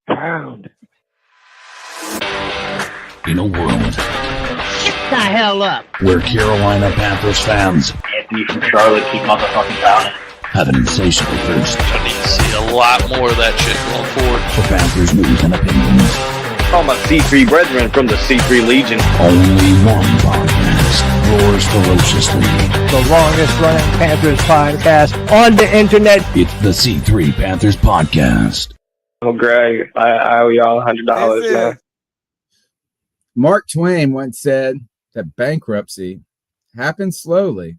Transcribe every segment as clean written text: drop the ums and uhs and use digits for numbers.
Pound. In a world, Get the hell up! where Carolina Panthers fans Anthony from Charlotte, keep motherfucking pounding. have an insatiable thirst I need to see a lot more of that shit going forward. for Panthers news and opinions. All my C3 brethren from the C3 Legion. Only one podcast roars ferociously. The longest running Panthers podcast on the internet. It's the C3 Panthers Podcast. Oh, Greg, I owe y'all $100, man. Mark Twain once said that bankruptcy happens slowly,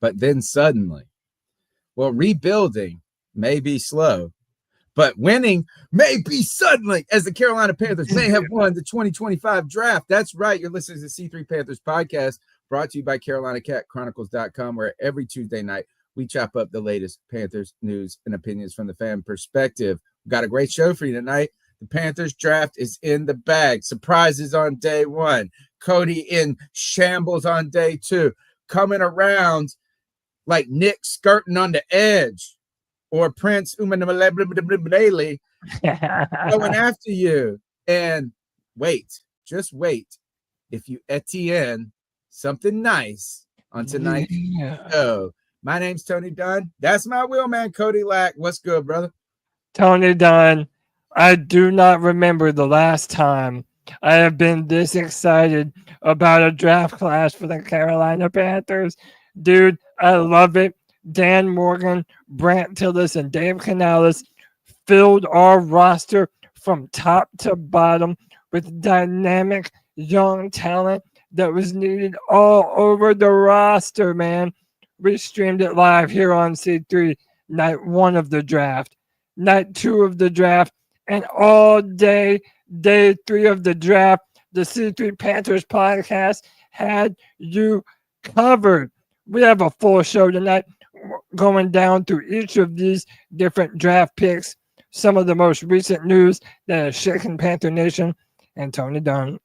but then suddenly. Well, rebuilding may be slow, but winning may be suddenly, as the Carolina Panthers may have won the 2025 draft. That's right. You're listening to the C3 Panthers podcast, brought to you by CarolinaCatChronicles.com, where every Tuesday night we chop up the latest Panthers news and opinions from the fan perspective. We've got a great show for you tonight. The Panthers draft is in the bag. Surprises on day one. Cody in shambles on day two. Coming around like Nic Scourton on the edge, or Princeley Umanmielen going after you. And wait, just wait. If you Etienne something nice on tonight's show. My name's Tony Dunn. That's my wheelman, Cody Lack. What's good, brother? Tony Dunn. I do not remember the last time I have been this excited about a draft class for the Carolina Panthers. Dude, I love it. Dan Morgan, Brant Tillis, and Dave Canales filled our roster from top to bottom with dynamic young talent that was needed all over the roster, man. We streamed it live here on C3, night one of the draft, night two of the draft, and all day, day three of the draft. The C3 Panthers podcast had you covered. We have a full show tonight, going down through each of these different draft picks, some of the most recent news that has shaken Panther Nation. And Tony Dunn,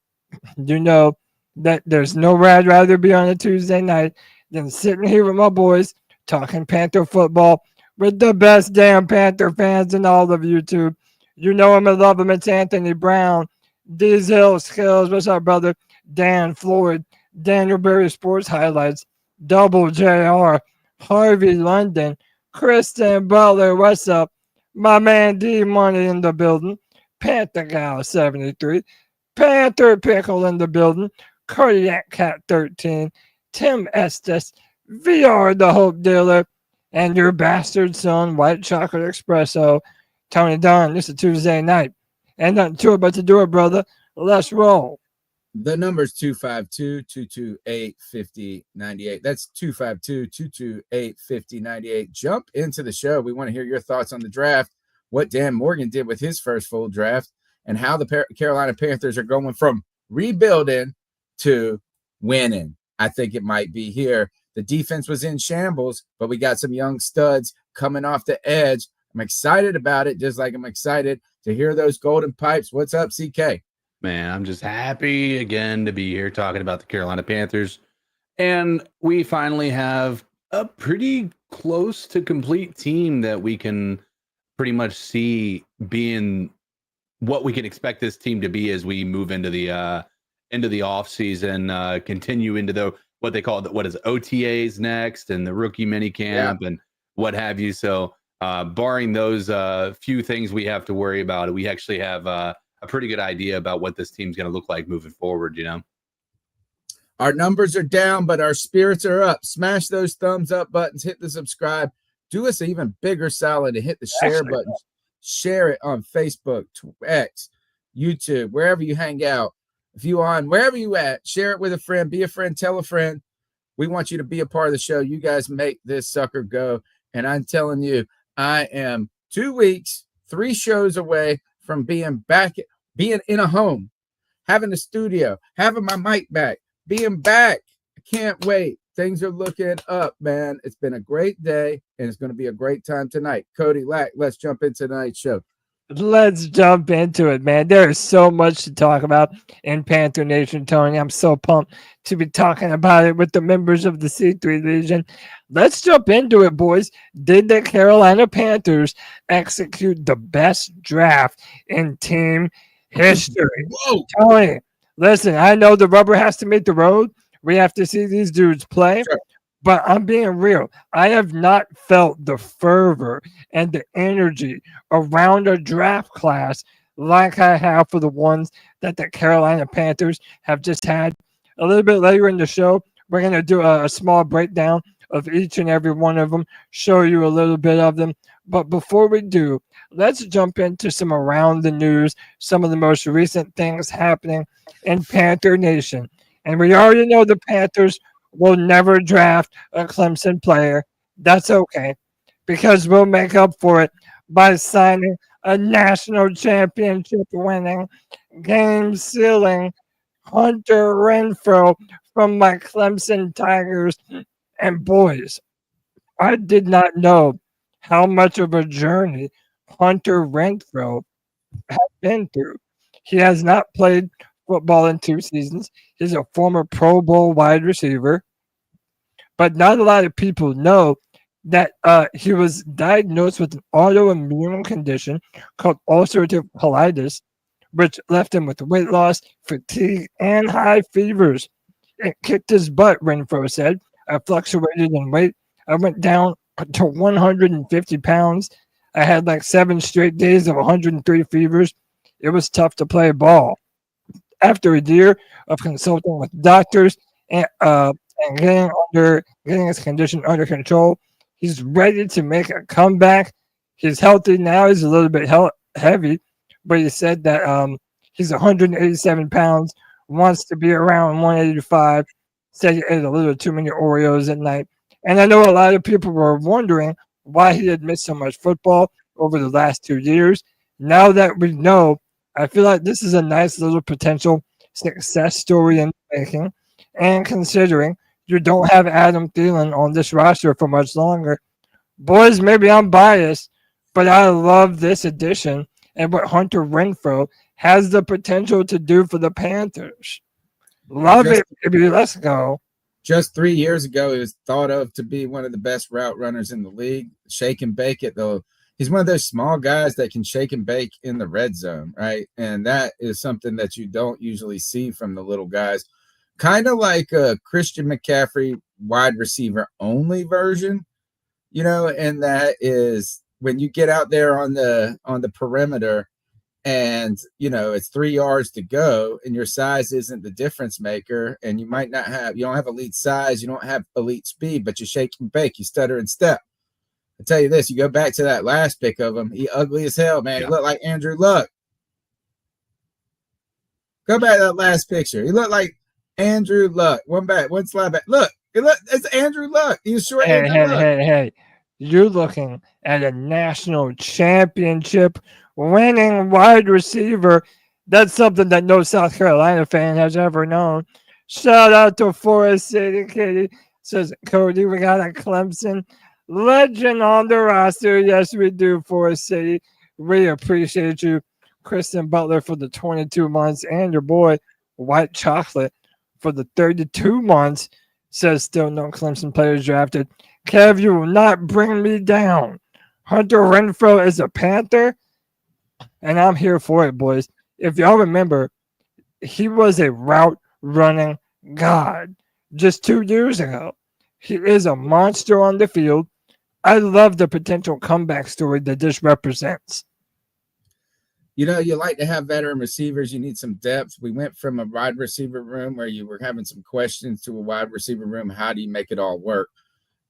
you know that there's nowhere I'd rather be on a Tuesday night than sitting here with my boys talking Panther football with the best damn Panther fans in all of YouTube. You know him and love him. It's Anthony Brown, Diesel Skills. What's up, brother? Dan Floyd, Daniel Berry Sports Highlights, Double JR, Harvey London, Kristen Butler. What's up? My man D Money in the building, Panther Gal 73, Panther Pickle in the building, Cardiac Cat 13, Tim Estes, VR the Hope Dealer, and your bastard son, White Chocolate Espresso. Tony Dunn, this is Tuesday night. And nothing to it but to do it, brother. Let's roll. The number's 252-228-5098. That's 252-228-5098. Jump into the show. We want to hear your thoughts on the draft, what Dan Morgan did with his first full draft, and how the Carolina Panthers are going from rebuilding to winning. I think it might be here. The defense was in shambles, but we got some young studs coming off the edge. I'm excited about it, just like I'm excited to hear those golden pipes. What's up, CK? Man, I'm just happy again to be here talking about the Carolina Panthers. And we finally have a pretty close to complete team that we can pretty much see being what we can expect this team to be as we move into the off season, continue into what they call what is OTAs next and the rookie mini camp and what have you. So barring those few things we have to worry about, we actually have a pretty good idea about what this team's going to look like moving forward, you know? Our numbers are down, but our spirits are up. Smash those thumbs up buttons, hit the subscribe. Do us an even bigger solid and hit the share button. Share it on Facebook, X, YouTube, wherever you hang out. If you on, wherever you at, share it with a friend, be a friend, tell a friend. We want you to be a part of the show. You guys make this sucker go. And I'm telling you, I am 2 weeks, 3 shows away from being in a home, having a studio, having my mic back, being back. I can't wait. Things are looking up, man. It's been a great day, and it's going to be a great time tonight. Cody Lack, let's jump into tonight's show. Let's jump into it, man. There is so much to talk about in Panther Nation, Tony. I'm so pumped to be talking about it with the members of the C3 Legion. Let's jump into it, boys. Did the Carolina Panthers execute the best draft in team history? Whoa. Tony, listen, I know the rubber has to meet the road. We have to see these dudes play. Sure. But I'm being real. I have not felt the fervor and the energy around a draft class like I have for the ones that the Carolina Panthers have just had. A little bit later in the show, we're going to do a small breakdown of each and every one of them, show you a little bit of them. But before we do, let's jump into some around the news, some of the most recent things happening in Panther Nation. And we already know the Panthers will never draft a Clemson player. That's okay, because we'll make up for it by signing a national championship winning, game sealing Hunter Renfrow from my Clemson Tigers. And boys, I did not know how much of a journey Hunter Renfrow has been through. He has not played football in 2 seasons. He's a former Pro Bowl wide receiver. But not a lot of people know that he was diagnosed with an autoimmune condition called ulcerative colitis, which left him with weight loss, fatigue, and high fevers. It kicked his butt, Renfrow said. I fluctuated in weight. I went down to 150 pounds. I had like 7 straight days of 103 fevers. It was tough to play ball. After a year of consulting with doctors and getting his condition under control, he's ready to make a comeback. He's healthy now. He's a little bit heavy, but he said that he's 187 pounds, wants to be around 185. Said he ate a little too many Oreos at night. And I know a lot of people were wondering why he had missed so much football over the last 2 years. Now that we know, I feel like this is a nice little potential success story in the making. And considering you don't have Adam Thielen on this roster for much longer, boys, maybe I'm biased, but I love this addition and what Hunter Renfrow has the potential to do for the Panthers. Love it, baby. Let's go. Just 3 years ago, he was thought of to be one of the best route runners in the league. Shake and bake it, though. He's one of those small guys that can shake and bake in the red zone, right? And that is something that you don't usually see from the little guys. Kind of like a Christian McCaffrey wide receiver only version, you know, and that is when you get out there on the perimeter and, you know, it's 3 yards to go and your size isn't the difference maker and you don't have elite size, you don't have elite speed, but you shake and bake, you stutter and step. I tell you this, you go back to that last pick of him, he ugly as hell, man. He looked like Andrew Luck. Go back to that last picture. He looked like Andrew Luck. One slide back. Look, it's Andrew Luck. He's short. Hey. You're looking at a national championship winning wide receiver. That's something that no South Carolina fan has ever known. Shout out to Forest City Kitty. Says Cody, we got a Clemson legend on the roster. Yes, we do, Forest City. We appreciate you, Kristen Butler, for the 22 months, and your boy White Chocolate for the 32 months. Says still no Clemson players drafted. Kev, you will not bring me down. Hunter Renfrow is a Panther, and I'm here for it, boys. If y'all remember, he was a route running god just 2 years ago. He is a monster on the field. I love the potential comeback story that this represents. You know, you like to have veteran receivers. You need some depth. We went from a wide receiver room where you were having some questions to a wide receiver room. How do you make it all work?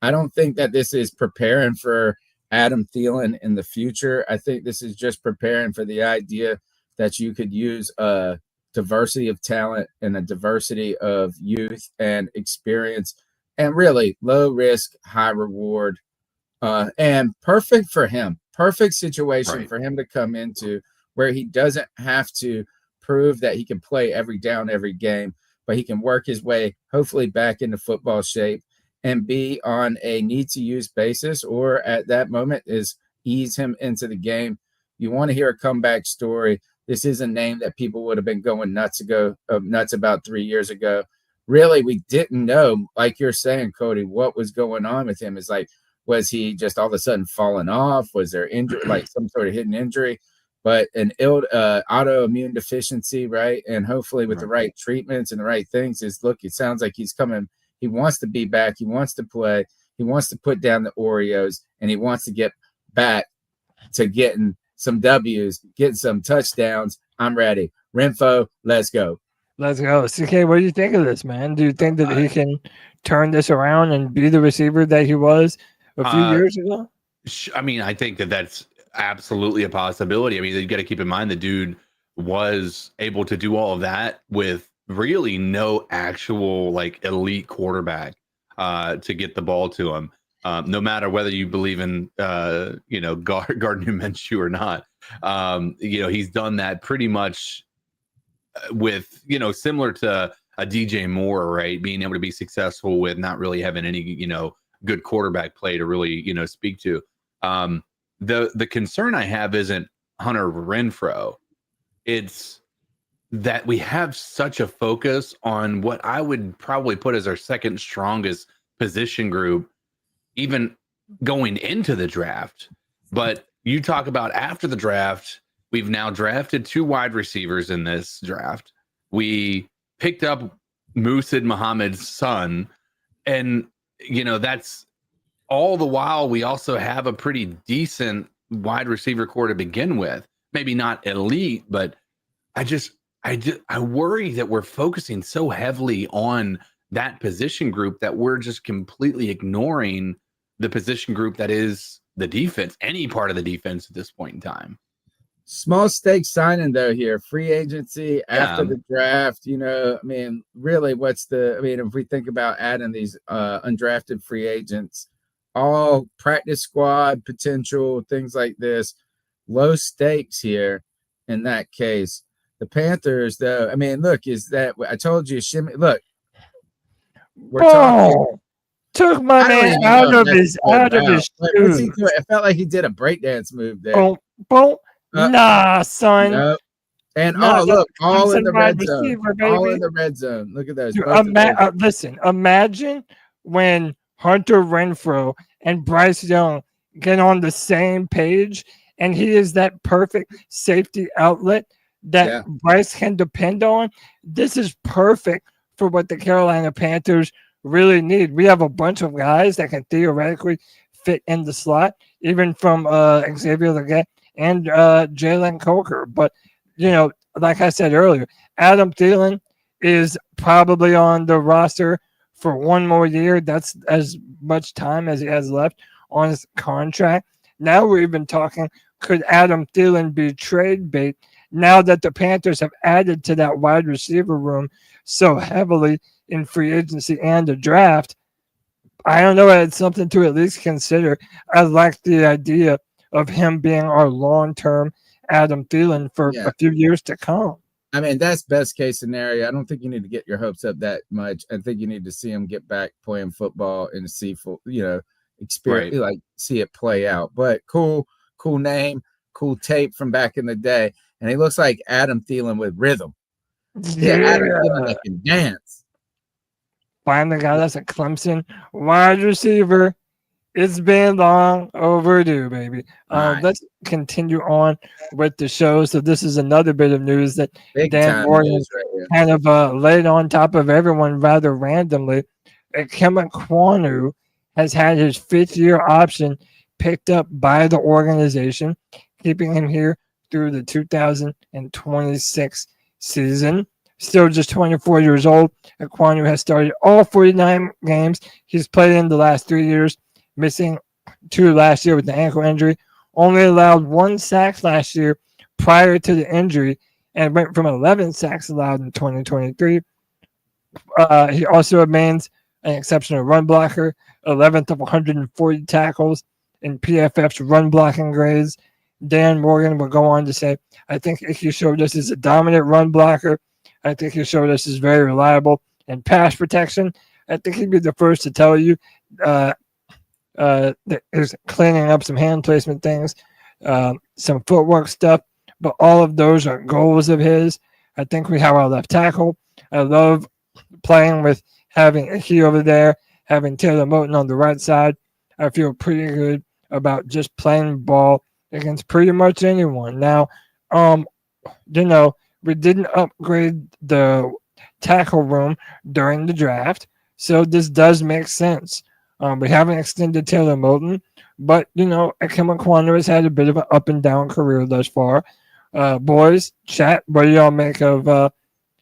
I don't think that this is preparing for Adam Thielen in the future. I think this is just preparing for the idea that you could use a diversity of talent and a diversity of youth and experience and really low risk, high reward, and perfect for him. Perfect situation for him to come into where he doesn't have to prove that he can play every down, every game, but he can work his way hopefully back into football shape and be on a need-to-use basis, or at that moment is ease him into the game You want to hear a comeback story. This is a name that people would have been going nuts about 3 years ago. Really, we didn't know, like you're saying, Cody, what was going on with him. Is like, was he just all of a sudden falling off? Was there injury, like some sort of hidden injury? But an autoimmune deficiency, right? And hopefully with the right treatments and the right things, it sounds like he's coming. He wants to be back. He wants to play. He wants to put down the Oreos, and he wants to get back to getting some W's, getting some touchdowns. I'm ready. Renfrow, let's go. Let's go. CK, what do you think of this, man? Do you think that he can turn this around and be the receiver that he was a few years ago? I mean, I think that's absolutely a possibility. I mean, you got to keep in mind the dude was able to do all of that with really no actual like elite quarterback to get the ball to him. No matter whether you believe in Gardner Minshew or not, he's done that pretty much with similar to a DJ Moore, right? Being able to be successful with not really having any good quarterback play to really speak to. The concern I have isn't Hunter Renfrow. It's that we have such a focus on what I would probably put as our second strongest position group, even going into the draft. But you talk about after the draft, we've now drafted 2 wide receivers in this draft. We picked up Musid Muhammad's son, and that's all the while we also have a pretty decent wide receiver core to begin with. Maybe not elite, but I worry that we're focusing so heavily on that position group that we're just completely ignoring the position group that is the defense, any part of the defense at this point in time. Small stake signing though here, free agency after the draft. I mean, really, if we think about adding these undrafted free agents, all practice squad potential, things like this, low stakes here in that case. The Panthers, though, I mean, look, I told you, Shimmy, look, we're talking. Took my man out of his shoes. It felt like he did a breakdance move there. Nah, son. No. And look, all in the red zone. All in the red zone. Look at those. Listen, imagine when Hunter Renfrow and Bryce Young get on the same page, and he is that perfect safety outlet that Bryce can depend on. This is perfect for what the Carolina Panthers really need. We have a bunch of guys that can theoretically fit in the slot, even from Xavier Legette and Jalen Coker. But, like I said earlier, Adam Thielen is probably on the roster for one more year. That's as much time as he has left on his contract. Now we're even talking, could Adam Thielen be trade bait now that the Panthers have added to that wide receiver room so heavily in free agency and the draft? I don't know. It's something to at least consider. I like the idea of him being our long-term Adam Thielen for a few years to come. I mean, that's best case scenario. I don't think you need to get your hopes up that much. I think you need to see him get back playing football and see experience, like see it play out. But cool name, cool tape from back in the day. And he looks like Adam Thielen with rhythm. Yeah, Adam Thielen that can dance. Finally got us a Clemson wide receiver. It's been long overdue, baby. Let's continue on with the show. So this is another bit of news that Dan Morgan kind of laid on top of everyone rather randomly. Ikem Ekwonu has had his 5th-year option picked up by the organization, keeping him here through the 2026 season. Still just 24 years old, Ekwonu has started all 49 games he's played in the last 3 years, missing 2 last year with the ankle injury. Only allowed 1 sack last year prior to the injury and went from 11 sacks allowed in 2023. He also remains an exceptional run blocker, 11th of 140 tackles in PFF's run blocking grades. Dan Morgan will go on to say, I think he showed us as a dominant run blocker. I think he showed us as very reliable in pass protection. I think he'd be the first to tell you that he's cleaning up some hand placement things some footwork stuff, but all of those are goals of his. I think we have our left tackle. I love playing with having Ikem over there, having Taylor Moton on the right side. I feel pretty good about just playing ball against pretty much anyone. Now, we didn't upgrade the tackle room during the draft, so this does make sense. We haven't extended Taylor Moton, but, Ikem Ekwonu has had a bit of an up and down career thus far. Boys, chat, what do y'all make of Ikem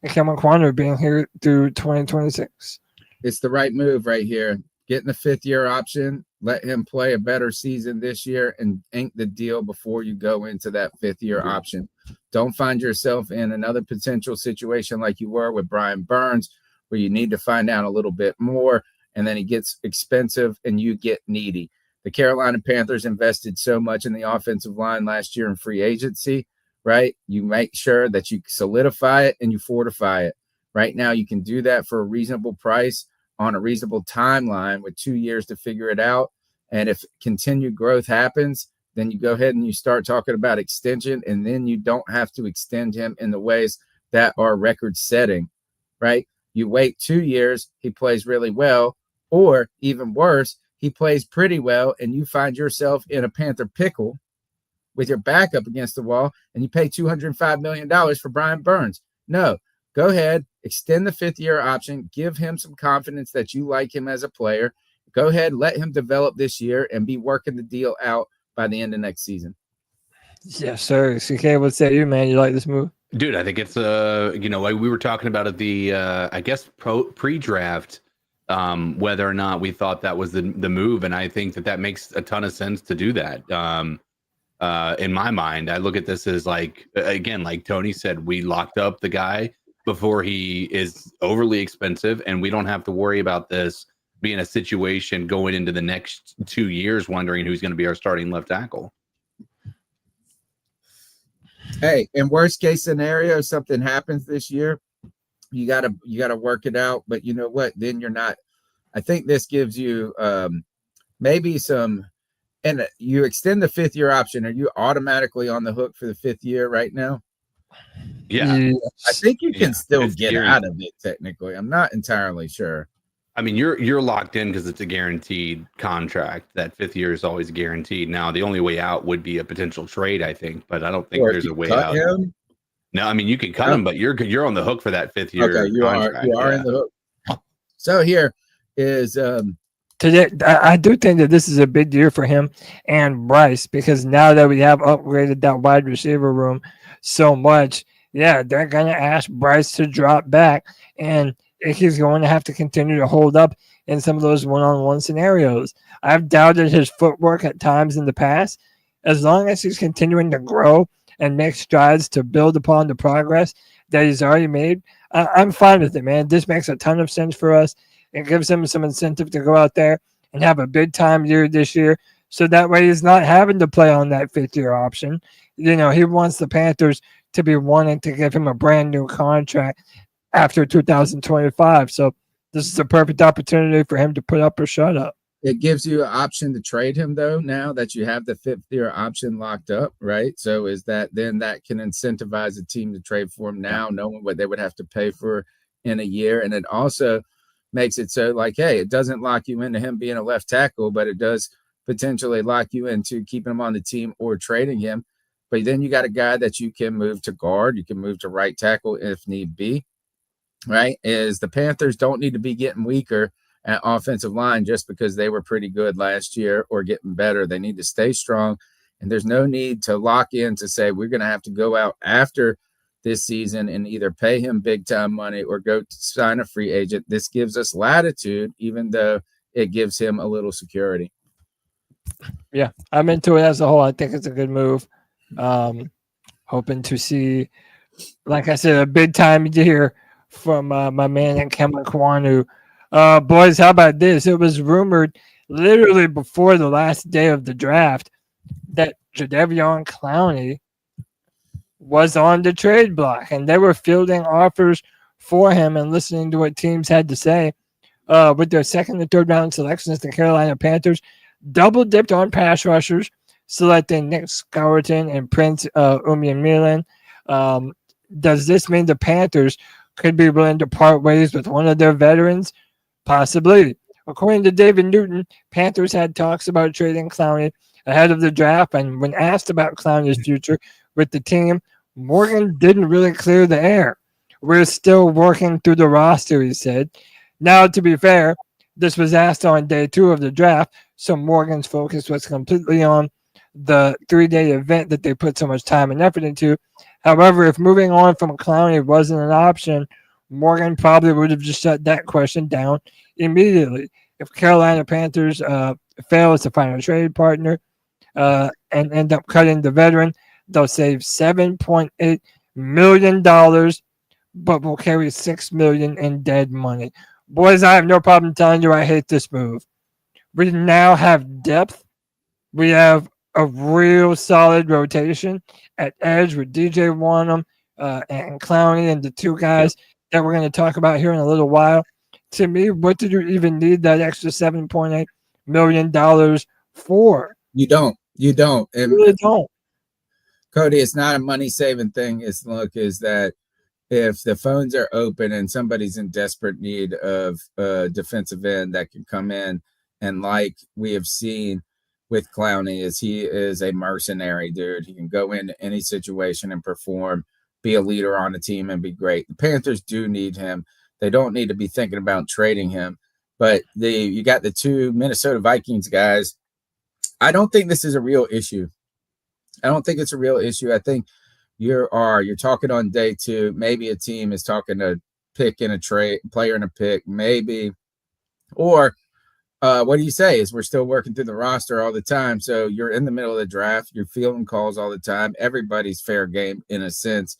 Ekwonu being here through 2026? It's the right move right here. Getting the 5th-year option, let him play a better season this year and ink the deal before you go into that 5th-year option. Don't find yourself in another potential situation like you were with Brian Burns, where you need to find out a little bit more, and then it gets expensive and you get needy. The Carolina Panthers invested so much in the offensive line last year in free agency, right? You make sure that you solidify it and you fortify it. Right now, you can do that for a reasonable price on a reasonable timeline with 2 years to figure it out. And if continued growth happens, then you go ahead and you start talking about extension, and then you don't have to extend him in the ways that are record setting, right? You wait 2 years, he plays really well, or even worse, he plays pretty well and you find yourself in a Panther pickle with your back up against the wall and you pay $205 million for Brian Burns. No, go ahead, extend the 5th-year option, give him some confidence that you like him as a player. Go ahead, let him develop this year and be working the deal out by the end of next season. Yes, sir. CK, what say you, man? You like this move? Dude, I think it's like we were talking about at the pre-draft, whether or not we thought that was the move, and I think that makes a ton of sense to do that. In my mind, I look at this as like Tony said, we locked up the guy before he is overly expensive, and we don't have to worry about this being a situation going into the next 2 years wondering who's going to be our starting left tackle. Hey, in worst case scenario, something happens this year, you gotta work it out. But you know what? Then you're not. I think this gives you maybe some, and you extend the 5th-year option. Are you automatically on the hook for the 5th year right now? Yeah, Yes. I think you can still get guaranteed. out of it technically. I'm not entirely sure. I mean, you're locked in because it's a guaranteed contract. That 5th year is always guaranteed. Now, the only way out would be a potential trade, I think, but I don't think Or if there's you a way cut out. him, No, I mean you can cut him, but you're on the hook for that 5th year. okay, you contract. are in the hook. So here is Today, I do think that this is a big year for him and Bryce, because now that we have upgraded that wide receiver room so much, yeah, they're going to ask Bryce to drop back, and he's going to have to continue to hold up in some of those one-on-one scenarios. I've doubted his footwork at times in the past. As long as he's continuing to grow and make strides to build upon the progress that he's already made, I'm fine with it, man. This makes a ton of sense for us. It gives him some incentive to go out there and have a big time year this year, so that way he's not having to play on that 5th-year option. He wants the Panthers to be wanting to give him a brand new contract after 2025. So this is a perfect opportunity for him to put up or shut up. it gives you an option to trade him though, now that you have the 5th-year option locked up, right? So is that then that can incentivize a team to trade for him now, knowing what they would have to pay for in a year. And it also makes it so like, hey, it doesn't lock you into him being a left tackle, but it does potentially lock you into keeping him on the team or trading him. But then you got a guy that you can move to guard, you can move to right tackle if need be, right? Is the Panthers don't need to be getting weaker at offensive line just because they were pretty good last year or getting better. They need to stay strong, and there's no need to lock in to say we're going to have to go out after this season and either pay him big time money or go sign a free agent. This gives us latitude, even though it gives him a little security. Yeah, I'm into it as a whole. I think it's a good move. Hoping to see, like I said, a big time year from my man Ikem Ekwonu. Boys, how about this? It was rumored literally before the last day of the draft that Jadeveon Clowney was on the trade block, and they were fielding offers for him and listening to what teams had to say. With their second and third round selections, the Carolina Panthers double dipped on pass rushers, selecting Nic Scourton and Princeley Umanmielen. Does this mean the Panthers could be willing to part ways with one of their veterans? Possibly. According to David Newton, Panthers had talks about trading Clowney ahead of the draft, and when asked about Clowney's future with the team, Morgan didn't really clear the air. We're still working through the roster, he said. Now, to be fair, this was asked on day 2 of the draft, so Morgan's focus was completely on the 3-day event that they put so much time and effort into. However, if moving on from Clowney wasn't an option, Morgan probably would have just shut that question down immediately. If Carolina Panthers fails to find a trade partner and end up cutting the veteran, they'll save $7.8 million, but will carry $6 million in dead money. Boys, I have no problem telling you I hate this move. We now have depth. We have a real solid rotation at edge with DJ Wanham and Clowney and the 2 guys that we're going to talk about here in a little while. To me, what did you even need that extra $7.8 million for? You don't. You really don't. Cody, it's not a money-saving thing. Is that if the phones are open and somebody's in desperate need of a defensive end that can come in, and like we have seen with Clowney, is he is a mercenary, dude. He can go into any situation and perform, be a leader on the team, and be great. The Panthers do need him. They don't need to be thinking about trading him. But you got the 2 Minnesota Vikings guys. I don't think this is a real issue. I don't think it's a real issue. I think you're talking on day 2. Maybe a team is talking to pick in a trade, player in a pick, maybe. Or what do you say? Is we're still working through the roster all the time. So you're in the middle of the draft. You're fielding calls all the time. Everybody's fair game in a sense.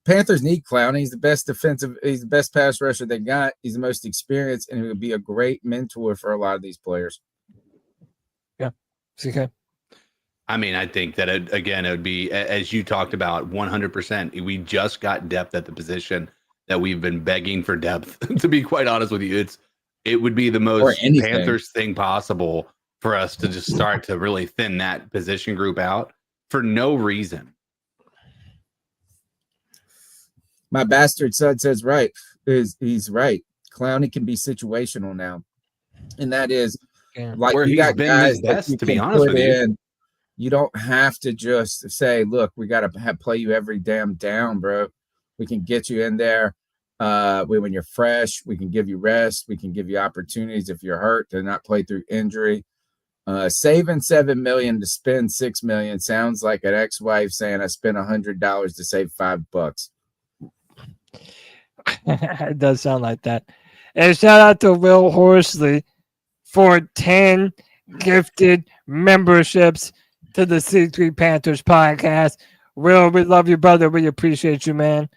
Panthers need Clowney. He's the best pass rusher they got. He's the most experienced, and he would be a great mentor for a lot of these players. Yeah. Okay. I mean, I think that it would be, as you talked about, 100%. We just got depth at the position that we've been begging for depth. To be quite honest with you, it would be the most Panthers thing possible for us to just start to really thin that position group out for no reason. My bastard son says he's right. Clowney can be situational now, and that is like where you he's got been guys his best, that to be honest with you. You don't have to just say, "Look, we got to play you every damn down, bro." We can get you in there when you're fresh. We can give you rest. We can give you opportunities if you're hurt to not play through injury. Saving $7 million to spend $6 million sounds like an ex-wife saying, "I spent $100 to save $5." It does sound like that. And shout out to Will Horsley for 10 gifted memberships to the C3 Panthers podcast. Will, we love you, brother. We appreciate you, man.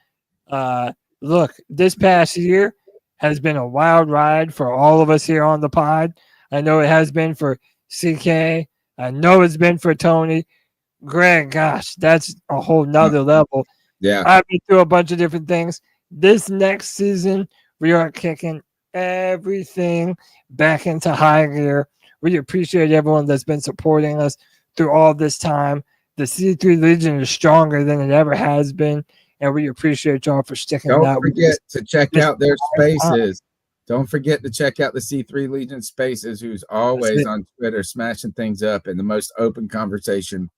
Look, this past year has been a wild ride for all of us here on the pod. I know it has been for CK. I know it's been for Tony. Greg, gosh, that's a whole nother level. Yeah. I've been through a bunch of different things. This next season, we are kicking everything back into high gear. We appreciate everyone that's been supporting us through all this time. The C3 Legion is stronger than it ever has been, and we appreciate y'all for sticking it out. Don't forget to check out their spaces. Don't forget to check out the C3 Legion Spaces, who's always on Twitter smashing things up in the most open conversation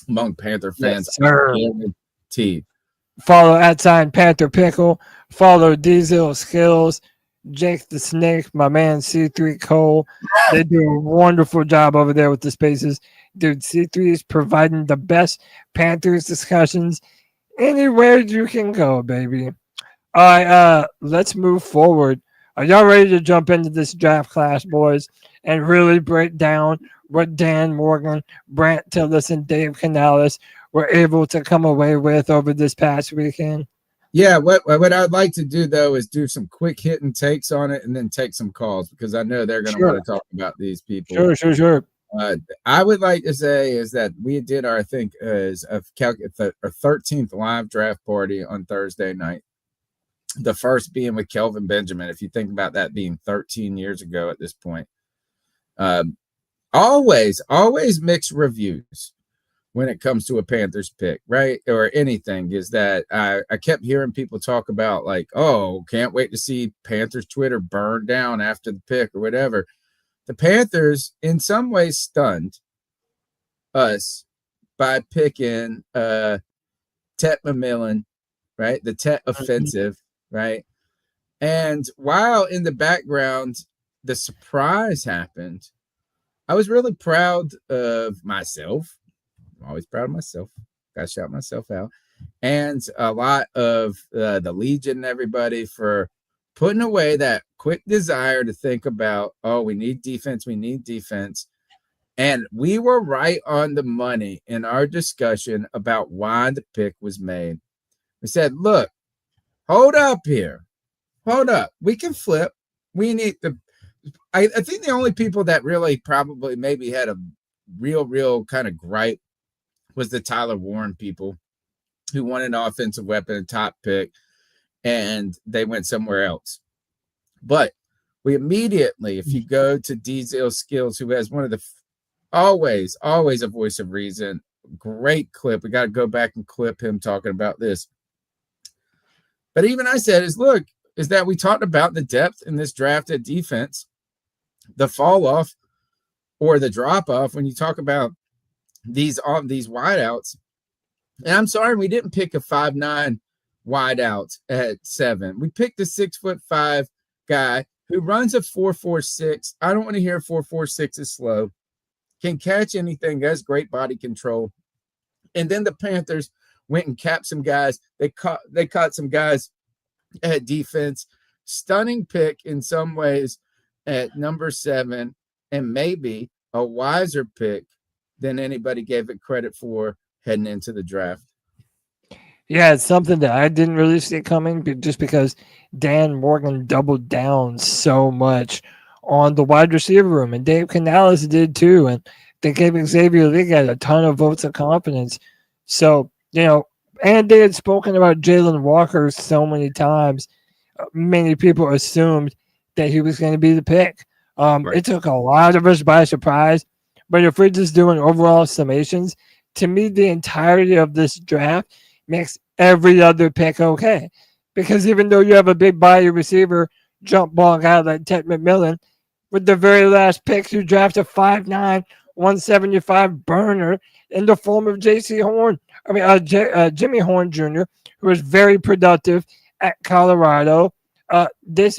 among Panther fans. Yes, follow @Panther Pickle. Follow Diesel Skills. Jake the Snake, my man C3 Cole. They do a wonderful job over there with the spaces. Dude, C3 is providing the best Panthers discussions anywhere you can go, baby. All right, let's move forward. Are y'all ready to jump into this draft class, boys, and really break down what Dan Morgan, Brant Tillis, and Dave Canales were able to come away with over this past weekend? Yeah, what I'd like to do, though, is do some quick hitting takes on it and then take some calls, because I know they're going to want to talk about these people. Sure. I would like to say is that we did our, I think, is our 13th live draft party on Thursday night. The first being with Kelvin Benjamin, if you think about that being 13 years ago at this point. always mixed reviews when it comes to a Panthers pick, right? Or anything, is that I kept hearing people talk about like, oh, can't wait to see Panthers Twitter burn down after the pick or whatever. The Panthers in some ways stunned us by picking Tet McMillan, right? The Tet offensive, right? And while in the background the surprise happened, I was really proud of myself. I'm always proud of myself. Gotta shout myself out. And a lot of the Legion and everybody for putting away that quick desire to think about, oh, we need defense. And we were right on the money in our discussion about why the pick was made. We said, look, hold up here. Hold up. We can flip. We need the I think the only people that really probably maybe had a real kind of gripe was the Tyler Warren people who wanted an offensive weapon, a top pick, and they went somewhere else. But we immediately, if you go to Diesel Skills, who has one of the always a voice of reason, great clip. We got to go back and clip him talking about this. But even I said is that we talked about the depth in this draft at defense, the fall off or the drop off when you talk about these wideouts. And I'm sorry, we didn't pick a 5'9" wideout at 7. We picked a 6'5" guy who runs a 4.46. I don't want to hear 4.46 is slow. Can catch anything, has great body control. And then the Panthers went and capped some guys. They caught some guys at defense. Stunning pick in some ways at number 7, and maybe a wiser pick than anybody gave it credit for heading into the draft. Yeah, it's something that I didn't really see coming, just because Dan Morgan doubled down so much on the wide receiver room, and Dave Canales did too, and they gave Xavier Leggett a ton of votes of confidence. So, and they had spoken about Jalen Walker so many times, many people assumed that he was going to be the pick. Right. It took a lot of us by surprise, but if we're just doing overall summations, to me, the entirety of this draft makes every other pick okay. Because even though you have a big body receiver, jump ball guy like Tet McMillan, with the very last pick, you draft a 5'9", 175 burner in the form of Jimmy Horn Jr., who was very productive at Colorado.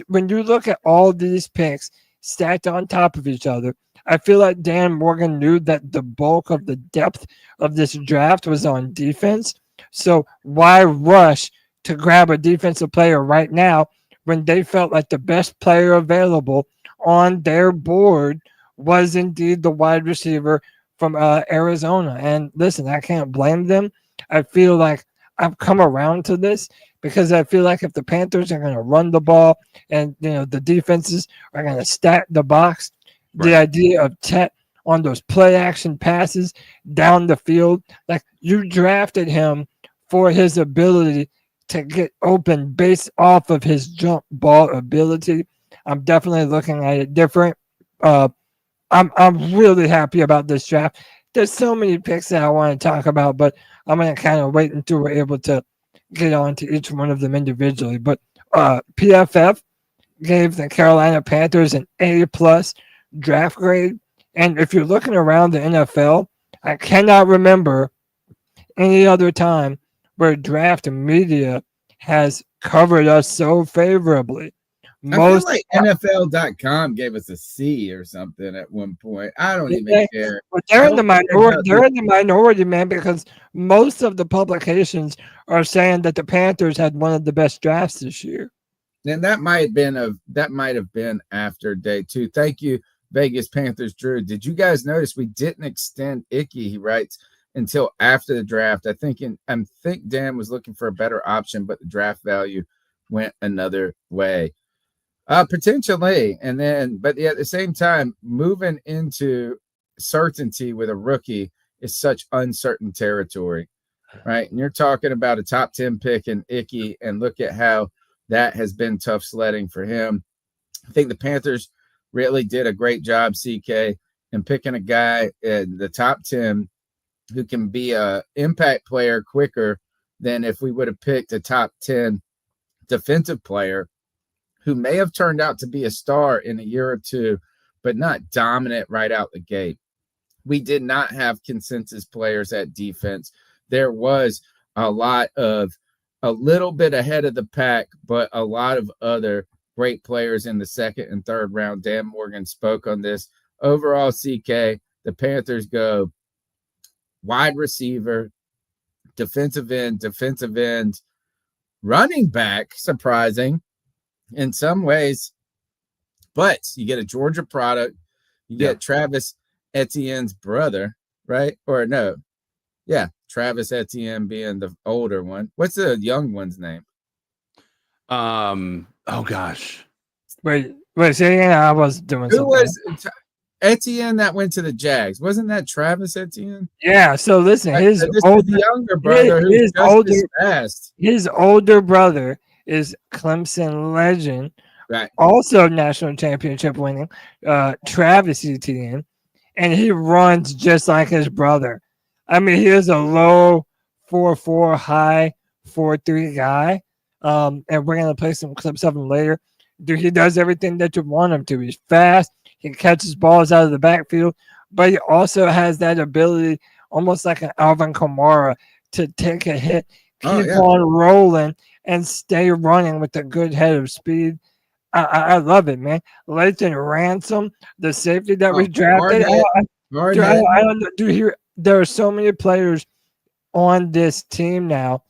When you look at all these picks stacked on top of each other, I feel like Dan Morgan knew that the bulk of the depth of this draft was on defense. So why rush to grab a defensive player right now when they felt like the best player available on their board was indeed the wide receiver from Arizona? And listen, I can't blame them. I feel like I've come around to this because I feel like if the Panthers are going to run the ball and the defenses are going to stack the box, right, the idea of Tet on those play action passes down the field, like you drafted him for his ability to get open based off of his jump ball ability. I'm definitely looking at it different. I'm really happy about this draft. There's so many picks that I want to talk about, but I'm going to kind of wait until we're able to get on to each one of them individually. But PFF gave the Carolina Panthers an A+ draft grade. And if you're looking around the NFL, I cannot remember any other time where draft media has covered us so favorably. I feel like NFL.com gave us a C or something at one point. I don't even care. But they're in the minority. They're in the minority, man, because most of the publications are saying that the Panthers had one of the best drafts this year. And that might have been after day 2. Thank you, Vegas Panthers Drew. Did you guys notice we didn't extend Icky, he writes, until after the draft? I think Dan was looking for a better option, but the draft value went another way. Potentially. And then, but at the same time, moving into certainty with a rookie is such uncertain territory, right? And you're talking about a top 10 pick in Icky, and look at how that has been tough sledding for him. I think the Panthers really did a great job, CK, and picking a guy in the top 10 who can be a impact player quicker than if we would have picked a top 10 defensive player who may have turned out to be a star in a year or two, but not dominant right out the gate. We did not have consensus players at defense. There was a little bit ahead of the pack, but a lot of other great players in the second and third round. Dan Morgan spoke on this. Overall, CK, the Panthers go wide receiver, defensive end, running back, surprising in some ways, but you get a Georgia product. You get Travis Etienne's brother, right? Or no. Yeah, Travis Etienne being the older one. What's the young one's name? Oh gosh. Wait, say again. I was doing Who something. was Etienne that went to the Jags? Wasn't that Travis Etienne? Yeah. So listen, his the younger brother, who's his older brother is Clemson legend, right? Also national championship winning, Travis Etienne, and he runs just like his brother. I mean, he is a low 4.4, high 4.3 guy. And we're gonna play some clips of him later. Dude, he does everything that you want him to. He's fast. He catches balls out of the backfield, but he also has that ability, almost like an Alvin Kamara, to take a hit, keep on rolling, and stay running with a good head of speed. I love it, man. Lathan Ransom, the safety that we drafted. I don't know, dude. There are so many players on this team now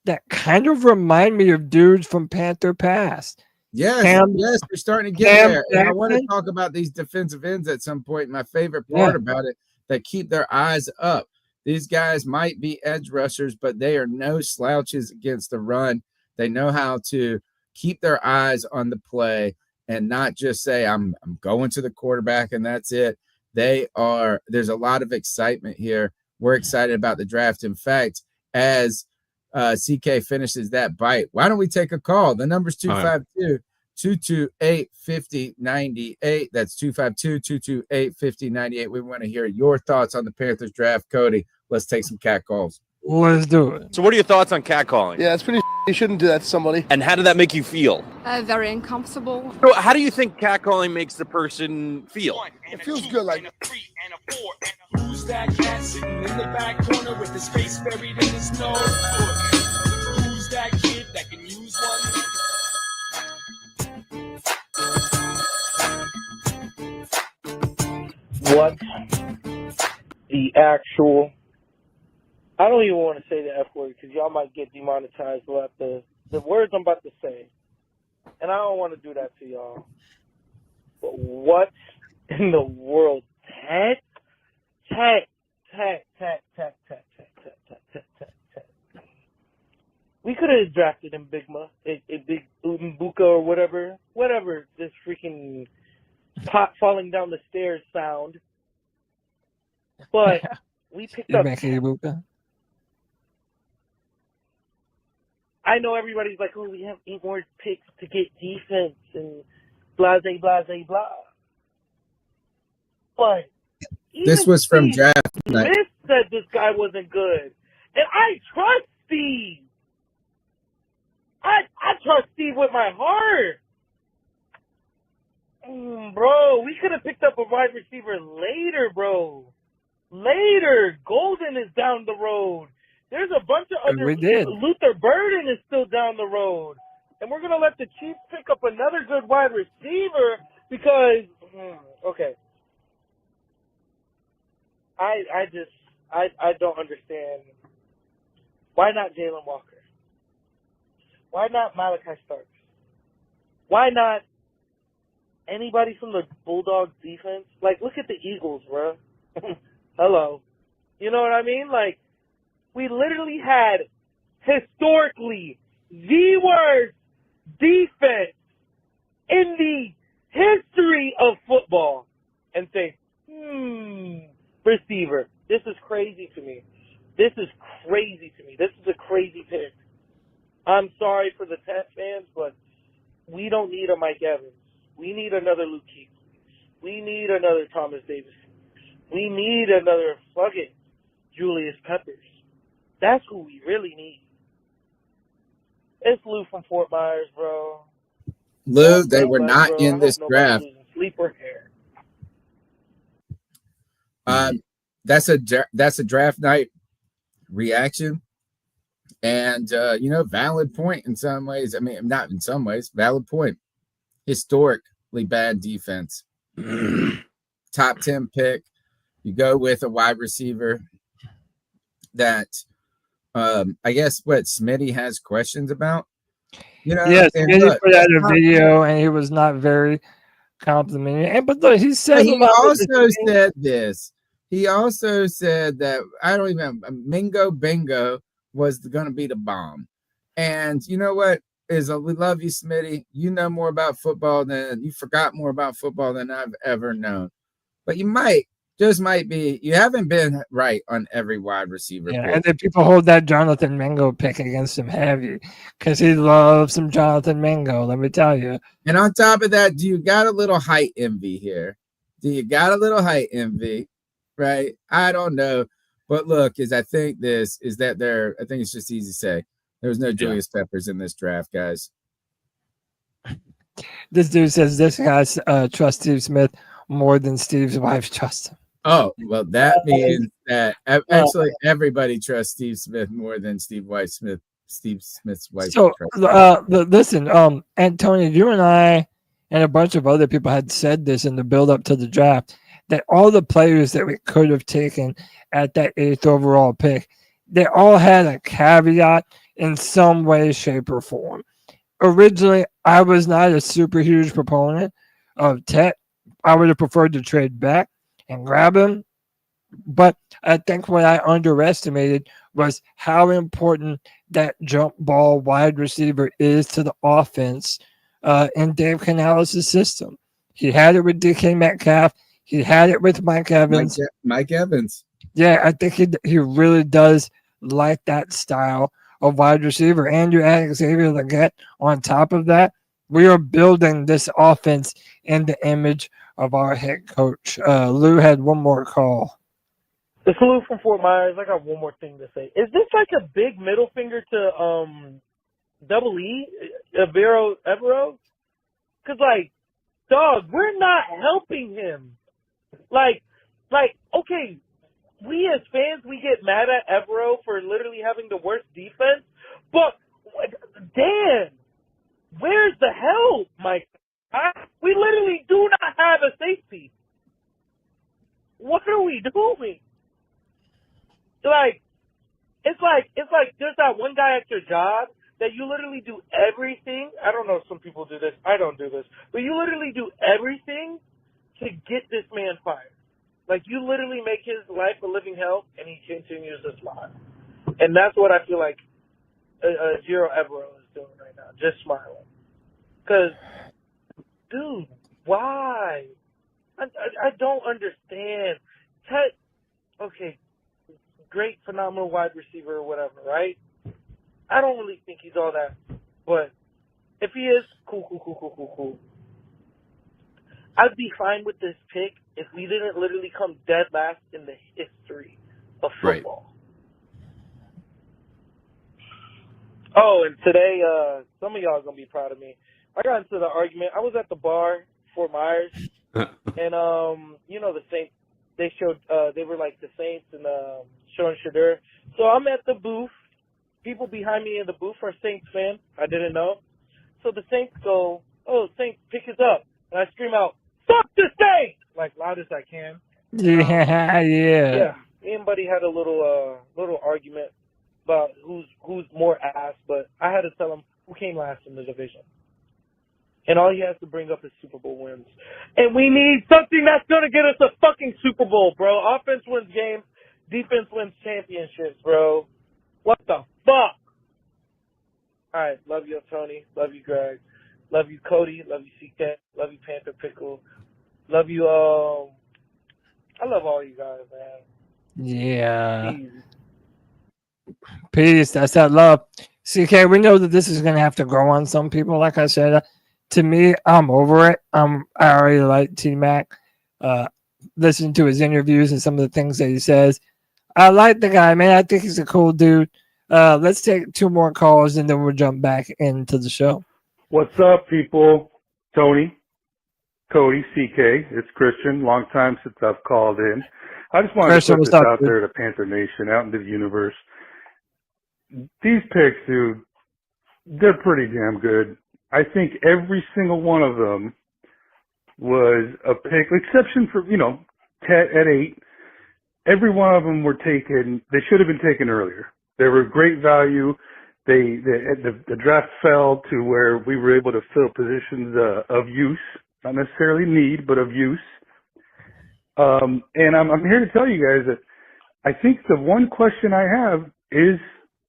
that kind of remind me of dudes from Panther Past. Yes, we're starting to get there. And I want to talk about these defensive ends at some point. My favorite part about it, that keep their eyes up. These guys might be edge rushers, but they are no slouches against the run. They know how to keep their eyes on the play and not just say, I'm going to the quarterback and that's it. There's a lot of excitement here. We're excited about the draft. In fact, as CK finishes that bite, why don't we take a call? The number's 252-228-5098. That's 252-228-5098. We want to hear your thoughts on the Panthers draft. Cody, let's take some cat calls. Let's do it. So what are your thoughts on catcalling? Yeah, it's pretty. You shouldn't do that to somebody. And how did that make you feel? Very uncomfortable. So how do you think catcalling makes the person feel? It feels good, like. Who's that cat sitting in the back corner with his face buried in his nose? Who's that kid that can use one? What the actual? I don't even want to say the F word because y'all might get demonetized about the words I'm about to say. And I don't want to do that to y'all. But what in the world? Tat. We could have drafted him Bigma, a big Umbuka or whatever this freaking pot falling down the stairs sound. But we picked up. I know everybody's like, oh, we have 8 more picks to get defense and blah, blah, blah, blah. But this was from draft night. Smith said this guy wasn't good. And I trust Steve. I trust Steve with my heart. Bro, we could have picked up a wide receiver later, bro. Later. Golden is down the road. There's a bunch of other. Luther Burden is still down the road. And we're going to let the Chiefs pick up another good wide receiver because, okay. I don't understand. Why not Jalen Walker? Why not Malachi Starks? Why not anybody from the Bulldogs defense? Like, look at the Eagles, bro. Hello. You know what I mean? Like, we literally had historically the worst defense in the history of football and say, receiver. This is crazy to me. This is a crazy pick. I'm sorry for the fans, but we don't need a Mike Evans. We need another Luke Kuechly. We need another Thomas Davis. We need another fucking Julius Peppers. That's who we really need. It's Lou from Fort Myers, bro. Lou, they were not bro. in this draft. Sleep or hair. That's a draft night reaction, and valid point in some ways. I mean, not in some ways, valid point. Historically bad defense. Top 10 pick. You go with a wide receiver that I guess what Smitty has questions about. Yes, Smitty put out a video and he was not very complimentary. But look, he said this. He also said that Mingo Bingo was going to be the bomb. And you know what? We love you, Smitty. You know more about football you forgot more about football than I've ever known. But you might be. You haven't been right on every wide receiver. Yeah, and then people hold that Jonathan Mingo pick against him heavy because he loves some Jonathan Mingo. Let me tell you. And on top of that, do you got a little height envy here? Right? I don't know. But look, I think it's just easy to say. There was no Julius Peppers in this draft, guys. This dude says this guy trusts Steve Smith more than Steve's wife trusts him. Oh, well, that means that actually everybody trusts Steve Smith more than Steve Smith's wife. So, listen, Antonio, you and I and a bunch of other people had said this in the build-up to the draft, that all the players that we could have taken at that 8th overall pick, they all had a caveat in some way, shape, or form. Originally, I was not a super huge proponent of Tet. I would have preferred to trade back and grab him. But I think what I underestimated was how important that jump ball wide receiver is to the offense in Dave Canales' system. He had it with DK Metcalf. He had it with Mike Evans. Mike Evans. Yeah, I think he really does like that style of wide receiver. And you add Xavier Legette on top of that. We are building this offense in the image of our head coach. Lou had one more call. It's Lou from Fort Myers. I got one more thing to say. Is this like a big middle finger to Double E, Evero? Because, dog, we're not helping him. Okay, we as fans, we get mad at Evero for literally having the worst defense, but Dan, where's the help, Mike? We literally do not have a safety. What are we doing? It's like there's that one guy at your job that you literally do everything. I don't know if some people do this. I don't do this. But you literally do everything to get this man fired. You literally make his life a living hell, and he continues to smile. And that's what I feel like Jiro Evero is doing right now, just smiling. Because, dude, why? I don't understand. Okay, great, phenomenal wide receiver or whatever, right? I don't really think he's all that. But if he is, cool. I'd be fine with this pick if we didn't literally come dead last in the history of football. Right. Oh, and today, some of y'all are going to be proud of me. I got into the argument. I was at the bar, Fort Myers, and, the Saints, they showed, they were like the Saints and showing Shadur. So I'm at the booth. People behind me in the booth are Saints fans. I didn't know. So the Saints go, oh, Saints, pick us up. And I scream out, fuck the Saints! Loud as I can. Yeah. Yeah. Me and Buddy had a little argument about who's more ass, but I had to tell him who came last in the division. And all he has to bring up is Super Bowl wins. And we need something that's going to get us a fucking Super Bowl, bro. Offense wins games. Defense wins championships, bro. What the fuck? All right. Love you, Tony. Love you, Greg. Love you, Cody. Love you, CK. Love you, Panther Pickle. Love you, I love all you guys, man. Yeah. Peace. That's that love. CK, we know that this is going to have to grow on some people. Like I said, to me, I'm over it. I already like T-Mac. listening to his interviews and some of the things that he says. I like the guy, man. I think he's a cool dude. Let's take 2 more calls and then we'll jump back into the show. What's up, people? Tony, Cody, CK. It's Christian. Long time since I've called in. I just wanted to put this out there to Panther Nation, out into the universe. These picks, dude, they're pretty damn good. I think every single one of them was a pick, exception for, Tet at 8. Every one of them were taken. They should have been taken earlier. They were great value. The draft fell to where we were able to fill positions of use, not necessarily need, but of use. And I'm here to tell you guys that I think the one question I have is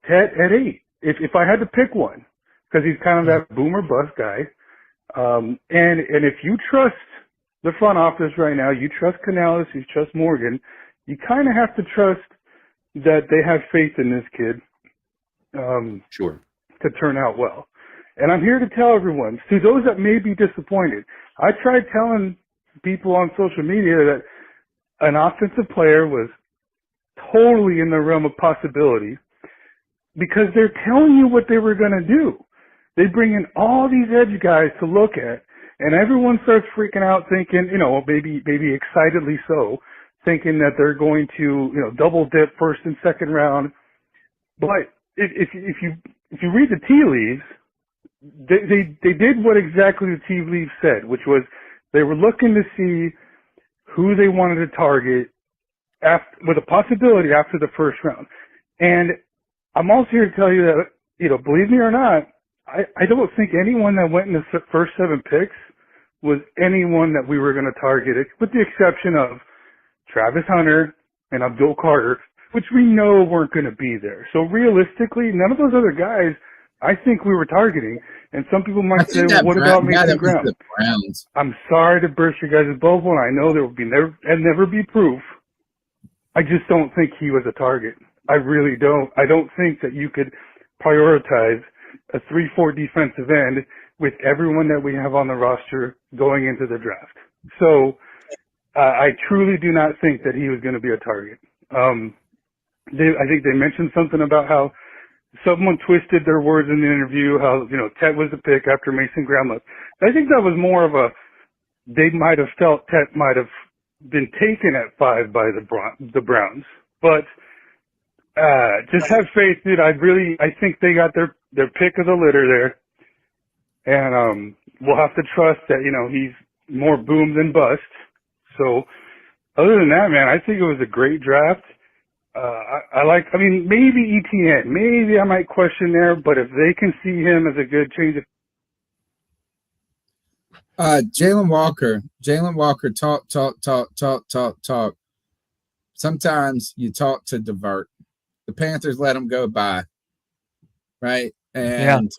Tet at 8. If I had to pick one, because he's kind of that boomer bust guy. And if you trust the front office right now, you trust Canales, you trust Morgan, you kind of have to trust that they have faith in this kid. Sure. To turn out well. And I'm here to tell everyone, to those that may be disappointed, I tried telling people on social media that an offensive player was totally in the realm of possibility because they're telling you what they were going to do. They bring in all these edge guys to look at, and everyone starts freaking out thinking, maybe excitedly so, thinking that they're going to, double dip first and second round. But if you read the tea leaves, they did what exactly the tea leaves said, which was they were looking to see who they wanted to target with a possibility after the first round. And I'm also here to tell you that, believe me or not, I don't think anyone that went in the first 7 picks was anyone that we were going to target, with the exception of Travis Hunter and Abdul Carter, which we know weren't going to be there. So realistically, none of those other guys I think we were targeting. And some people might say, well, what about Mason Graham? I'm sorry to burst your guys' bubble, and I know there will be never be proof. I just don't think he was a target. I really don't. I don't think that you could prioritize a 3-4 defensive end with everyone that we have on the roster going into the draft. So I truly do not think that he was going to be a target. I think they mentioned something about how someone twisted their words in the interview, how, Tet was the pick after Mason Graham left. I think that was more of they might have felt Tet might have been taken at 5 by the Browns. But just have faith, dude. I think they got their pick of the litter there. And we'll have to trust that, he's more boom than bust. So other than that, man, I think it was a great draft. Maybe Etienne. Maybe I might question there, but if they can see him as a good change of Jalen Walker, talk. Sometimes you talk to divert. The Panthers let him go by, right? And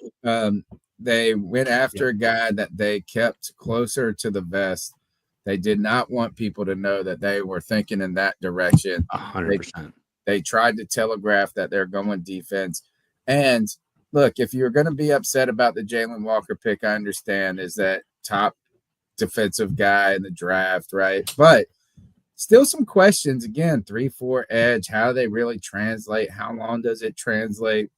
they went after a guy that they kept closer to the vest. They did not want people to know that they were thinking in that direction. 100%. They tried to telegraph that they're going defense. And look, if you're going to be upset about the Jalen Walker pick, I understand, is that top defensive guy in the draft, right? But still some questions. Again, 3-4 edge, how do they really translate? How long does it translate?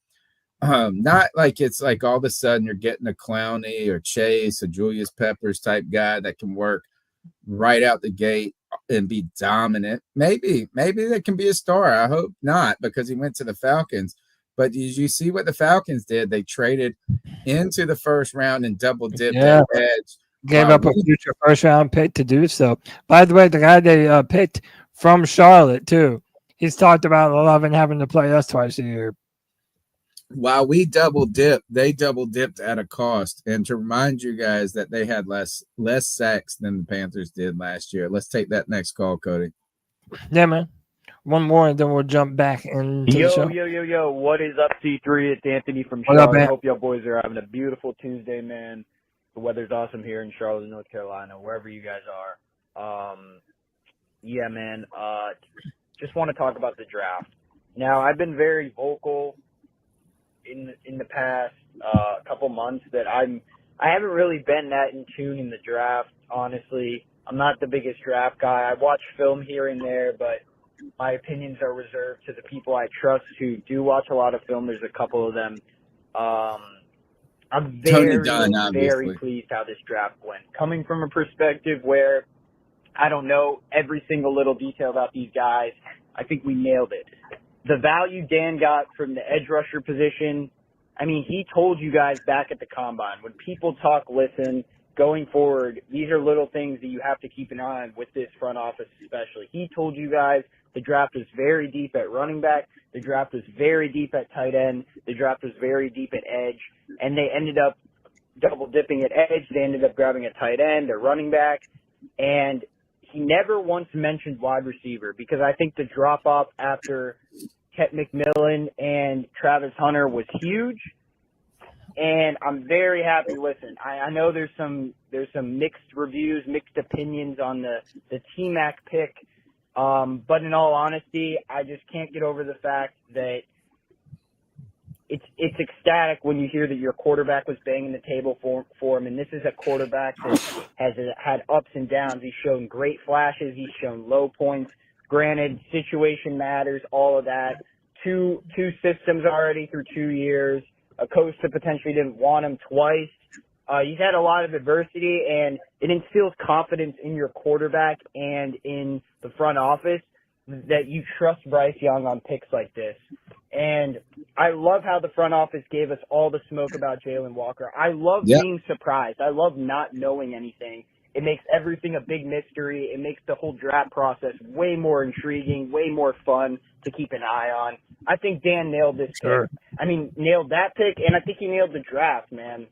Not like it's like all of a sudden you're getting a Clowney or Chase or Julius Peppers type guy that can work right out the gate and be dominant. Maybe that can be a star. I hope not, because he went to the Falcons. But did you see what the Falcons did? They traded into the first round and double dipped that edge. Gave up a future first round pick to do so. By the way, the guy they picked from Charlotte too. He's talked about loving having to play us twice a year. While we double dipped, they double dipped at a cost. And to remind you guys that they had less sacks than the Panthers did last year. Let's take that next call, Cody. Yeah, man. One more, and then we'll jump back into the show. Yo. What is up, C3? It's Anthony from Charlotte. I hope y'all boys are having a beautiful Tuesday, man. The weather's awesome here in Charlotte, North Carolina, wherever you guys are. Yeah, man. Just want to talk about the draft. Now, I've been very vocal in the past couple months that I haven't really been that in tune in the draft, honestly. I'm not the biggest draft guy. I watch film here and there, but my opinions are reserved to the people I trust who do watch a lot of film. There's a couple of them. I'm very pleased how this draft went. Coming from a perspective where I don't know every single little detail about these guys, I think we nailed it. The value Dan got from the edge rusher position, I mean, he told you guys back at the combine, when people talk, listen, going forward, these are little things that you have to keep an eye on with this front office especially. He told you guys the draft was very deep at running back. The draft was very deep at tight end. The draft was very deep at edge. And they ended up double dipping at edge. They ended up grabbing a tight end, a running back. And he never once mentioned wide receiver because I think the drop-off after McMillan and Travis Hunter was huge. And I'm very happy. Listen, I know there's some mixed reviews, mixed opinions on the T-Mac pick. But in all honesty, I just can't get over the fact that it's ecstatic when you hear that your quarterback was banging the table for him. And this is a quarterback that has had ups and downs. He's shown great flashes. He's shown low points. Granted, situation matters, all of that. Two systems already through 2 years. A coach that potentially didn't want him twice. He's had a lot of adversity, and it instills confidence in your quarterback and in the front office that you trust Bryce Young on picks like this. And I love how the front office gave us all the smoke about Jalen Walker. I love being surprised. I love not knowing anything. It makes everything a big mystery. It makes the whole draft process way more intriguing, way more fun to keep an eye on. I think Dan nailed this pick. I mean, nailed that pick, and I think he nailed the draft, man.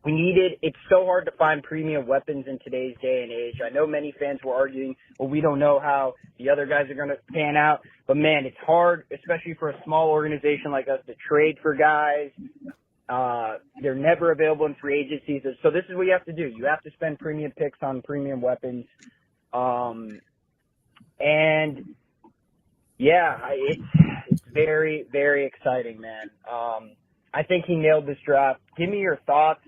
It's so hard to find premium weapons in today's day and age. I know many fans were arguing, well, we don't know how the other guys are going to pan out. But, man, it's hard, especially for a small organization like us, to trade for guys. They're never available in free agencies. So this is what you have to do. You have to spend premium picks on premium weapons. And, yeah, it's very, very exciting, man. I think he nailed this draft. Give me your thoughts.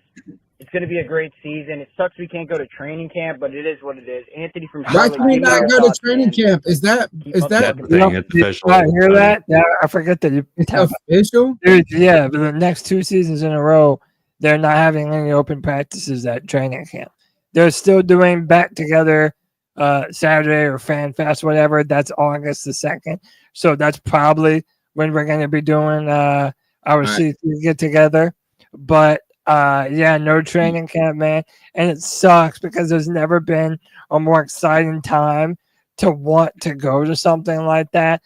It's going to be a great season. It sucks we can't go to training camp, but it is what it is. Anthony from Why can we not go to training camp? Is that official? I hear that. Yeah, I forget that you official. Dude, yeah, but the next 2 seasons in a row, they're not having any open practices at training camp. They're still doing back together Saturday or Fan Fest, whatever. That's August the 2nd. So that's probably when we're going to be doing our C3 get together. But no training camp, man. And it sucks because there's never been a more exciting time to want to go to something like that.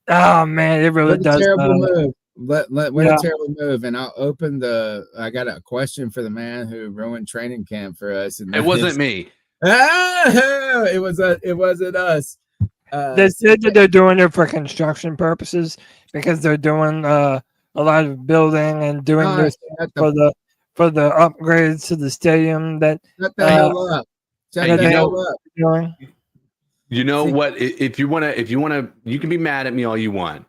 Oh, man, it really does. Terrible move. What a terrible move. And I'll open I got a question for the man who ruined training camp for us. And it wasn't me. It wasn't us. They said that they're doing it for construction purposes because they're doing a lot of building and doing this for the upgrades to the stadium. Shut the hell up. You know what? If you wanna, you can be mad at me all you want.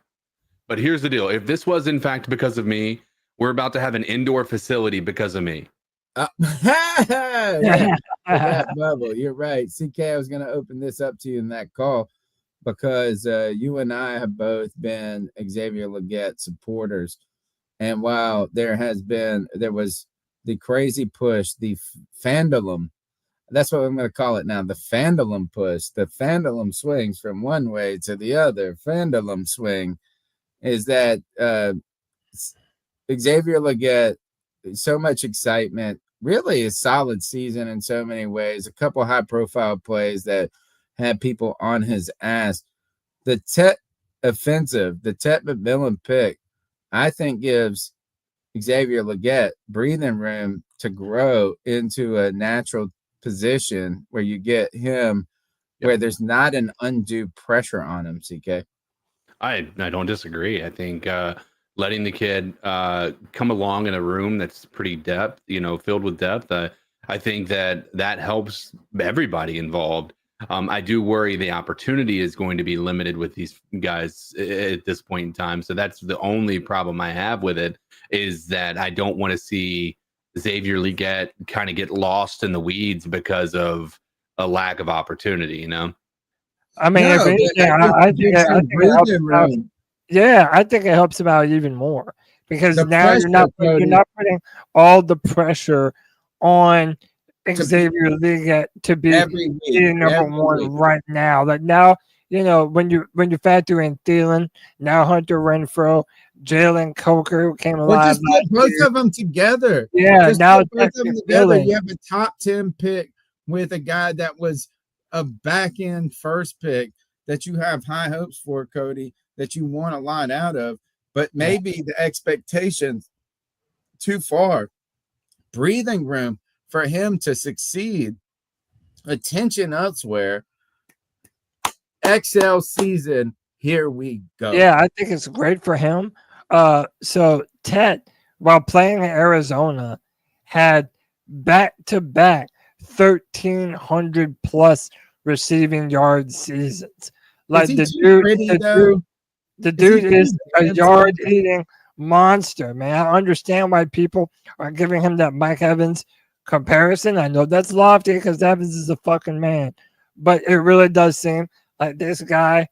But here's the deal: if this was in fact because of me, we're about to have an indoor facility because of me. Bubble, you're right. CK, I was going to open this up to you in that call because you and I have both been Xavier Legette supporters. And while there was the crazy push, the fandom, that's what I'm going to call it now, the fandom push, the fandom swings from one way to the other. Fandom swing is that Xavier Legette, so much excitement, really a solid season in so many ways, a couple high-profile plays that had people on his ass. The Tet offensive, the Tet McMillan pick, I think gives Xavier Legette breathing room to grow into a natural position where you get him where there's not an undue pressure on him, CK. I don't disagree. I think letting the kid come along in a room that's pretty filled with depth, I think that helps everybody involved. I do worry the opportunity is going to be limited with these guys at this point in time. So that's the only problem I have with it, is that I don't want to see Xavier Legette kind of get lost in the weeds because of a lack of opportunity, you know? I mean, if anything, I think it helps him out. Yeah, I think it helps him out even more because now you're not putting all the pressure on Xavier Leggett to be number one right now. Like now, you know, when you factor in Thielen, now Hunter Renfrow, Jalen Coker who came alive. Just put both of them together. Yeah, just now put both of them together. You have a top 10 pick with a guy that was a back end first pick that you have high hopes for, Cody, that you want a lot out of, but maybe the expectations too far. Breathing room for him to succeed. Attention elsewhere. XL season. Here we go. Yeah, I think it's great for him. So Ted, while playing in Arizona, had back-to-back 1,300 plus receiving yard seasons. Like the dude is a yard-eating monster, man. I understand why people are giving him that Mike Evans comparison. I know that's lofty because Evans is a fucking man, but it really does seem like this guy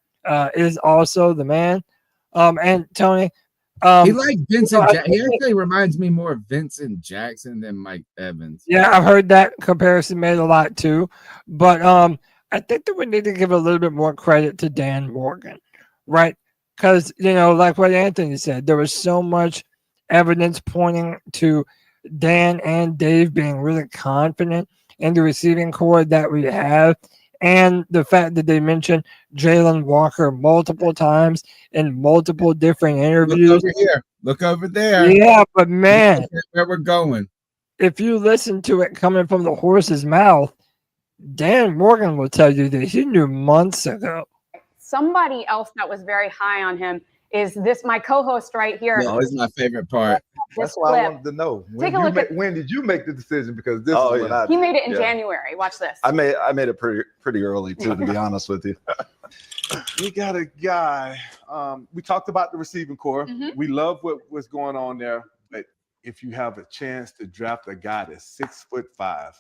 is also the man. And Tony, he like Vincent. He actually reminds me more of Vincent Jackson than Mike Evans. Yeah, I've heard that comparison made a lot too, but I think that we need to give a little bit more credit to Dan Morgan, right? Because, you know, like what Anthony said, there was so much evidence pointing to Dan and Dave being really confident in the receiving core that we have. And the fact that they mentioned Jalen Walker multiple times in multiple different interviews. Look over here. Look over there. Yeah, but man, where we're going. If you listen to it coming from the horse's mouth, Dan Morgan will tell you that he knew months ago. Somebody else that was very high on him is my co-host right here. No, it's my favorite part. That's why I wanted to know. When did you make the decision? Because this is what he made it in January. Watch this. I made it pretty early too, to be honest with you. We got a guy. We talked about the receiving core. Mm-hmm. We love what's going on there. But if you have a chance to draft a guy that's 6'5",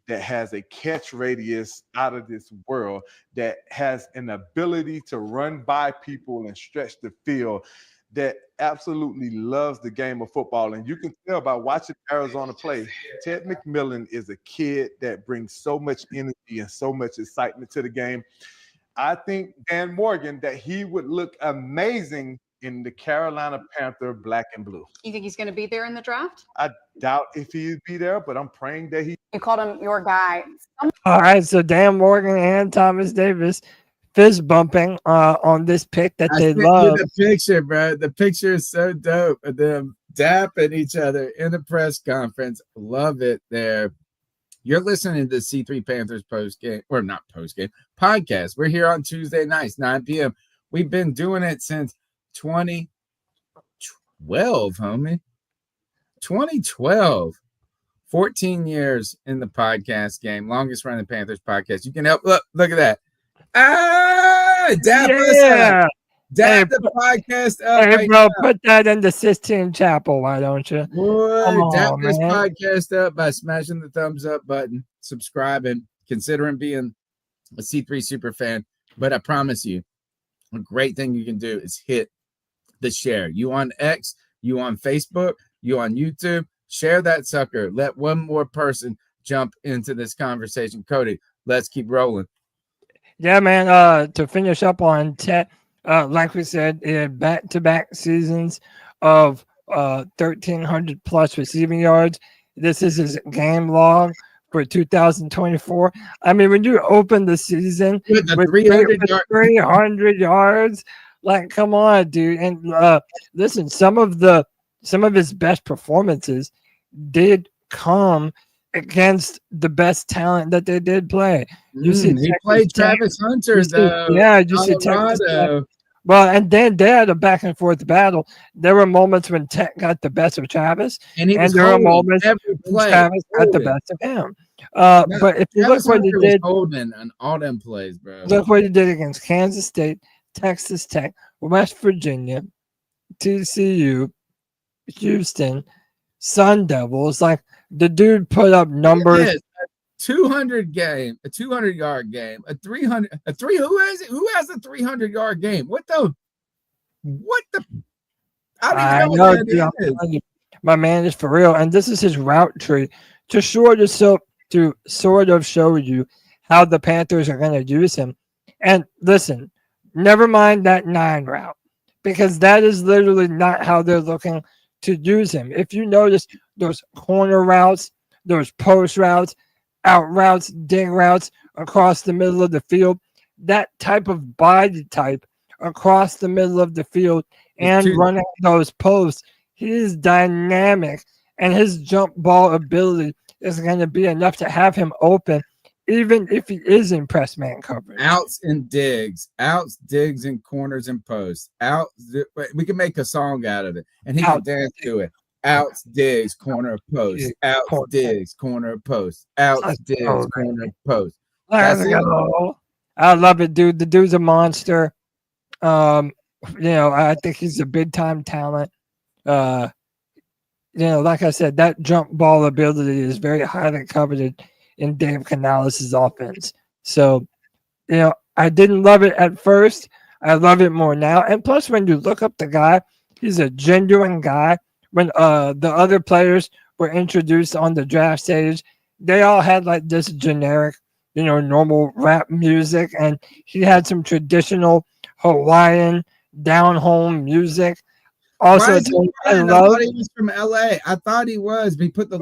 that has a catch radius out of this world, that has an ability to run by people and stretch the field, that absolutely loves the game of football. And you can tell by watching Arizona play, Ted McMillan is a kid that brings so much energy and so much excitement to the game. I think Dan Morgan, that he would look amazing in the Carolina Panther black and blue. You think he's going to be there in the draft? I doubt if he'd be there, but I'm praying that he. You called him your guy. All right, so Dan Morgan and Thomas Davis fist bumping on this pick that they love. The picture, bro. The picture is so dope of them dapping each other in a press conference. Love it there. You're listening to the C3 Panthers post-game, or not post-game, podcast. We're here on Tuesday nights, 9 p.m. We've been doing it since 2012, homie. 2012. 14 years in the podcast game. Longest running Panthers podcast. You can help. Look at that. Dap us up. Dap the podcast up. Hey, bro, put that in the Sistine Chapel, why don't you? Boy, dap this podcast up by smashing the thumbs up button, subscribing, considering being a C3 super fan. But I promise you, a great thing you can do is hit the share. You on X, you on Facebook, you on YouTube, share that sucker. Let one more person jump into this conversation. Cody, let's keep rolling. Yeah, man. To finish up on Tet, like we said, it had back-to-back seasons of 1,300 plus receiving yards. This is his game log for 2024. I mean, when you open the season with 300 yards, like, come on, dude. And listen, some of his best performances did come against the best talent that they did play. He played Travis Hunter, though. Yeah, you see Texas Tech. Well, and then they had a back and forth battle. There were moments when Tech got the best of Travis, and there were moments when Travis got the best of him. But if you look what he did, holding on all them plays, bro. Look what he did against Kansas State, Texas Tech, West Virginia, TCU, Houston, Sun Devils. Like, the dude put up numbers 200 game, a 200-yard game, a 300, a three. Who is it? Who has a 300-yard game? What the? I don't even know what that is. My man is for real, and this is his route tree to sort of show you how the Panthers are going to use him. And listen, never mind that 9 route, because that is literally not how they're looking to use him. If you notice those corner routes, those post routes, out routes, dig routes across the middle of the field, that type of body type across the middle of the field and running those posts, he is dynamic, and his jump ball ability is going to be enough to have him open, even if he is in press man coverage. Outs, digs, and corners and posts. We can make a song out of it, and he can dance to it. Outs, digs, corner, post. Outs, digs, corner, post. Outs, digs, corner, post. I love it, dude. The dude's a monster. I think he's a big time talent. Like I said, that jump ball ability is very highly coveted in Dave Canales' offense. So, I didn't love it at first. I love it more now. And plus, when you look up the guy, he's a genuine guy. When the other players were introduced on the draft stage, they all had like this generic, normal rap music, and he had some traditional Hawaiian down home music. Also, I thought he was from LA. I thought he was. He put the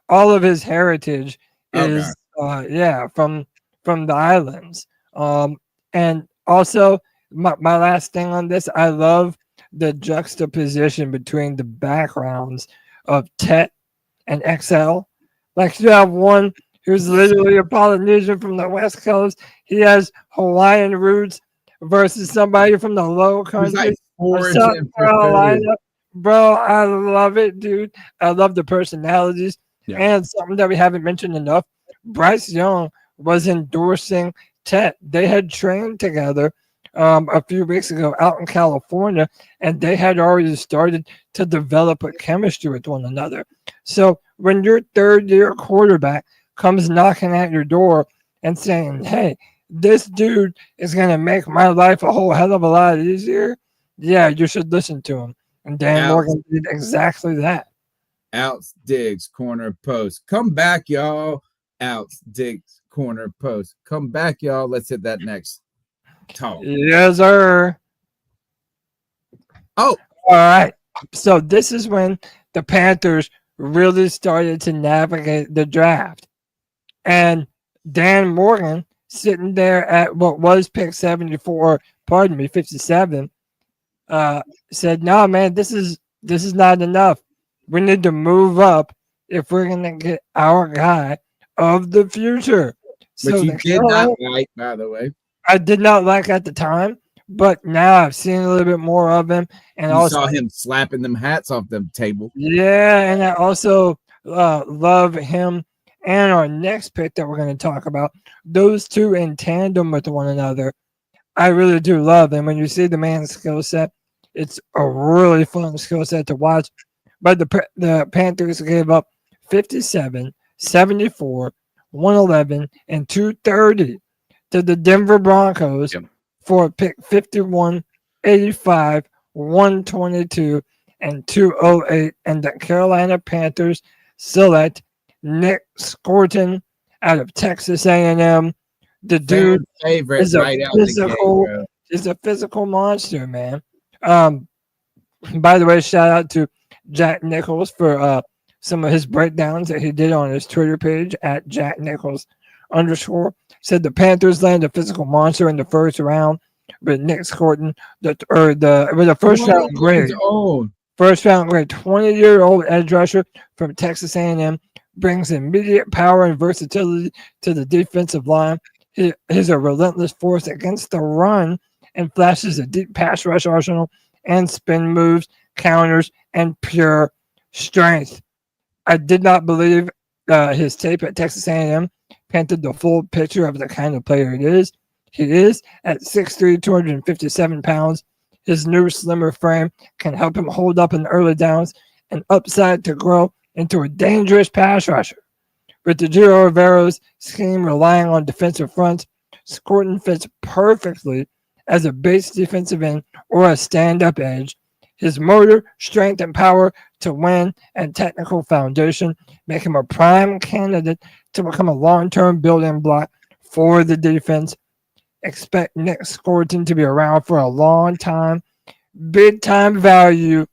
all of his heritage is from the islands. And also my last thing on this, I love the juxtaposition between the backgrounds of Tet and XL. Like, you have one who's literally a Polynesian from the West Coast. He has Hawaiian roots versus somebody from the Low Country, South Carolina. Bro, I love it, dude. I love the personalities. Yeah. And something that we haven't mentioned enough, Bryce Young was endorsing Tet. They had trained together a few weeks ago out in California, and they had already started to develop a chemistry with one another. So when your third-year quarterback comes knocking at your door and saying, hey, this dude is going to make my life a whole hell of a lot easier, yeah, you should listen to him. And Dan Morgan did exactly that. Outs, digs, corner, post. Come back, y'all. Outs, digs, corner, post. Come back, y'all. Let's hit that next talk. Yes, sir. Oh, all right. So this is when the Panthers really started to navigate the draft. And Dan Morgan, sitting there at what was pick 57, said, no, man, this is not enough. We need to move up if we're going to get our guy of the future. Which you did not like, by the way. I did not like at the time, but now I've seen a little bit more of him. And you also saw him slapping them hats off the table. Yeah, and I also love him and our next pick that we're going to talk about. Those two in tandem with one another, I really do love. And when you see the man's skill set, it's a really fun skill set to watch. But the Panthers gave up 57, 74, 111, and 230 to the Denver Broncos for pick 51, 85, 122, and 208. And the Carolina Panthers select Nic Scourton out of Texas A&M. The dude is a physical monster, man. By the way, shout out to Jack Nichols for some of his breakdowns that he did on his Twitter page at Jack Nichols _. Said the Panthers land a physical monster in the first round with Nic Scourton, with a first round grade, 20-year-old edge rusher from Texas A&M, brings immediate power and versatility to the defensive line. He's a relentless force against the run and flashes a deep pass rush arsenal and spin moves, counters, and pure strength. I did not believe his tape at Texas A&M painted the full picture of the kind of player it is. He is at 6'3", 257 pounds. His new slimmer frame can help him hold up in early downs and upside to grow into a dangerous pass rusher. With the Giro Rivero's scheme relying on defensive fronts, Scourton fits perfectly as a base defensive end or a stand-up edge. His motor, strength, and power to win and technical foundation make him a prime candidate to become a long-term building block for the defense. Expect Nic Scourton to be around for a long time. Big-time value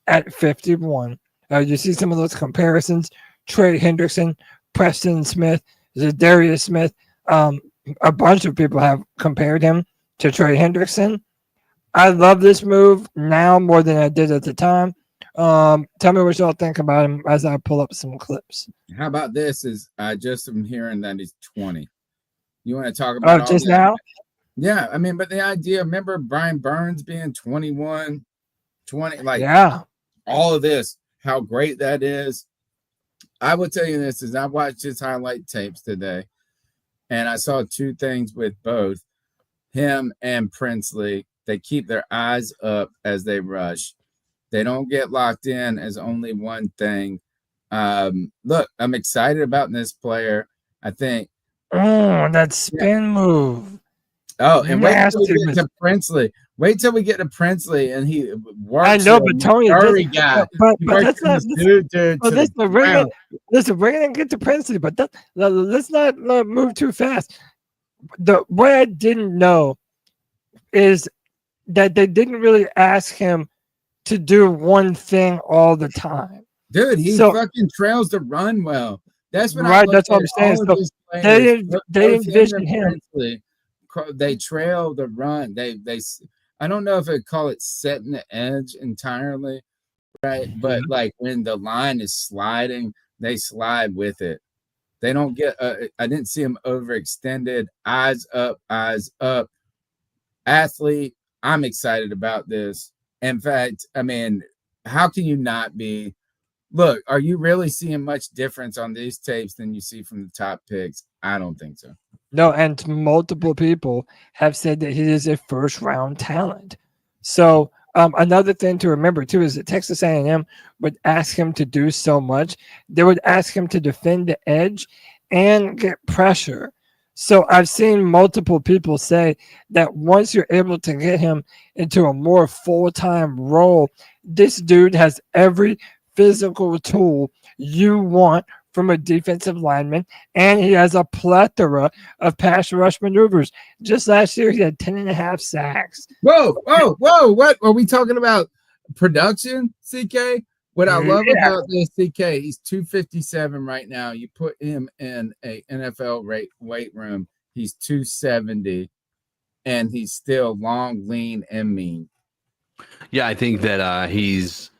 at 51. You see some of those comparisons. Trey Hendrickson, Preston Smith, Zadarius Smith. A bunch of people have compared him to Trey Hendrickson. I love this move now more than I did at the time. Tell me what y'all think about him as I pull up some clips. How about this? Is I just am hearing that he's 20. You want to talk about just now? Yeah, I mean, but the idea, remember Brian Burns being 21, 20, like yeah, all of this, how great that is. I will tell you this, is I watched his highlight tapes today, and I saw two things with both him and Princeley. They keep their eyes up as they rush. They don't get locked in as only one thing. Look, I'm excited about this player. I think. Oh, that spin move. Oh, and wait till we get to Princeley. Wait till we get to Princeley, and he works. I know, but Tony, guy. But that's not. Listen, we're gonna get to Princeley, but let's not move too fast. What I didn't know is that they didn't really ask him to do one thing all the time. Dude, he fucking trails the run well. That's what right. That's what I'm saying. So they envision him. They trail the run. They I don't know if I'd call it setting the edge entirely, right? But like when the line is sliding, they slide with it. They don't get. I didn't see him overextended. Eyes up. Athlete. I'm excited about this. In fact, I mean, how can you not be? Look, are you really seeing much difference on these tapes than you see from the top picks? I don't think so. No, and multiple people have said that he is a first-round talent. So another thing to remember, too, is that Texas A&M would ask him to do so much. They would ask him to defend the edge and get pressure. So I've seen multiple people say that once you're able to get him into a more full-time role, this dude has every physical tool you want from a defensive lineman, and he has a plethora of pass rush maneuvers. Just last year, he had 10.5 sacks. Whoa! What are we talking about? Production, CK? What I love about this, CK, he's 257 right now. You put him in a NFL weight room, he's 270, and he's still long, lean, and mean. Yeah, I think that he's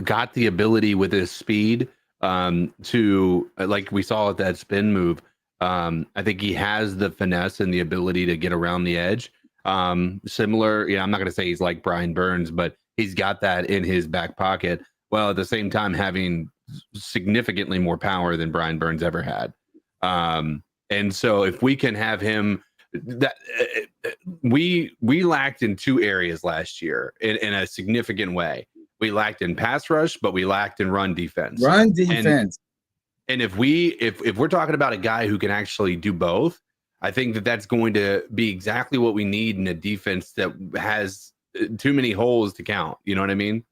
got the ability with his speed to, like we saw at that spin move. I think he has the finesse and the ability to get around the edge. Similar, I'm not going to say he's like Brian Burns, but he's got that in his back pocket, while at the same time having significantly more power than Brian Burns ever had. And so if we can have him, that we lacked in two areas last year in a significant way. We lacked in pass rush, but we lacked in run defense. And if we're talking about a guy who can actually do both, I think that that's going to be exactly what we need in a defense that has too many holes to count. You know what I mean?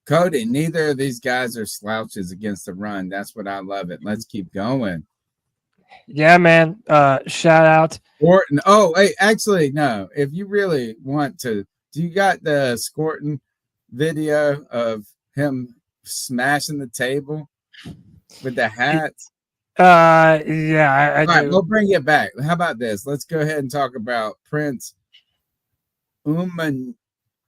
Cody, neither of these guys are slouches against the run. That's what I love it. Let's keep going. Yeah, man. Shout out. Scourton. Oh, hey, actually, no. If you really want to, do you got the Scourton video of him smashing the table with the hats? Yeah, I All right, do. we'll bring it back. How about this? Let's go ahead and talk about Prince Umanmielen.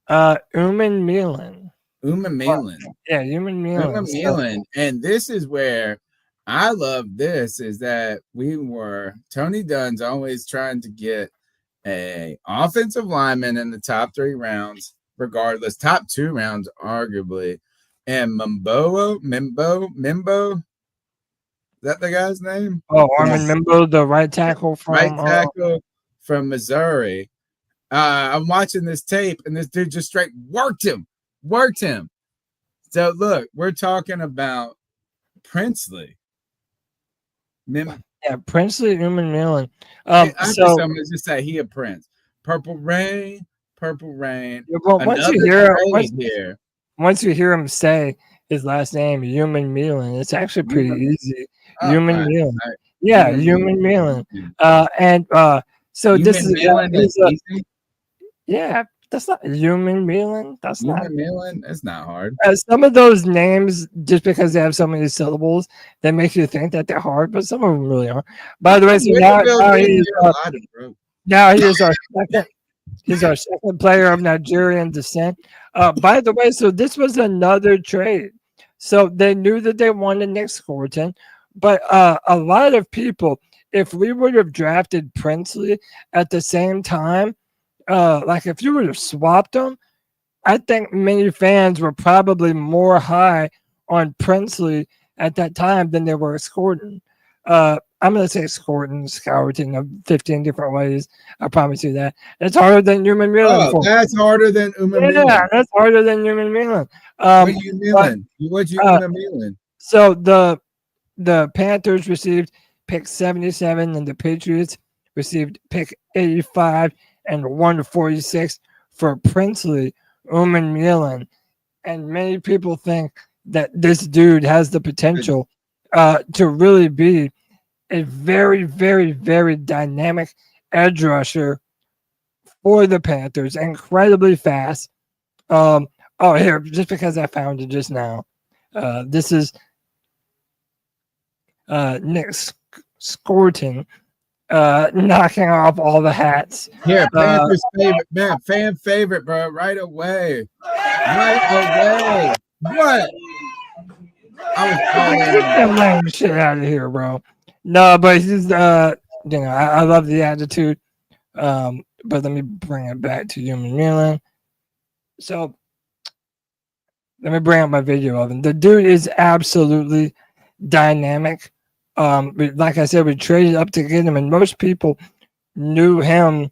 Umanmielen. Yeah, Umanmielen. Umanmielen. And this is where I love this, is that Tony Dunn's always trying to get a offensive lineman in the top 3 rounds, regardless, top 2 rounds, arguably. And Mimbo, is that the guy's name? Oh, Armin Mimbo, the right tackle from Missouri. I'm watching this tape, and this dude just straight worked him. So look, we're talking about Princeley. Yeah, Princeley Umanmielen. Someone just say he a prince. Purple rain. Well, once you hear him say his last name, Umanmielen, it's actually pretty easy. Umanmielen. Right. Yeah, Umanmielen. So this is easy. Yeah, that's not Umanmielen. That's not Umanmielen. It's not hard. Some of those names, just because they have so many syllables, that makes you think that they're hard, but some of them really are. By the way, so now he is our second. He's our second player of Nigerian descent. By the way, so this was another trade. So they knew that they wanted Nic Scourton, but a lot of people, if we would have drafted Princeley at the same time, like if you would have swapped them, I think many fans were probably more high on Princeley at that time than they were Scourton. I'm going to say Scourton 15 different ways. I promise you that. It's harder than Umanmielen. Oh, that's harder than Umanmielen. Yeah, that's harder than Umanmielen. What's Umanmielen? So the Panthers received pick 77 and the Patriots received pick 85 and 146 for Princeley Umanmielen. And many people think that this dude has the potential to really be a very, very, very dynamic edge rusher for the Panthers. Incredibly fast. Here, just because I found it just now. This is Nic Scourton knocking off all the hats. Here, Panthers favorite, man, fan favorite, bro. Right away. What? I was lame shit out of here, bro. No, but he's I love the attitude. But let me bring it back to Umanmielen. So let me bring up my video of him. The dude is absolutely dynamic. Like I said, we traded up to get him, and most people knew him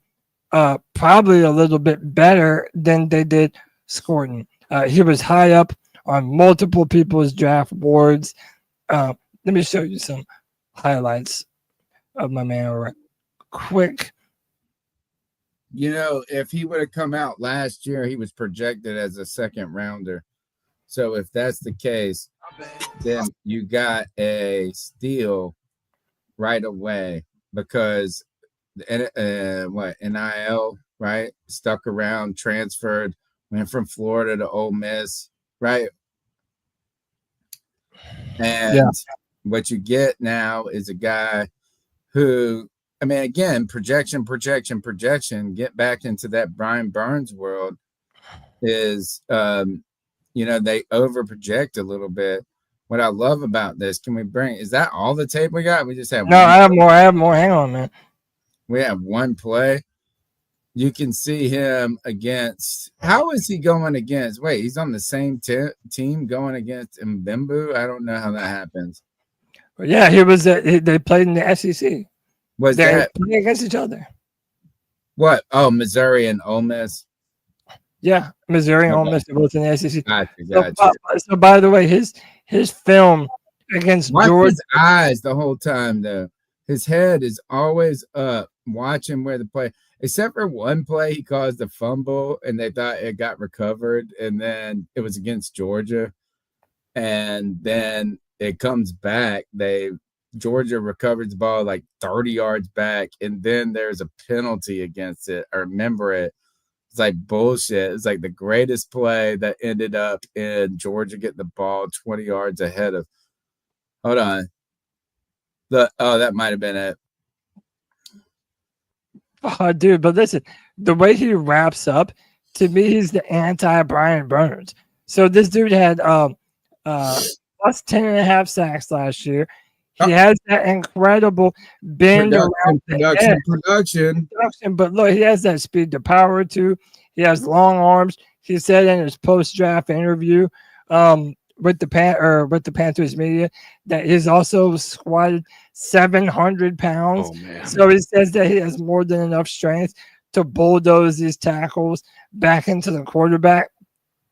probably a little bit better than they did Scourton. He was high up on multiple people's draft boards. Let me show you some highlights of my man right quick. If he would have come out last year, he was projected as a second rounder. So if that's the case, then you got a steal right away because NIL, right? Stuck around, transferred, went from Florida to Ole Miss, right? And what you get now is a guy who, again, projection, get back into that Brian Burns world is, they over project a little bit. What I love about this, is that all the tape we got? We just have I have more. Hang on, man. We have one play. You can see him against. How is he going against? Wait, he's on the same team going against Mbembu? I don't know how that happens. Yeah, he was. They played in the SEC. They playing against each other? What? Oh, Missouri and Ole Miss. Yeah, Missouri and Ole Miss are both in the SEC. Gotcha. So, by the way, his film against Georgia. His eyes the whole time, though. His head is always up, watching where the play. Except for one play, he caused a fumble, and they thought it got recovered, and then it was against Georgia, and then it comes back. Georgia recovers the ball like 30 yards back, and then there's a penalty against it. I remember it. It's like bullshit. It's like the greatest play that ended up in Georgia getting the ball 20 yards ahead of. Hold on. That might have been it. Oh, dude, but listen, the way he wraps up, to me, he's the anti-Brian Burns. So this dude had plus 10.5 sacks last year. He has that incredible bend around production. But look, he has that speed to power too. He has long arms. He said in his post-draft interview with the Panthers media that he's also squatted 700 pounds. So he says that he has more than enough strength to bulldoze these tackles back into the quarterback.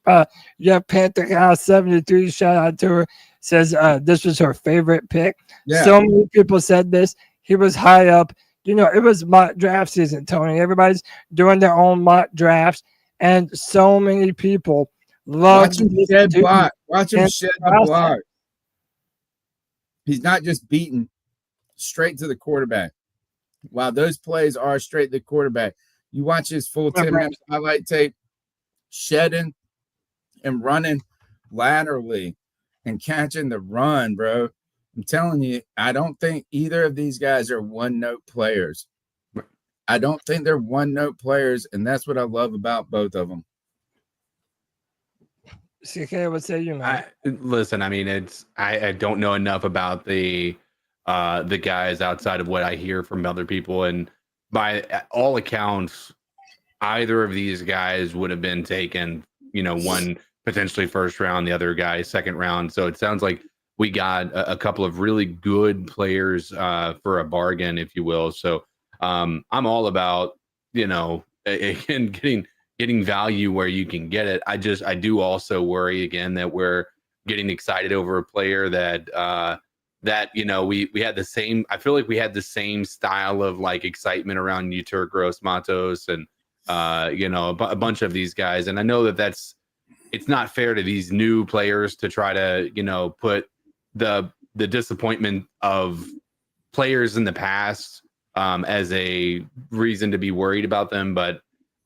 You have Panther Gal 73. Shout out to her. Says this was her favorite pick. Yeah. So many people said this. He was high up. You know, it was mock draft season, Tony. Everybody's doing their own mock drafts, and so many people love Watch him shed block. Watch him shed the block. He's not just beating straight to the quarterback. While those plays are straight to the quarterback, you watch his full 10-minute highlight tape, shedding and running laterally and catching the run, bro. I'm telling you, I don't think either of these guys are one-note players. I don't think they're one-note players, and that's what I love about both of them. CK, what say you, man? Listen, I mean, I don't know enough about the guys outside of what I hear from other people, and by all accounts, either of these guys would have been taken, you know, one potentially first round, the other guy second round. So it sounds like we got a couple of really good players for a bargain, if you will. So I'm all about, you know, again, getting value where you can get it. I do also worry again that we're getting excited over a player that you know, we had the same, I feel like we had the same style of like excitement around Yetur Gross-Matos and you know, a bunch of these guys. And I know that it's not fair to these new players to try to, you know, put the disappointment of players in the past as a reason to be worried about them, but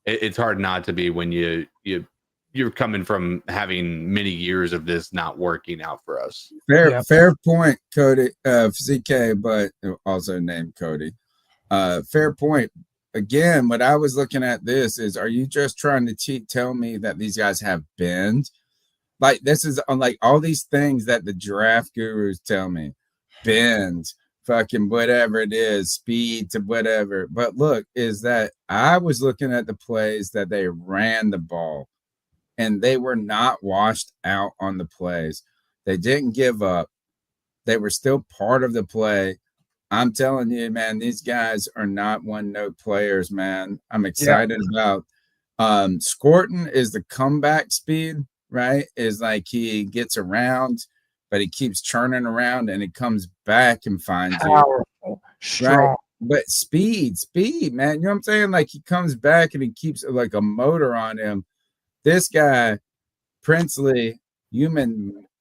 it's hard not to be when you're coming from having many years of this not working out for us. Fair point, Cody, CK, but also named Cody. Fair point. Again, what I was looking at this is, are you just trying to tell me that these guys have bend? Like, this is like all these things that the draft gurus tell me, bend, fucking whatever it is, speed to whatever. But look, is that I was looking at the plays that they ran the ball, and they were not washed out on the plays. They didn't give up. They were still part of the play. I'm telling you, man, these guys are not one-note players, man. I'm excited about Scourton is the comeback speed, right? Is like he gets around, but he keeps churning around and he comes back and finds Powerful, strong. Right? But speed, man. You know what I'm saying? Like, he comes back and he keeps like a motor on him. This guy, Princeley Umanmielen.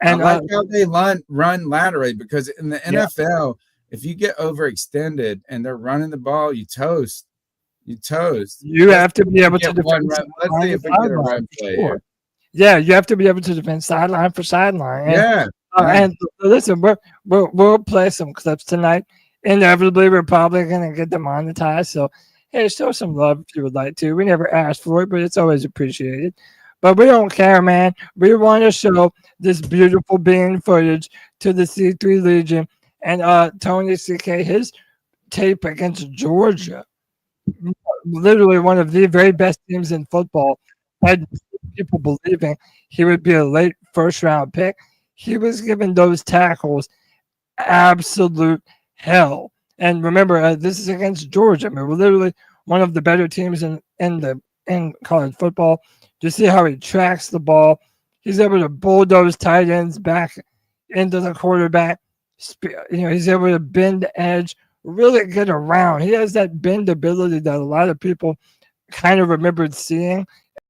And I like how they run laterally, because in the NFL, if you get overextended and they're running the ball, you toast. You have to be able to defend. Let's see if we get a run play here. Yeah, you have to be able to defend sideline for sideline. And listen, we'll play some clips tonight. Inevitably, we're probably going to get demonetized. So, hey, show some love if you would like to. We never asked for it, but it's always appreciated. But we don't care, man. We want to show this beautiful being footage to the C3 Legion. And Tony CK, his tape against Georgia, literally one of the very best teams in football, had people believing he would be a late first-round pick. He was giving those tackles absolute hell. And remember, this is against Georgia. I mean, we're literally one of the better teams in college football. You see how he tracks the ball. He's able to bulldoze tight ends back into the quarterback. You know, he's able to bend the edge, really get around. He has that bend ability that a lot of people kind of remembered seeing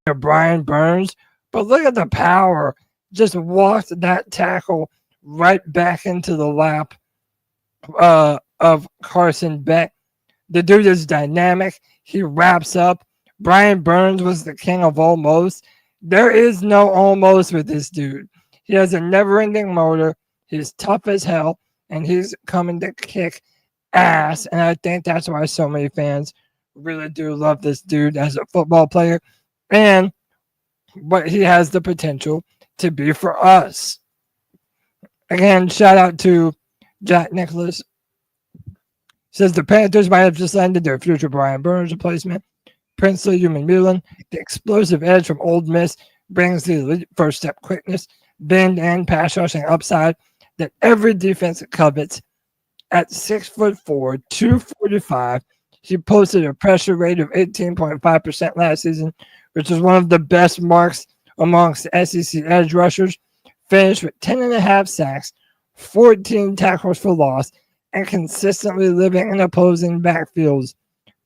in Brian Burns. But look at the power. Just walked that tackle right back into the lap of Carson Beck. The dude is dynamic. He wraps up. Brian Burns was the king of almost. There is no almost with this dude. He has a never-ending motor. He's tough as hell, and he's coming to kick ass. And I think that's why so many fans really do love this dude as a football player, and what he has the potential to be for us. Again, shout out to Jack Nicholas. Says the Panthers might have just landed their future Brian Burns replacement. Princeley Umanmielen, the explosive edge from Ole Miss, brings the elite first step quickness, bend, and pass rushing upside that every defense covets. At 6'4", 245, He posted a pressure rate of 18.5% last season, which was one of the best marks amongst SEC edge rushers. Finished with 10.5 sacks, 14 tackles for loss, and consistently living in opposing backfields.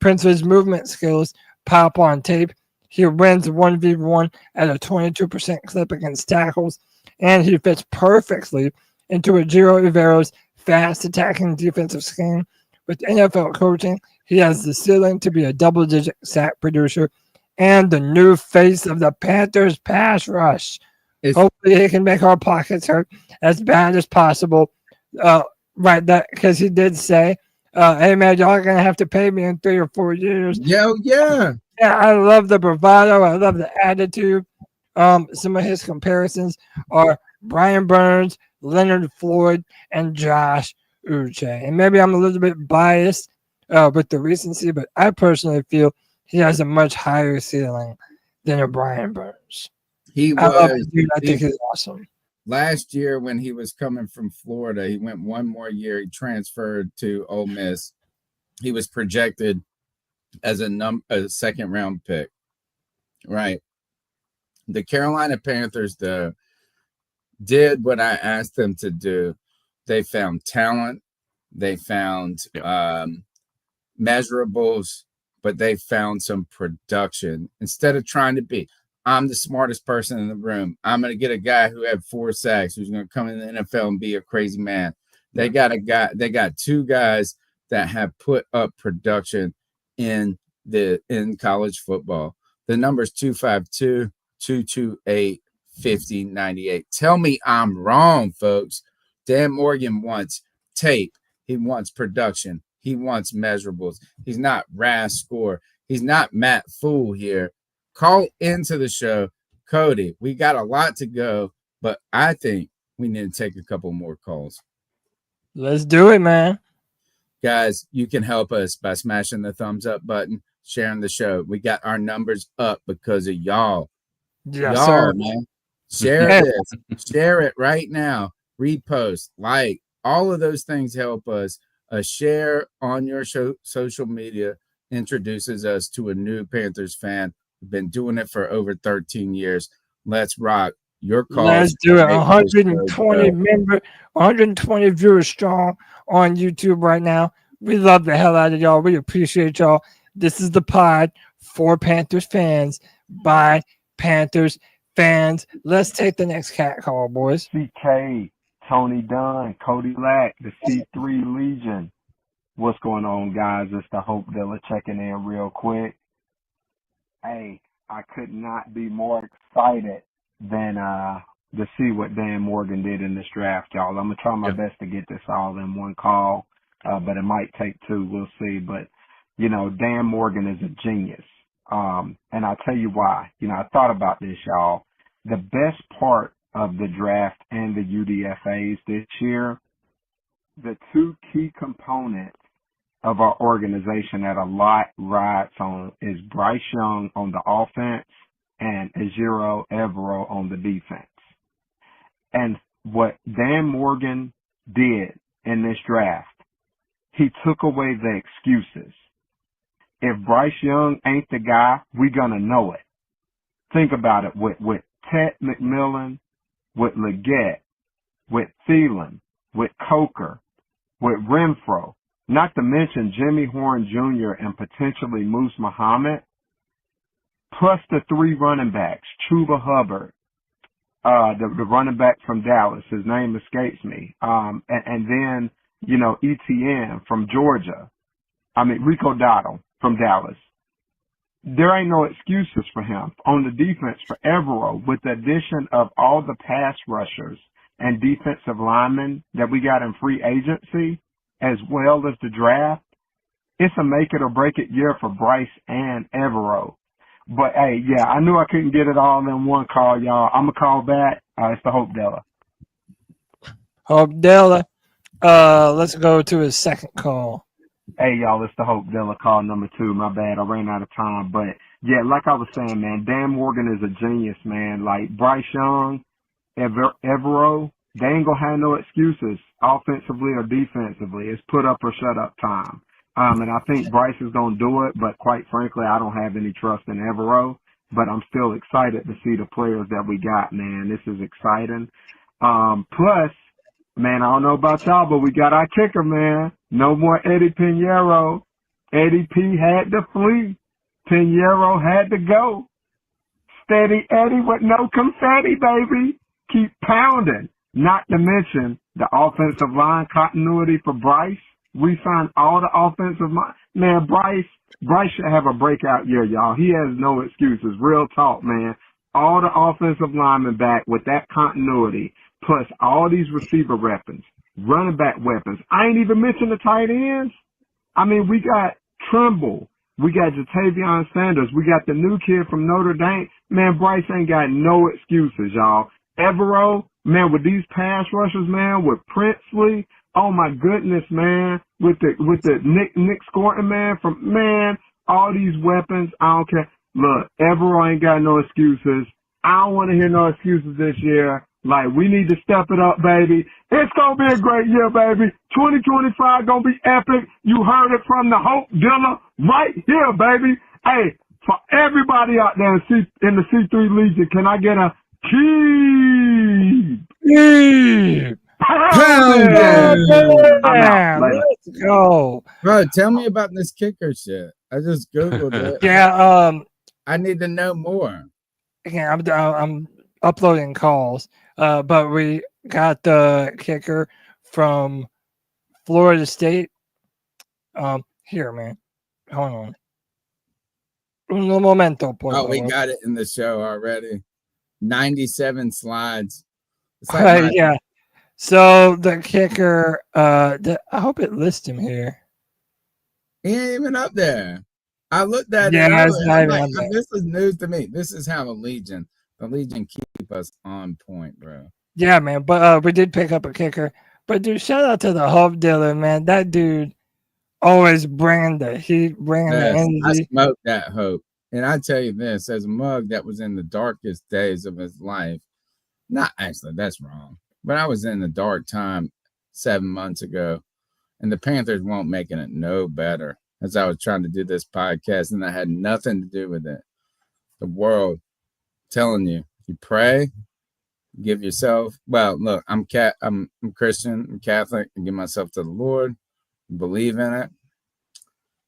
Prince's movement skills pop on tape. He wins 1v1 at a 22% clip against tackles, and he fits perfectly into a Giro Rivero's fast attacking defensive scheme. With NFL coaching, he has the ceiling to be a double-digit sack producer and the new face of the Panthers pass rush. Hopefully he can make our pockets hurt as bad as possible. Right, that because he did say, hey man, y'all are gonna have to pay me in 3 or 4 years. Yeah. Yeah, I love the bravado. I love the attitude. Some of his comparisons are Brian Burns, Leonard Floyd, and Josh Uche. And maybe I'm a little bit biased with the recency, but I personally feel he has a much higher ceiling than a Brian Burns. I love the dude. I think he's awesome. Last year, when he was coming from Florida, he went one more year. He transferred to Ole Miss. He was projected as a second-round pick, right? The Carolina Panthers, though, did what I asked them to do. They found talent. They found measurables, but they found some production. Instead of trying to be, I'm the smartest person in the room, I'm going to get a guy who had 4 sacks who's going to come in the NFL and be a crazy man. They got 2 guys that have put up production in college football. The number's 252, 228, 50, 98. Tell me I'm wrong, folks. Dan Morgan wants tape. He wants production. He wants measurables. He's not Ras Score. He's not Matt Fool here. Call into the show. Cody, we got a lot to go, but I think we need to take a couple more calls. Let's do it, man. Guys, you can help us by smashing the thumbs up button, sharing the show. We got our numbers up because of y'all. Yes, y'all, sir. man. Share this. Share it right now. Repost, like, all of those things help us. A share on your social media introduces us to a new Panthers fan. We've been doing it for over 13 years. Let's rock. Your call. Let's do it. 120 viewers strong on YouTube right now. We love the hell out of y'all. We appreciate y'all. This is the pod for Panthers fans by Panthers fans. Let's take the next cat call, boys. CK, Tony Dunn, Cody Lack, the C3 Legion. What's going on, guys? It's the Hope Dealer checking in real quick. Hey, I could not be more excited than to see what Dan Morgan did in this draft, y'all. I'm going to try my best to get this all in one call, but it might take 2. We'll see. But, you know, Dan Morgan is a genius. And I'll tell you why. You know, I thought about this, y'all. The best part of the draft and the UDFAs this year, the 2 key components of our organization that a lot rides on is Bryce Young on the offense and Ejiro Evero on the defense. And what Dan Morgan did in this draft, he took away the excuses. If Bryce Young ain't the guy, we're going to know it. Think about it with Ted McMillan, with Leggett, with Thielen, with Coker, with Renfrow, not to mention Jimmy Horn Jr. and potentially Moose Muhammad, plus the 3 running backs, Chuba Hubbard, the running back from Dallas, his name escapes me, and then, you know, Etienne from Georgia, Rico Dotto from Dallas. There ain't no excuses for him. On the defense for Evero, with the addition of all the pass rushers and defensive linemen that we got in free agency, as well as the draft, it's a make it or break it year for Bryce and Evero. But hey, yeah, I knew I couldn't get it all in one call, y'all. I'm gonna call back. It's the Hope Della. Hope Della. Let's go to his second call. Hey, y'all, it's the Hope Della, call number 2. My bad, I ran out of time. But yeah, like I was saying, man, Dan Morgan is a genius, man. Like Bryce Young, Evero, they ain't gonna have no excuses, offensively or defensively. It's put up or shut up time. And I think Bryce is going to do it, but quite frankly, I don't have any trust in Evero. But I'm still excited to see the players that we got, man. This is exciting. Plus, man, I don't know about y'all, but we got our kicker, man. No more Eddie Pinheiro. Eddie P had to flee. Pinheiro had to go. Steady Eddie with no confetti, baby. Keep pounding. Not to mention the offensive line continuity for Bryce. We signed all the offensive line. Man, Bryce should have a breakout year, y'all. He has no excuses. Real talk, man. All the offensive linemen back with that continuity, plus all these receiver weapons, running back weapons. I ain't even mentioned the tight ends. I mean, we got Trimble. We got Jatavion Sanders. We got the new kid from Notre Dame. Man, Bryce ain't got no excuses, y'all. Evero, man, with these pass rushers, man, with Princeley, oh my goodness, man, with the Nic Scourton, man, all these weapons, I don't care. Look, Evero ain't got no excuses. I don't want to hear no excuses this year. Like, we need to step it up, baby. It's going to be a great year, baby. 2025 going to be epic. You heard it from the Hope Dealer right here, baby. Hey, for everybody out there in the C3 Legion, can I get a keep? Let's go. Bro, tell me about this kicker shit. I just Googled it. Yeah, I need to know more. Again, I'm uploading calls, but we got the kicker from Florida State. Here, man. Hold on. Un momento, por favor. We got it in the show already. 97 slides. It's like yeah. So the kicker, I hope it lists him here. He ain't even up there. I looked at it. Yeah, it's not even up there. This is news to me. This is how the Legion keep us on point, bro. Yeah, man. But we did pick up a kicker. But dude, shout out to the Hope Dealer, man. That dude always bringing the heat, bringing the energy. I smoked that Hope. And I tell you this, as a mug that was in the darkest days of his life, not actually, that's wrong. But I was in the dark time 7 months ago, and the Panthers won't making it no better as I was trying to do this podcast, and I had nothing to do with it. The world telling you pray, give yourself. Well, look, I'm Christian, I'm Catholic, I give myself to the Lord, believe in it.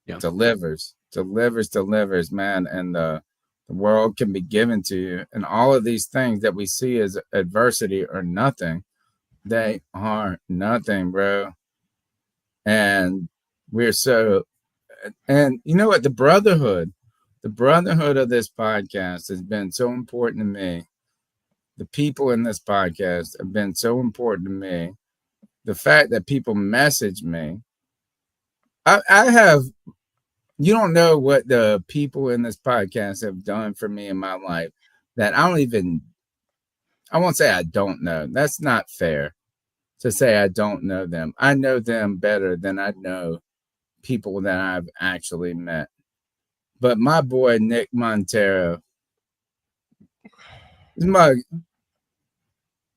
Yeah. Delivers, man, and the world can be given to you, and all of these things that we see as adversity are nothing. They are nothing, bro. And we're so, and you know what? The brotherhood of this podcast has been so important to me. The people in this podcast have been so important to me. The fact that people message me, I have, you don't know what the people in this podcast have done for me in my life that I won't say I don't know. That's not fair to say I don't know them. I know them better than I know people that I've actually met. But my boy, Nick Montero,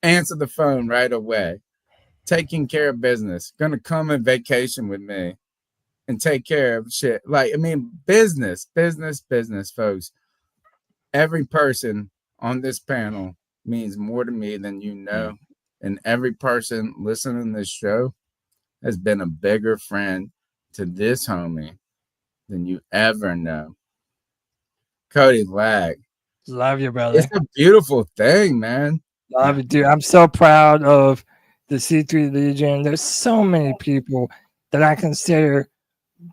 answer the phone right away, taking care of business, going to come on vacation with me and take care of shit. Like, I mean, business, folks. Every person on this panel means more to me than you know. And every person listening to this show has been a bigger friend to this homie than you ever know. Cody Lack. Love you, brother. It's a beautiful thing, man. Love you, dude. I'm so proud of the C3 Legion. There's so many people that I consider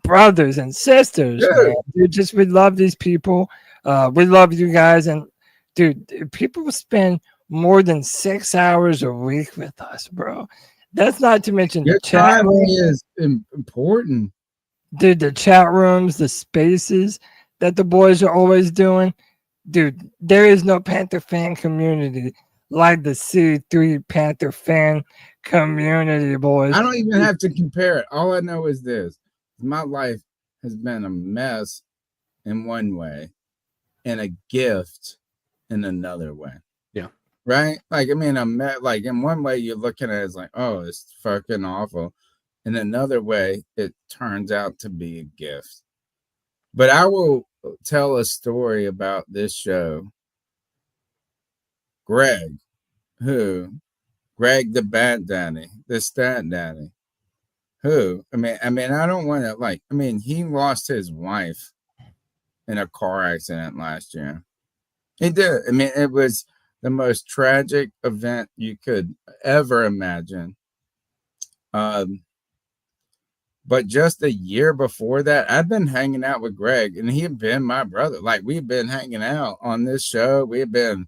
brothers and sisters. Man. Dude, we love these people. We love you guys. And dude, people spend more than 6 hours a week with us, bro. That's not to mention your the chat room is important. Dude, the chat rooms, the spaces that the boys are always doing. Dude, there is no Panther fan community like the C3 Panther fan community, boys. I don't even have to compare it. All I know is this. My life has been a mess in one way and a gift in another way. Yeah. Right? Like, I mean, like in one way you're looking at it as like, oh, it's fucking awful. in another way, it turns out to be a gift. But I will tell a story about this show. Greg the Bat Daddy, the Stat Daddy, I don't want to he lost his wife in a car accident last year. He did. It was the most tragic event you could ever imagine. But just a year before that, I've been hanging out with Greg, and he had been my brother. Like, we've been hanging out on this show. We've been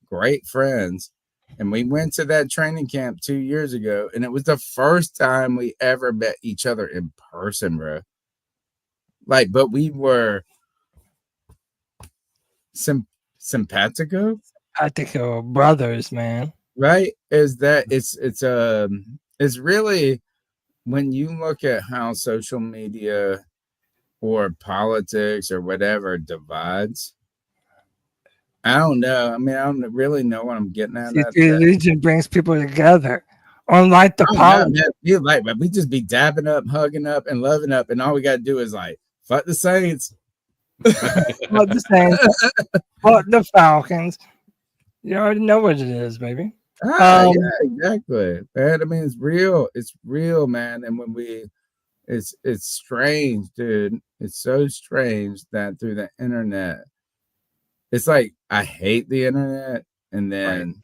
great friends. And we went to that training camp 2 years ago, and it was the first time we ever met each other in person, bro. But we were simpatico brothers, man. Right? It's really, when you look at how social media or politics or whatever divides, I don't know. I don't really know what I'm getting at. Religion brings people together. Unlike the politics. We just be dabbing up, hugging up, and loving up, and all we got to do is fuck the Saints. Fuck the Saints. Fuck the Falcons. You already know what it is, baby. Yeah, exactly. Man, it's real. It's real, man. And when it's strange, dude. It's so strange that through the internet, it's like I hate the internet, and then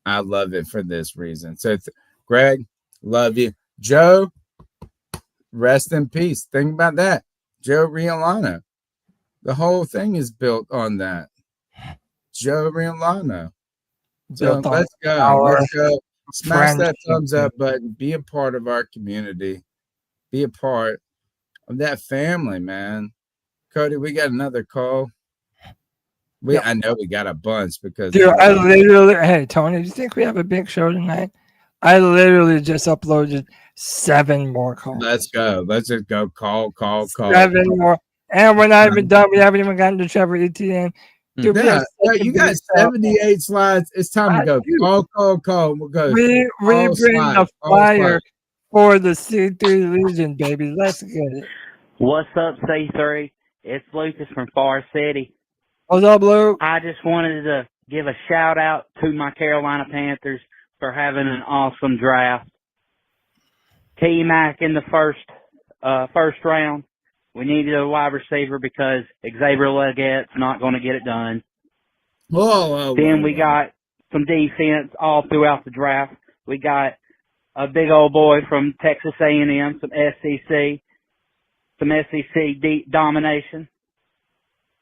I love it for this reason. So, Greg, love you. Joe, rest in peace. Think about that. Joe Riolano. The whole thing is built on that. Joe Riolano. So let's go. Let's go. Smash that thumbs up button. Be a part of our community. Be a part of that family, man. Cody, we got another call. I know we got a bunch because dude, hey Tony, do you think we have a big show tonight? I literally just uploaded 7 more calls. Let's go. Let's just go. Call. 7 more. And we're not even done. We haven't even gotten to Trevor Etienne. Dude, you got 78 slides. It's time to go. Call. We'll go. We bring the fire for the C3 Legion, baby. Let's get it. What's up, C3? It's Lucas from Forest City. What's up, Luke? I just wanted to give a shout out to my Carolina Panthers for having an awesome draft. T-Mac in the first round. We needed a wide receiver because Xavier Leggette's not going to get it done. Then we got some defense all throughout the draft. We got a big old boy from Texas A&M, some SEC domination.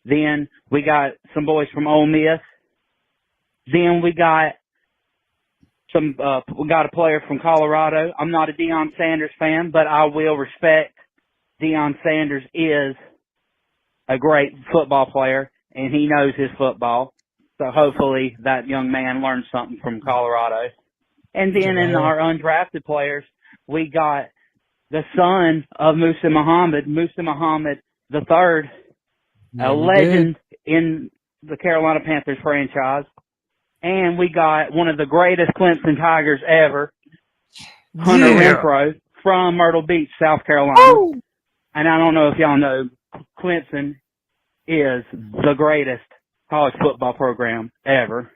Then we got some boys from Ole Miss. Then we got we got a player from Colorado. I'm not a Deion Sanders fan, but I will respect Deion Sanders is a great football player, and he knows his football. So hopefully that young man learned something from Colorado. And then in our undrafted players, we got the son of Musa Muhammad III, a legend in the Carolina Panthers franchise. And we got one of the greatest Clemson Tigers ever, Hunter Renfrow, from Myrtle Beach, South Carolina. Oh. And I don't know if y'all know, Clemson is the greatest college football program ever.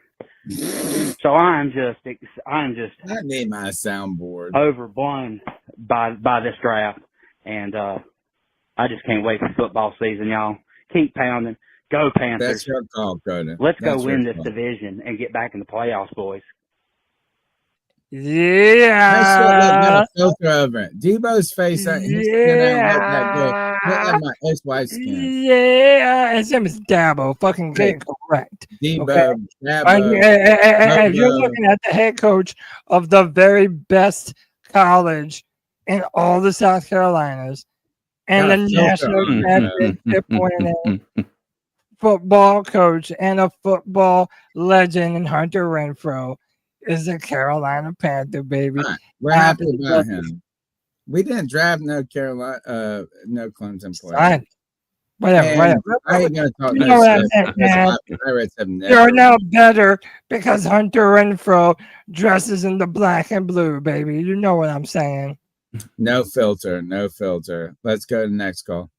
So I need my soundboard. Overblown by this draft, and I just can't wait for football season, y'all. Keep pounding, go Panthers! That's your call, Cody. Let's go win this division and get back in the playoffs, boys. Yeah. Filter over it. Debo's face. Yeah. My ex-wife's skin. Yeah. His name is Dabo. Fucking get correct. Debo. Okay? Dabo. Hey, you're looking at the head coach of the very best college in all the South Carolinas and the national championship winning football coach and a football legend in Hunter Renfrow. Is a Carolina Panther, baby. Right. We're happy about him. We didn't draft no Carolina, no Clemson player. Whatever. I ain't gonna talk. You know what I'm saying, man? You're now better because Hunter Renfrow dresses in the black and blue, baby. You know what I'm saying. No filter. No filter. Let's go to the next call.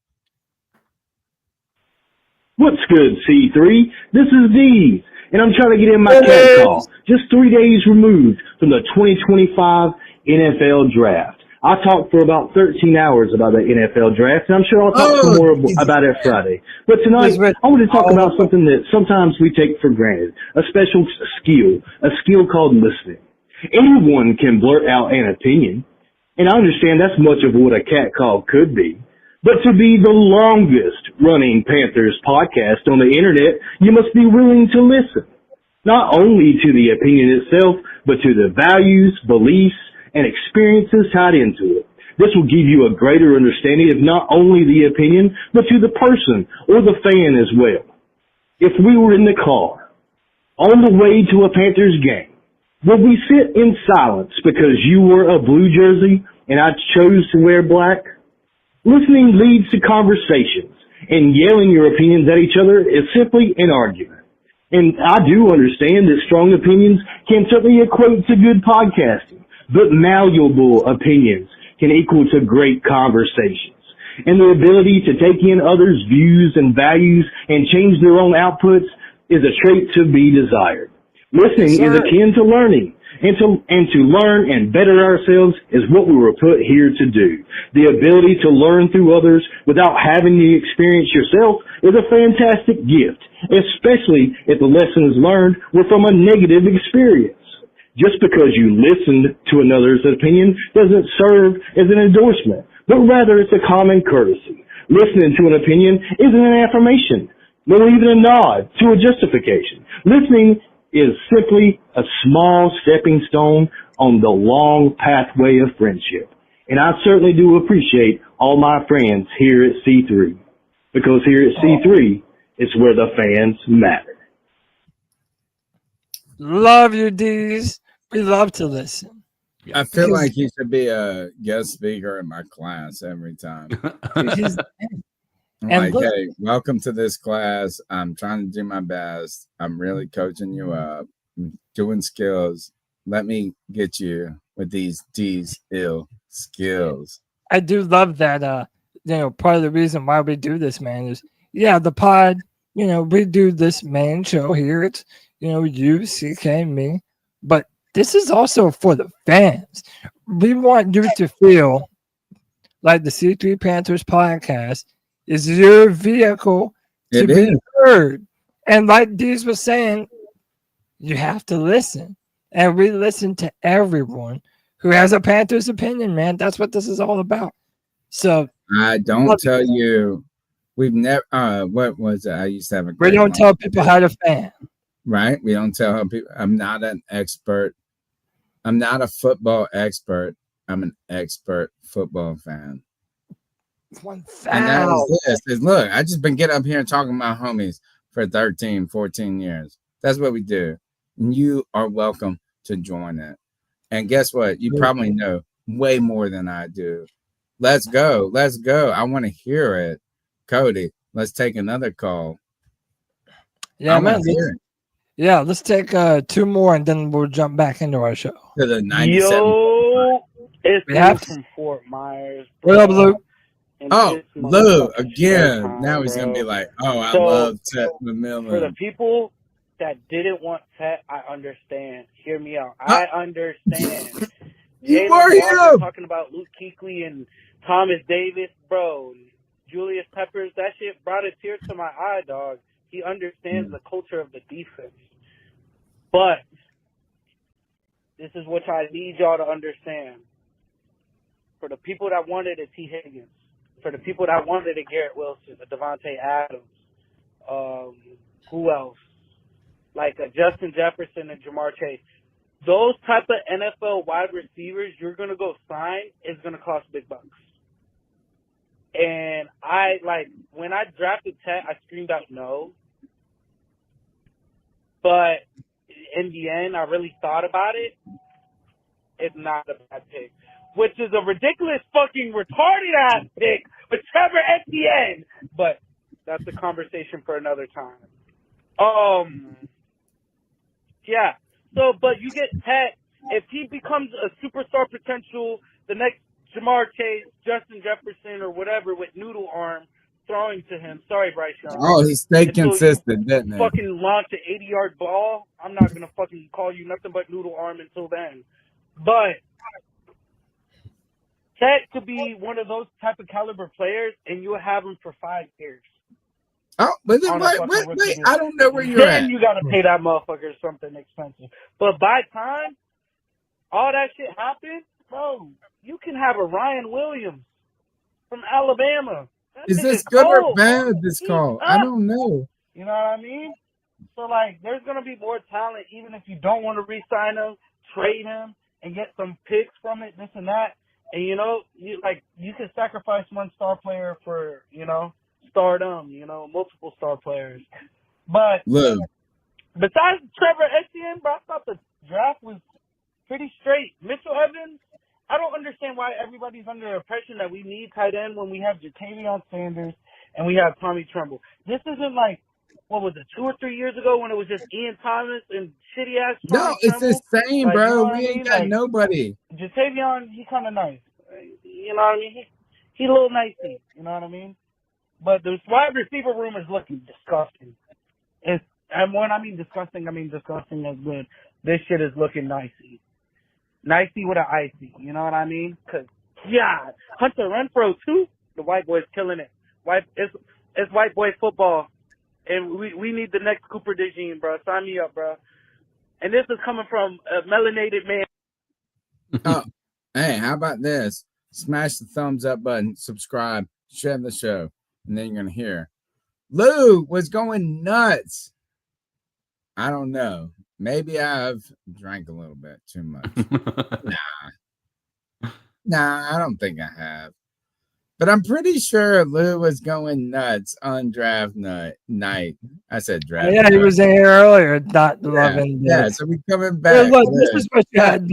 What's good, C3? This is D, and I'm trying to get in my cat call. Just 3 days removed from the 2025 NFL Draft. I talked for about 13 hours about the NFL Draft, and I'm sure I'll talk some more about it Friday. But tonight, I want to talk about something that sometimes we take for granted, a special a skill called listening. Anyone can blurt out an opinion, and I understand that's much of what a cat call could be. But to be the longest running Panthers podcast on the internet, you must be willing to listen. Not only to the opinion itself, but to the values, beliefs, and experiences tied into it. This will give you a greater understanding of not only the opinion, but to the person or the fan as well. If we were in the car, on the way to a Panthers game, would we sit in silence because you were a blue jersey and I chose to wear black? Listening leads to conversations, and yelling your opinions at each other is simply an argument. And I do understand that strong opinions can certainly equate to good podcasting, but malleable opinions can equal to great conversations. And the ability to take in others' views and values and change their own outputs is a trait to be desired. Listening is akin to learning. And to learn and better ourselves is what we were put here to do. The ability to learn through others without having the experience yourself is a fantastic gift, especially if the lessons learned were from a negative experience. Just because you listened to another's opinion doesn't serve as an endorsement, but rather it's a common courtesy. Listening to an opinion isn't an affirmation, nor even a nod to a justification. Listening is simply a small stepping stone on the long pathway of friendship. And I certainly do appreciate all my friends here at C3, because here at C3, it's where the fans matter. Love you, D's. We love to listen. I feel like he should be a guest speaker in my class every time. I'm like, hey, welcome to this class. I'm trying to do my best. I'm really coaching you up, I'm doing skills. Let me get you with these ill skills. I do love that. Part of the reason why we do this, man, is the pod. We do this main show here. It's you, CK, me, but this is also for the fans. We want you to feel like the C3 Panthers podcast is your vehicle to be heard. And like Deez was saying, you have to listen. And we listen to everyone who has a Panthers opinion, man. That's what this is all about. So I don't tell you, we've never, what was it? I used to have a we don't tell people how to fan. Right? We don't tell how people, I'm not an expert. I'm not a football expert. I'm an expert football fan. And that is this. Look, I just been getting up here and talking to my homies for 13, 14 years. That's what we do. And you are welcome to join it. And guess what? You probably know way more than I do. Let's go. Let's go. I want to hear it. Cody, let's take another call. Yeah, man. Let's take 2 more and then we'll jump back into our show. To the 97. Yo, it's Luke from Fort Myers. What up, Luke? Oh, Lou, again. Now he's going to be like, I love Tet McMillan. For the people that didn't want Tet, I understand. Hear me out. I understand. You are him. Talking about Luke Kuechly and Thomas Davis, bro. Julius Peppers, that shit brought a tear to my eye, dog. He understands the culture of the defense. But this is what I need y'all to understand. For the people that wanted a T. Higgins, for the people that wanted a Garrett Wilson, a Devontae Adams, who else? Like a Justin Jefferson and Jamar Chase. Those type of NFL wide receivers you're going to go sign is going to cost big bucks. And when I drafted Tet, I screamed out no. But in the end, I really thought about it. It's not a bad pick. Which is a ridiculous fucking retarded ass pick with Trevor Etienne. But that's a conversation for another time. But you get Tet. If he becomes a superstar potential the next Jamar Chase, Justin Jefferson, or whatever with noodle arm throwing to him. Sorry, Bryce Young. Oh, he stayed Until consistent, didn't he? fucking launch an 80-yard ball, I'm not going to fucking call you nothing but noodle arm until then. But Ted could be one of those type of caliber players, and you'll have him for 5 years. Oh, but then wait, I don't know where you're then at. you got to pay that motherfucker something expensive. But by time all that shit happens, bro, you can have a Ryan Williams from Alabama. That Is shit this good or cold. bad, this call? I don't know. You know what I mean? So, like, there's going to be more talent, even if you don't want to re-sign him, trade him, and get some picks from it, this and that. And, you know, you can sacrifice one star player for, stardom, multiple star players. But Look, besides Trevor Etienne, bro, I thought the draft was pretty straight. Mitchell Evans, I don't understand why everybody's under the impression that we need tight end when we have Jatavion Sanders and we have Tommy Tremble. This isn't like, what was it, 2 or 3 years ago when it was just Ian Thomas and shitty-ass Tommy no, it's Tremble? the same, Like, bro. you know what We I ain't mean? got Like, nobody. Jatavion, he kind of nice. You know what I mean? He a little nicey. You know what I mean? But the wide receiver room is looking disgusting. And when I mean disgusting as good. This shit is looking nicey. Nicey with an icy. You know what I mean? Because, yeah, Hunter Renfrow, too. The white boy's killing it. It's white boy football. And we need the next Cooper DeJean, bro. Sign me up, bro. And this is coming from a melanated man. Oh, hey, how about this? Smash the thumbs up button, subscribe, share the show, and then you're going to hear Lou was going nuts. I don't know. Maybe I've drank a little bit too much. Nah, I don't think I have. But I'm pretty sure Lou was going nuts on draft night. I said draft. Yeah, he was in here earlier, not loving this. Yeah, so we coming back. Look, this is what you had.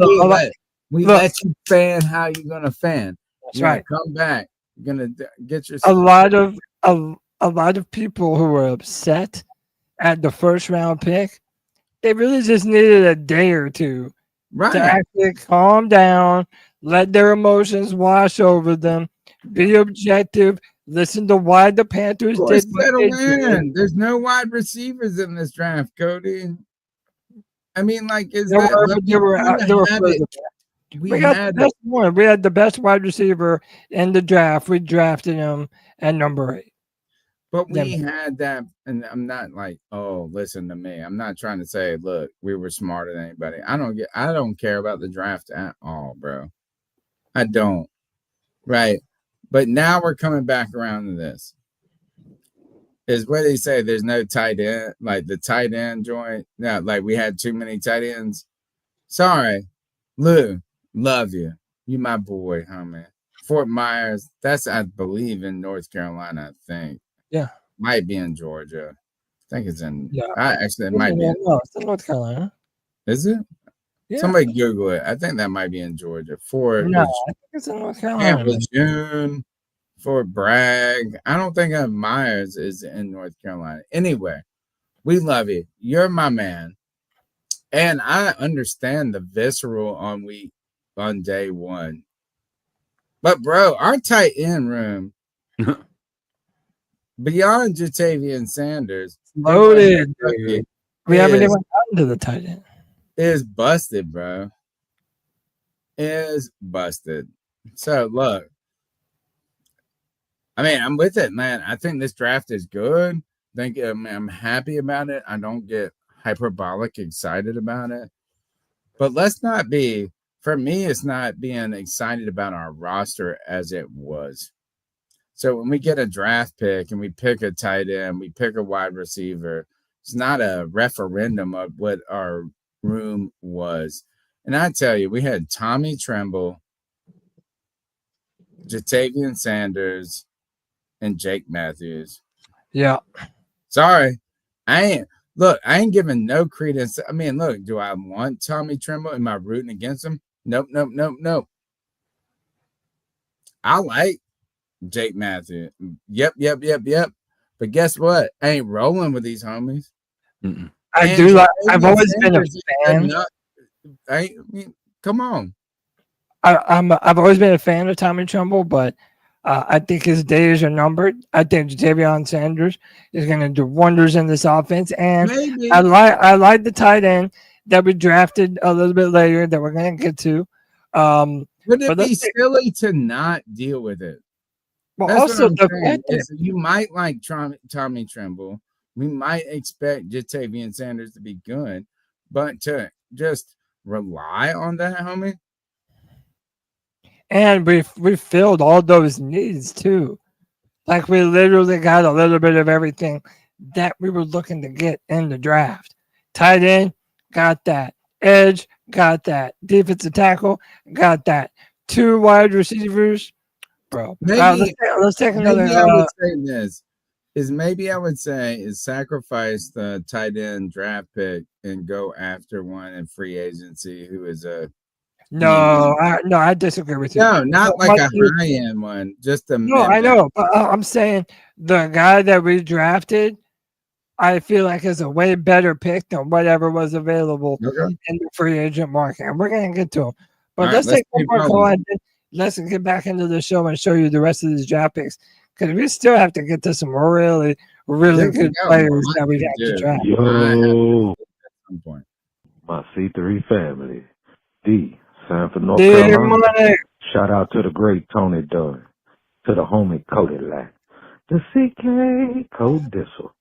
We let you fan how you're gonna fan. That's right. Come back. You're gonna get your a lot of people who were upset at the first round pick. They really just needed a day or two to actually calm down, let their emotions wash over them, be objective, listen to why the Panthers did what they did. There's no wide receivers in this draft, Cody. I mean, like, we had the best one. We had the best wide receiver in the draft. We drafted him at number 8. But we had that, and I'm not like, oh, listen to me. I'm not trying to say, look, we were smarter than anybody. I don't care about the draft at all, bro. I don't. Right. But now we're coming back around to this. Is what they say, there's no tight end, like the tight end joint. No, like we had too many tight ends. Sorry, Lou, love you. You my boy, homie. Fort Myers, that's, I believe, in North Carolina, I think. Yeah. Might be in Georgia. I think it's in, yeah. Actually, it might be. No, it's in North Carolina. Is it? Yeah. Somebody Google it. I think that might be in Georgia. I think it's in North Carolina. June, Fort Bragg. I don't think Myers is in North Carolina. Anyway, we love you. You're my man. And I understand the visceral on day one. But, bro, our tight end room, beyond Jatavion Sanders, loaded. We haven't even gotten to the tight end. Is busted, bro. Is busted. So, look. I mean, I'm with it, man. I think this draft is good. I'm happy about it. I don't get hyperbolic excited about it. But let's not be, for me, it's not being excited about our roster as it was. So when we get a draft pick and we pick a tight end, we pick a wide receiver, it's not a referendum of what our room was. And I tell you, we had Tommy Tremble, Jatavion Sanders, and Jake Matthews. Yeah. Sorry. I ain't giving no credence. I mean, look, do I want Tommy Tremble? Am I rooting against him? Nope. I like Jake Matthews. Yep. But guess what? I ain't rolling with these homies. I've always been a fan. Come on. I've always been a fan of Tommy Tremble, but I think his days are numbered. I think Deion Sanders is going to do wonders in this offense, and Maybe. I like the tight end that we drafted a little bit later that we're going to get to. Would it be silly to not deal with it? Well, That's also what I'm saying, is you might like Tommy Tremble. We might expect Jatavian Sanders to be good, but to just rely on that, homie. And we filled all those needs too. Like we literally got a little bit of everything that we were looking to get in the draft. Tight end, got that. Edge, got that. Defensive tackle, got that. 2 wide receivers, bro. Let's take another. Maybe I would say this. Maybe I would say is sacrifice the tight end draft pick and go after one in free agency who is a I disagree with you. No, not like a high end one, just a I know, but I'm saying the guy that we drafted, I feel like is a way better pick than whatever was available in the free agent market, and we're gonna get to him. But let's take one more call and let's get back into the show and show you the rest of these draft picks, because we still have to get to some really good players that we have to draft. Yo, my C3 family, Sanford, North Carolina. Shout out to the great Tony Dunn, to the homie Cody Lack, the CK Code Dissel,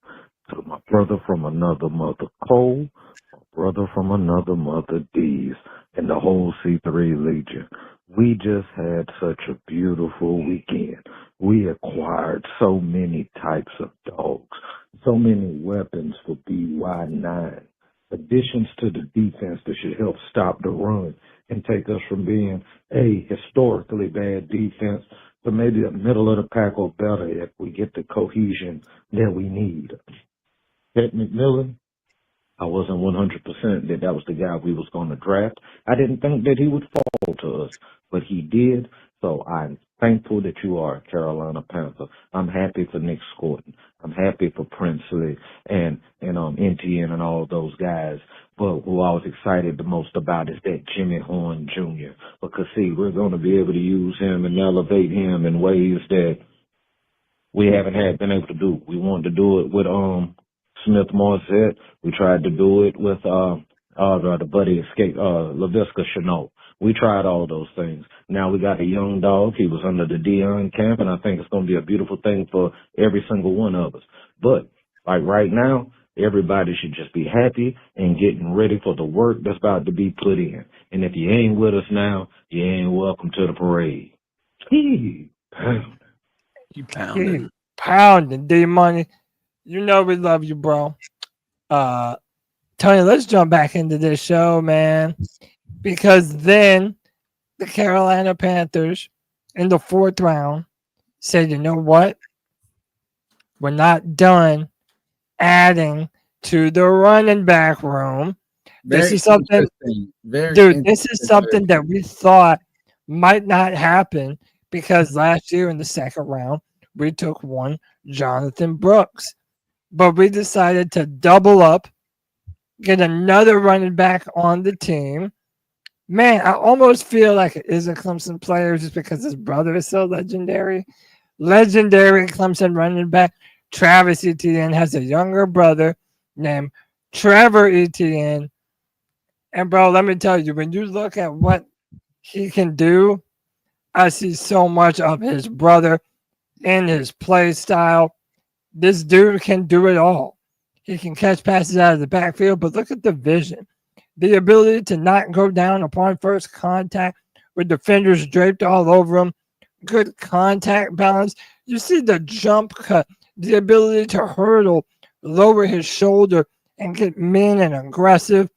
to my brother from another mother Cole, my brother from another mother D's, and the whole C3 Legion. We just had such a beautiful weekend. We acquired so many types of dogs, so many weapons for BY9. Additions to the defense that should help stop the run and take us from being a historically bad defense to maybe a middle of the pack or better if we get the cohesion that we need. At McMillan, I wasn't 100% that was the guy we was going to draft. I didn't think that he would fall to us, but he did. So I'm thankful that you are a Carolina Panther. I'm happy for Nic Scourton. I'm happy for Princeley and Etienne and all those guys. But who I was excited the most about is that Jimmy Horn Jr. Because, see, we're going to be able to use him and elevate him in ways that we haven't been able to do. We wanted to do it with Smith Morissette. We tried to do it with the buddy escape LaVisca Chenault. We tried all those things. Now we got a young dog. He was under the Deion camp, and I think it's going to be a beautiful thing for every single one of us. But like right now, everybody should just be happy and getting ready for the work that's about to be put in. And if you ain't with us now, you ain't welcome to the parade. Pounding D-Money. You know we love you, bro. Tony, let's jump back into this show, man. Because then the Carolina Panthers in the 4th round said, you know what? We're not done adding to the running back room. This is something, this is something that we thought might not happen because last year in the 2nd round, we took one Jonathan Brooks. But we decided to double up, get another running back on the team. Man, I almost feel like it is a Clemson player just because his brother is so legendary. Legendary Clemson running back Travis Etienne has a younger brother named Trevor Etienne. And, bro, let me tell you, when you look at what he can do, I see so much of his brother in his play style. This dude can do it all. He can catch passes out of the backfield, but look at the vision. The ability to not go down upon first contact with defenders draped all over him. Good contact balance. You see the jump cut, the ability to hurdle, lower his shoulder, and get mean and aggressive.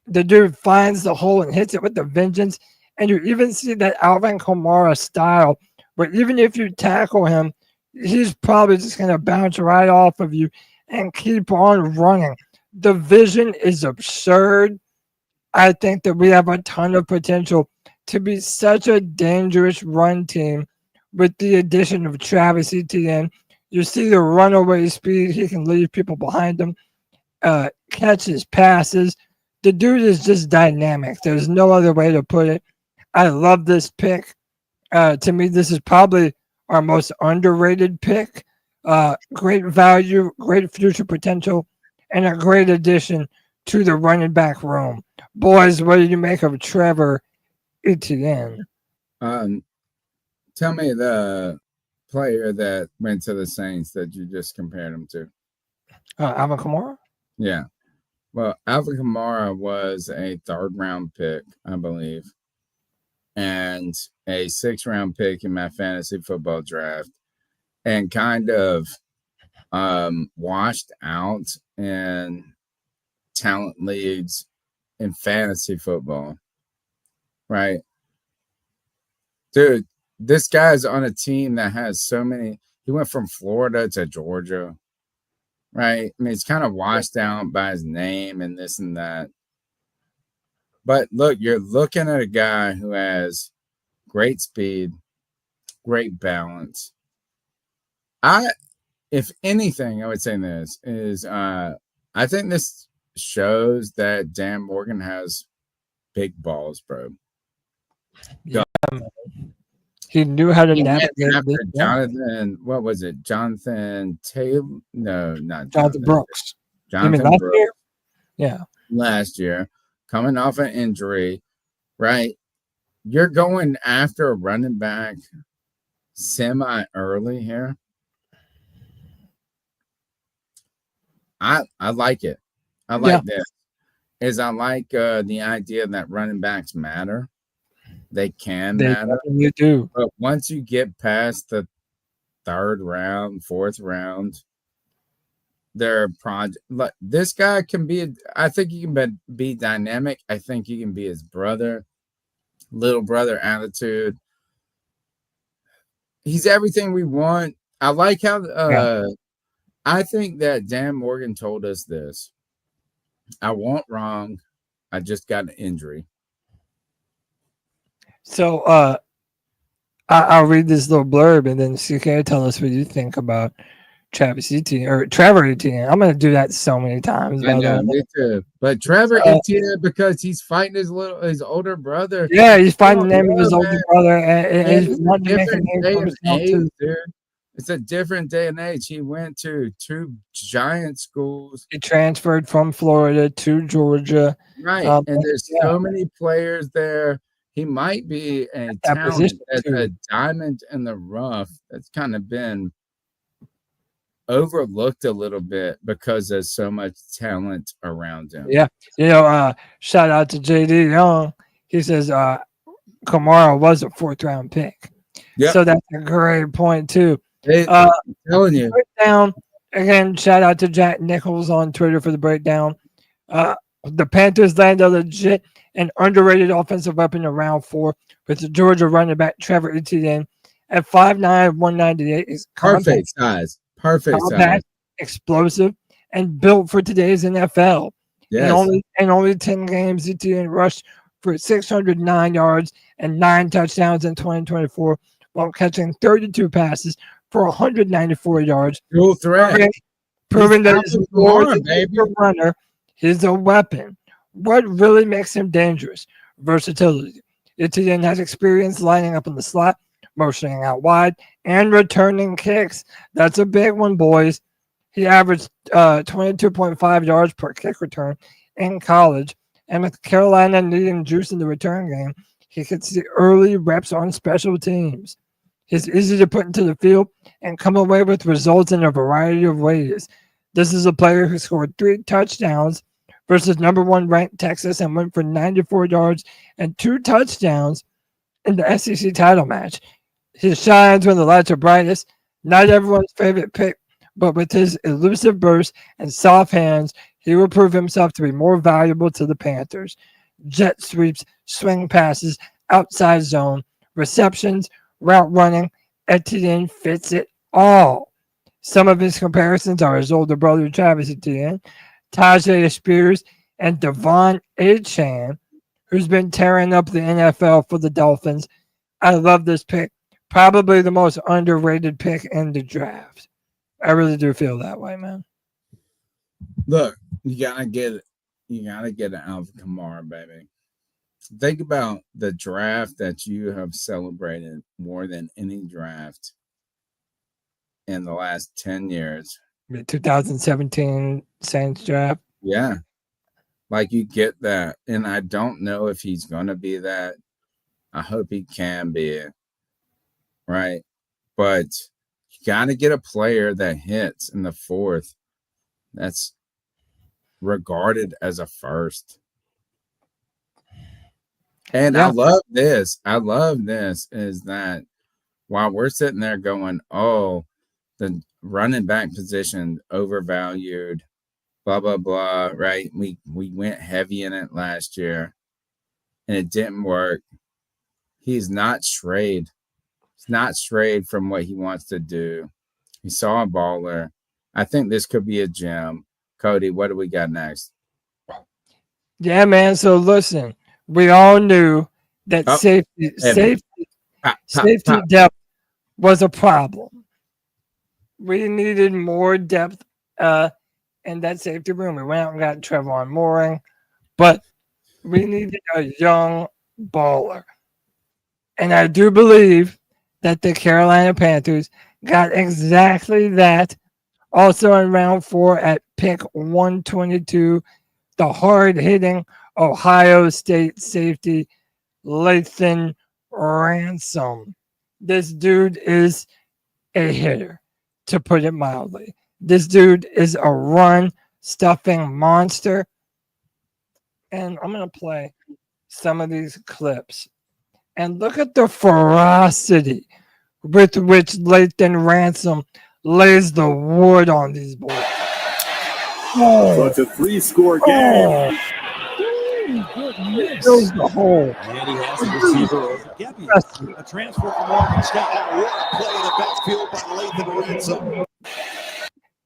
The dude finds the hole and hits it with a vengeance. And you even see that Alvin Kamara style, where even if you tackle him, he's probably just going to bounce right off of you and keep on running. The vision is absurd. I think that we have a ton of potential to be such a dangerous run team with the addition of Travis Etienne. You see the runaway speed. He can leave people behind him, catches passes. The dude is just dynamic. There's no other way to put it. I love this pick. To me, this is probably our most underrated pick. Great value, great future potential, and a great addition to the running back room. Boys, what did you make of Trevor Etienne? Tell me the player that went to the Saints that you just compared him to. Alvin Kamara? Yeah. Well, Alvin Kamara was a 3rd round pick, I believe, and a 6th round pick in my fantasy football draft, and kind of washed out in talent leagues in fantasy football. Right? Dude, this guy's on a team that has so many. He went from Florida to Georgia. Right? I mean, it's kind of washed out by his name and this and that. But look, you're looking at a guy who has great speed, great balance. If anything, I would say this is, I think this shows that Dan Morgan has big balls, bro. Yeah, he knew how to navigate after this. Jonathan, what was it? Jonathan Taylor? No, not Jonathan Brooks. Jonathan you mean last Brooks. year? Yeah. Last year, coming off an injury, right? You're going after a running back semi-early here. I like it. I like this. I like the idea that running backs matter. They can matter. You do. But once you get past the 3rd round, 4th round, this guy can be. I think he can be dynamic. I think he can be his brother, little brother attitude. He's everything we want. I like how. I think that Dan Morgan told us this. I wasn't wrong. I just got an injury. So I'll read this little blurb and then CK tell us what you think about Trevor Etienne. I'm going to do that so many times. I know, me too. But Trevor Etienne, because he's fighting his older brother. Yeah, he's fighting the name of his older brother. And he's wanting to make a name for himself too. It's a different day and age. He went to 2 giant schools. He transferred from Florida to Georgia. Right. And there's so many players there. He might be a talent that's a diamond in the rough that's kind of been overlooked a little bit because there's so much talent around him. Yeah. Shout out to JD Young. He says Kamara was a 4th round pick. Yep. So that's a great point too. I'm telling you. Breakdown, again, shout out to Jack Nichols on Twitter for the breakdown. The Panthers land a legit and underrated offensive weapon in round 4 with the Georgia running back Trevor Etienne at 5'9", 198. Is perfect size. Perfect size. Explosive, and built for today's NFL. Yes. In only 10 games, Etienne rushed for 609 yards and 9 touchdowns in 2024 while catching 32 passes for 194 yards. Dual threat. Proving that he's more than a runner. He's a weapon. What really makes him dangerous? Versatility. Etienne has experience lining up in the slot, motioning out wide, and returning kicks. That's a big one, boys. He averaged 22.5 yards per kick return in college, and with Carolina needing juice in the return game, he could see early reps on special teams. He's easy to put into the field and come away with results in a variety of ways. This is a player who scored 3 touchdowns versus number 1 ranked Texas and went for 94 yards and 2 touchdowns in the SEC title match. He shines when the lights are brightest. Not everyone's favorite pick, but with his elusive burst and soft hands, he will prove himself to be more valuable to the Panthers. Jet sweeps, swing passes, outside zone, receptions, route running, Etienne fits it all. Some of his comparisons are his older brother Travis Etienne, Tajay Spears, and Devon Achane, who's been tearing up the NFL for the Dolphins. I love this pick. Probably the most underrated pick in the draft. I really do feel that way, man. Look, you gotta get an Alvin Kamara, baby. think about the draft that you have celebrated more than any draft in the last 10 years. The 2017 Saints draft. Yeah. Like you get that. And I don't know if he's going to be that. I hope he can be. Right. But you got to get a player that hits in the fourth. That's regarded as a first. And I love this. I love this is that while we're sitting there going, oh, the running back position overvalued, blah, blah, blah, right? We went heavy in it last year and it didn't work. He's not strayed. He's not strayed from what he wants to do. He saw a baller. I think this could be a gem. Cody, what do we got next? Yeah, man. So listen, we all knew that safety depth was a problem. We needed more depth in that safety room. We went out and got Trevor Etienne, but we needed a young baller. And I do believe that the Carolina Panthers got exactly that. Also in round 4 at pick 122, the hard-hitting Ohio State safety, Lathan Ransom. This dude is a hitter, to put it mildly. This dude is a run-stuffing monster. And I'm going to play some of these clips. And look at the ferocity with which Lathan Ransom lays the wood on these boys. So it's a 3-score game. Fills the hole. And he has a receiver. A transfer from Oregon State. What a play in the backfield by Lathan Ransom.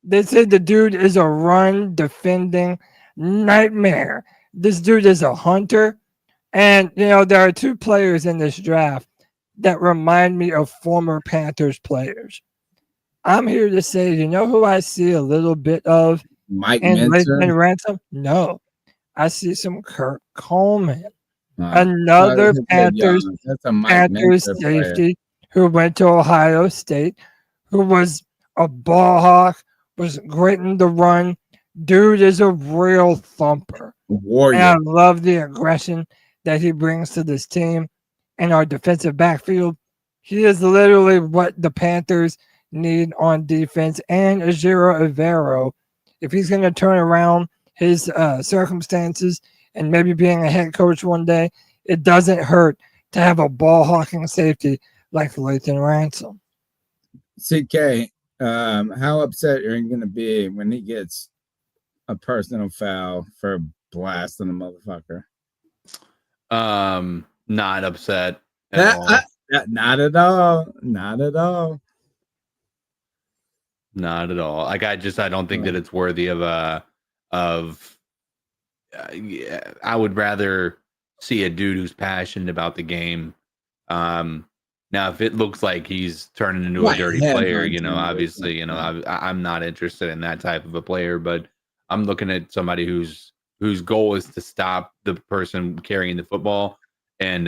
They said the dude is a run defending nightmare. This dude is a hunter. And, you know, there are 2 players in this draft that remind me of former Panthers players. I'm here to say, you know who I see a little bit of in Lathan Ransom? No. I see some Kurt Coleman. Another Panthers safety who went to Ohio State, who was a ball hawk, was great in the run. Dude is a real thumper. Warrior. And I love the aggression that he brings to this team and our defensive backfield. He is literally what the Panthers need on defense. And Ajiro Evero, if he's going to turn around his circumstances and maybe being a head coach one day, it doesn't hurt to have a ball hawking safety like Lathan Ransom. CK, how upset are you going to be when he gets a personal foul for blasting a motherfucker? Not upset at all. Not at all. Not at all. Not at all. Like I don't think that it's worthy of I would rather see a dude who's passionate about the game. Now, if it looks like he's turning into a dirty player, you know, obviously, you know, I'm not interested in that type of a player. But I'm looking at somebody whose goal is to stop the person carrying the football, and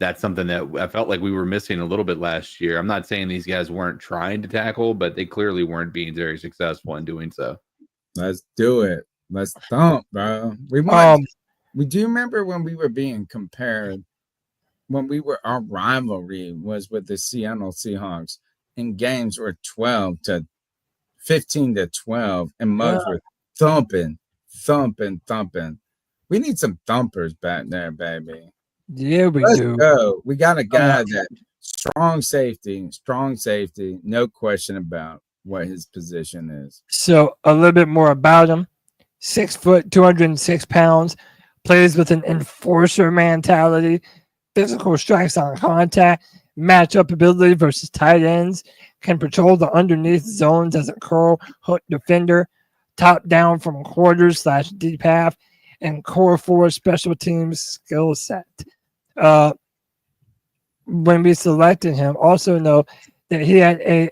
that's something that I felt like we were missing a little bit last year. I'm not saying these guys weren't trying to tackle, but they clearly weren't being very successful in doing so. Let's do it. Let's thump, bro. We do remember when we were being compared, our rivalry was with the Seattle Seahawks, and games were 15 to 12, and mugs were thumping. We need some thumpers back there, baby. Yeah, Let's do. Go. We got a guy that strong safety, no question about what his position is. So a little bit more about him. 6 foot, 206 pounds, plays with an enforcer mentality, physical strikes on contact, matchup ability versus tight ends, can patrol the underneath zones as a curl hook defender, top down from quarters / deep half, and core 4 special teams skill set. When we selected him, also know that he had a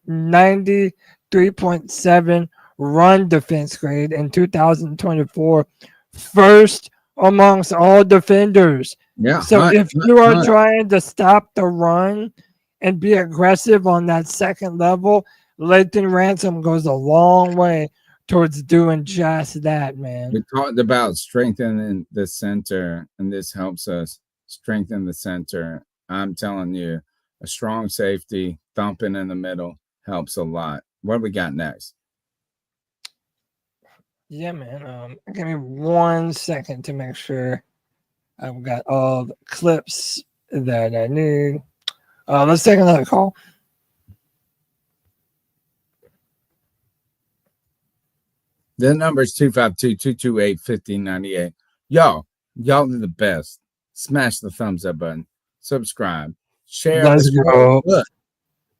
93.7 run defense grade in 2024, first amongst all defenders. Yeah. So if you are trying to stop the run and be aggressive on that second level, Lathan Ransom goes a long way towards doing just that, man. We talked about strengthening the center, and this helps us strengthen the center. I'm telling you, a strong safety thumping in the middle helps a lot. What do we got next? Yeah, man. Give me 1 second to make sure I've got all the clips that I need. Let's take another call. The number is 252-228-1598. Y'all are the best. Smash the thumbs up button. Subscribe. Share. Let's go. Look,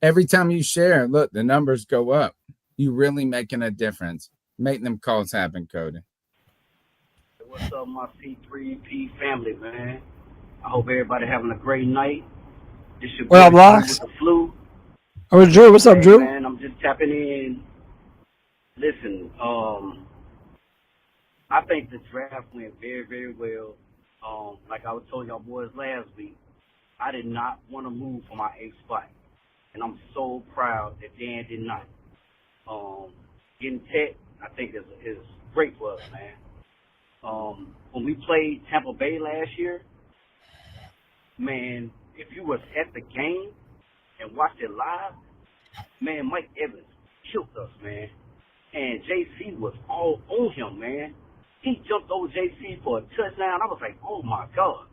every time you share, look, the numbers go up. You really making a difference. Make them calls happen, Cody. What's up, my C3P family, man? I hope everybody having a great night. This your What up, boy Locks? with the flu. Oh, Drew. What's up, Hey, Drew? man, I'm just tapping in. Listen, I think the draft went very, very well. Like I was telling y'all boys last week, I did not want to move for my 8th spot. And I'm so proud that Dan did not. Getting Tech, I think is great for us, man. When we played Tampa Bay last year, man, if you was at the game and watched it live, man, Mike Evans killed us, man. And JC was all on him, man. He jumped over JC for a touchdown. I was like, oh my God.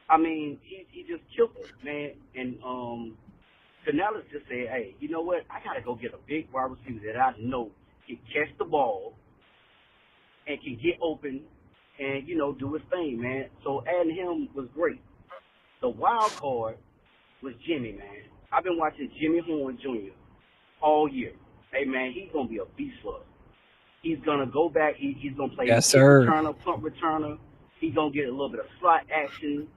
I mean, he just killed us, man. And Canales just said, hey, you know what? I gotta go get a big wide receiver that I know can catch the ball and can get open and, you know, do his thing, man. So adding him was great. The wild card was Jimmy, man. I've been watching Jimmy Horn Jr. all year. Hey, man, he's going to be a beast for us. He's going to go back. He's going to play Yes, sir. returner, punt returner. He's going to get a little bit of slot action.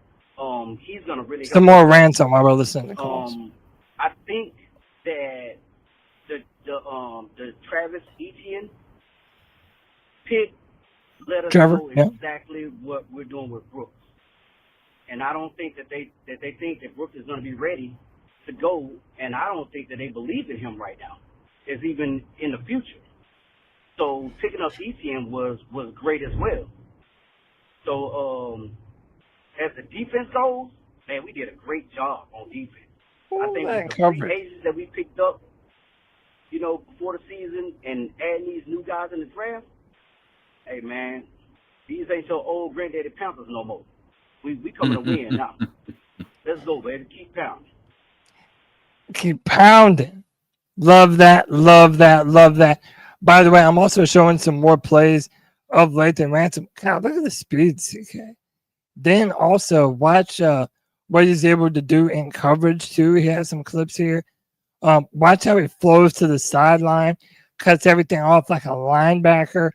He's going to really Some more Ransom while we're listening to calls. I think that the Travis Etienne pick let us Trevor, know yeah. exactly what we're doing with Brooks. And I don't think that they think that Brooks is going to be ready to go, and I don't think that they believe in him right now, is even in the future. So picking up Etienne was great as well. So as the defense goes, man, we did a great job on defense. I think with the free agents that we picked up, you know, before the season and adding these new guys in the draft, hey, man, these ain't your old granddaddy Panthers no more. We coming to win now. Let's go, baby. Keep pounding. Keep pounding. Love that. Love that. Love that. By the way, I'm also showing some more plays of Lathan Ransom. God, look at the speed, CK. Then also watch what he's able to do in coverage, too. He has some clips here. Watch how he flows to the sideline, cuts everything off like a linebacker.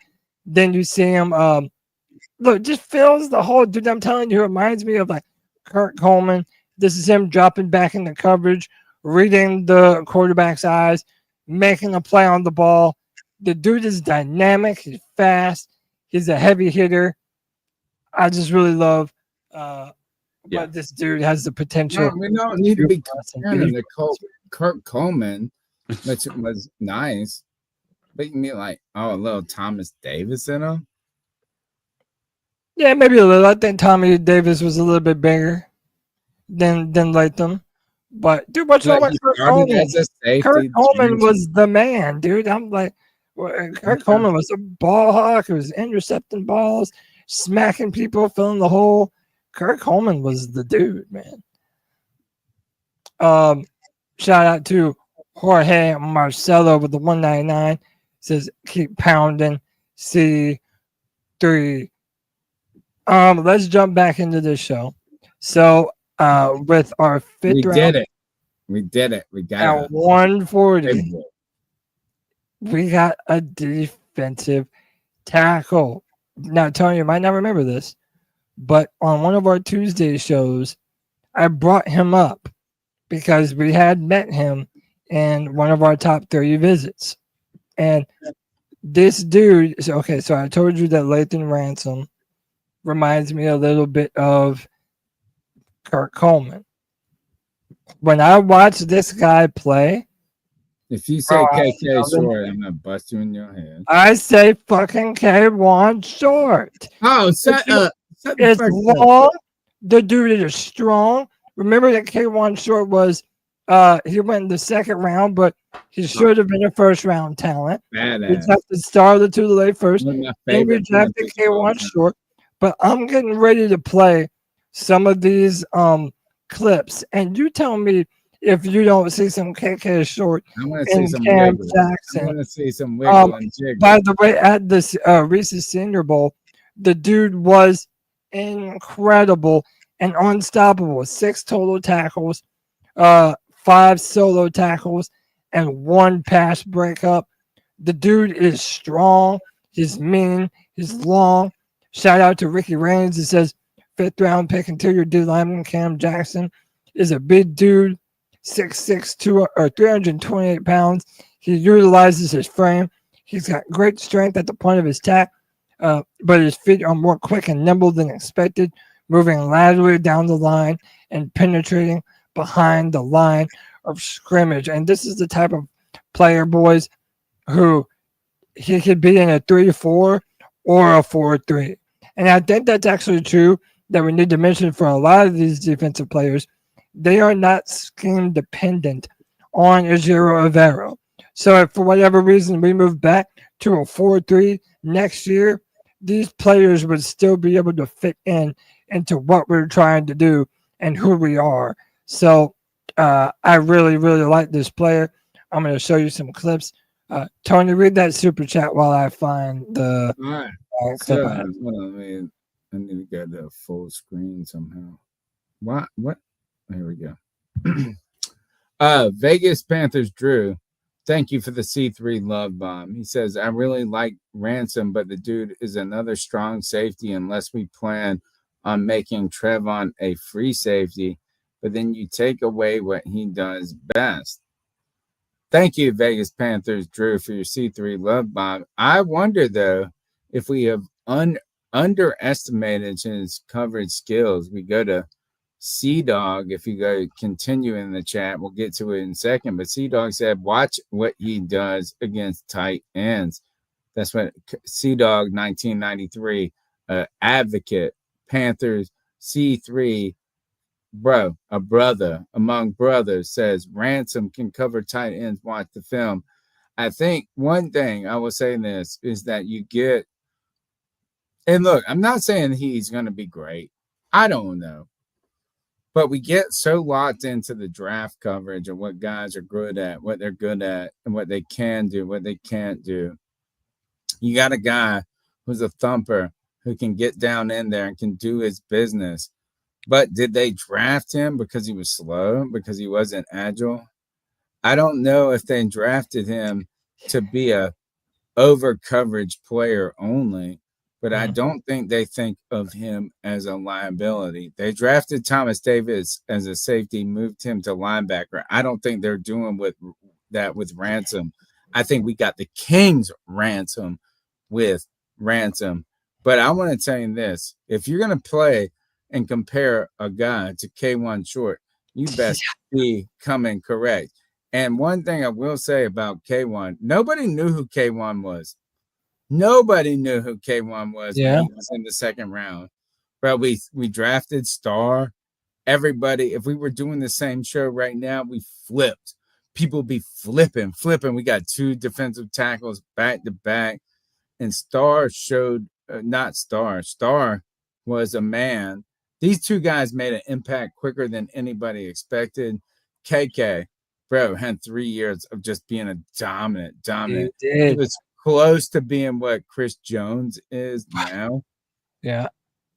Then you see him, look, just fills the whole, dude, I'm telling you, it reminds me of like Kurt Coleman. This is him dropping back into coverage, reading the quarterback's eyes, making a play on the ball. The dude is dynamic. He's fast. He's a heavy hitter. I just really love what this dude has the potential. No, we don't need to be comparing the Kurt Coleman, which was nice. But you mean like, a little Thomas Davis in him? Yeah, maybe a little. I think Tommy Davis was a little bit bigger than Latham. But, dude, what's wrong with Kurt Coleman? Kurt Coleman was the man, dude. I'm like, Kurt Coleman was a ball hawk. He was intercepting balls, smacking people, filling the hole. Kurt Coleman was the dude, man. Shout out to Jorge Marcelo with the 199. Says, keep pounding. C3. Let's jump back into this show. So, with our fifth round. We did it. We got at 140. We got a defensive tackle. Now, Tony, you might not remember this, but on one of our Tuesday shows, I brought him up because we had met him in one of our top 30 visits. And this dude, so I told you that Lathan Ransom reminds me a little bit of Kurt Coleman. When I watch this guy play, if you say KK Short, I'm gonna bust you in your head. I say fucking K1 Short. Oh, it's long. The dude is strong. Remember that K1 Short was he went in the second round, but he should have been a first round talent. Badass. We drafted Starler to the late first. Then we drafted K1 Short. But I'm getting ready to play some of these clips, and you tell me if you don't see some KK Short and Cam Jackson. I want to see some wiggle and jiggle. By the way, at this Reese's Senior Bowl, the dude was incredible and unstoppable. 6 total tackles, 5 solo tackles, and 1 pass breakup. The dude is strong. He's mean. He's long. Shout out to Ricky Raines. It says 5th round pick interior D lineman Cam Jackson is a big dude, 6'6", 328 pounds. He utilizes his frame. He's got great strength at the point of his tack, but his feet are more quick and nimble than expected, moving laterally down the line and penetrating behind the line of scrimmage. And this is the type of player, boys, who he could be in a 3-4 or a 4-3. And I think that's actually true that we need to mention for a lot of these defensive players. They are not scheme dependent on Ejiro Evero. So if for whatever reason we move back to a 4-3 next year, these players would still be able to fit into what we're trying to do and who we are. So I really, really like this player. I'm going to show you some clips. Tony, read that super chat while I find the clip. I need to get the full screen somehow. What? Here we go. Vegas Panthers Drew. Thank you for the C3 love bomb. He says, I really like Ransom, but the dude is another strong safety unless we plan on making Trevon a free safety, but then you take away what he does best. Thank you, Vegas Panthers Drew, for your C3 love bomb. I wonder, though, if we have underestimated his coverage skills. We go to C-Dog. If you go continue in the chat, we'll get to it in a second. But C-Dog said, watch what he does against tight ends. That's what C-Dog 1993, advocate, Panthers, C3, bro, a brother among brothers, says Ransom can cover tight ends. Watch the film. I think one thing I will say this is that you get, and look, I'm not saying he's going to be great. I don't know. But we get so locked into the draft coverage of what guys are good at, what they're good at, and what they can do, what they can't do. You got a guy who's a thumper who can get down in there and can do his business. But did they draft him because he was slow, because he wasn't agile? I don't know if they drafted him to be a over coverage player only, but I don't think they think of him as a liability. They drafted Thomas Davis as a safety, moved him to linebacker. I don't think they're doing with Ransom. I think we got the King's ransom with Ransom. But I want to tell you this. If you're going to play and compare a guy to K1 Short, you best be coming correct. And one thing I will say about K1, nobody knew who K1 was. Nobody knew who K1 was when he was in the second round. But we drafted Star. Everybody, if we were doing the same show right now, we flipped. People be flipping. We got 2 defensive tackles back to back. And Star showed, Star was a man. These 2 guys made an impact quicker than anybody expected. KK, bro, had 3 years of just being a dominant. He was close to being what Chris Jones is now. Yeah.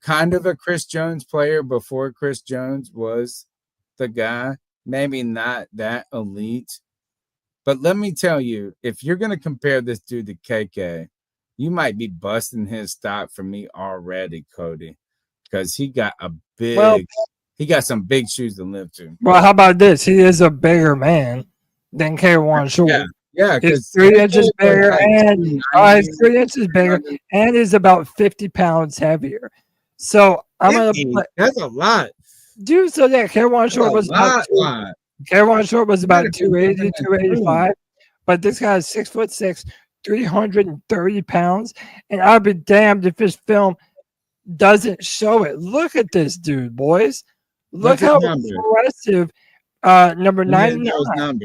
Kind of a Chris Jones player before Chris Jones was the guy. Maybe not that elite. But let me tell you, if you're going to compare this dude to KK, you might be busting his stock for me already, Cody, because he got he got some big shoes to live to. Well, how about this? He is a bigger man than K1 Short. Yeah, he's 3 inches bigger and he's 3 inches bigger and is about 50 pounds heavier. So I'm gonna play. That's a lot. Dude, so that Carolina Short was about Carolina Short was about 280, 285. But this guy is 6'6", 330 pounds. And I'll be damned if his film doesn't show it. Look at this dude, boys. Look how impressive. Number 99.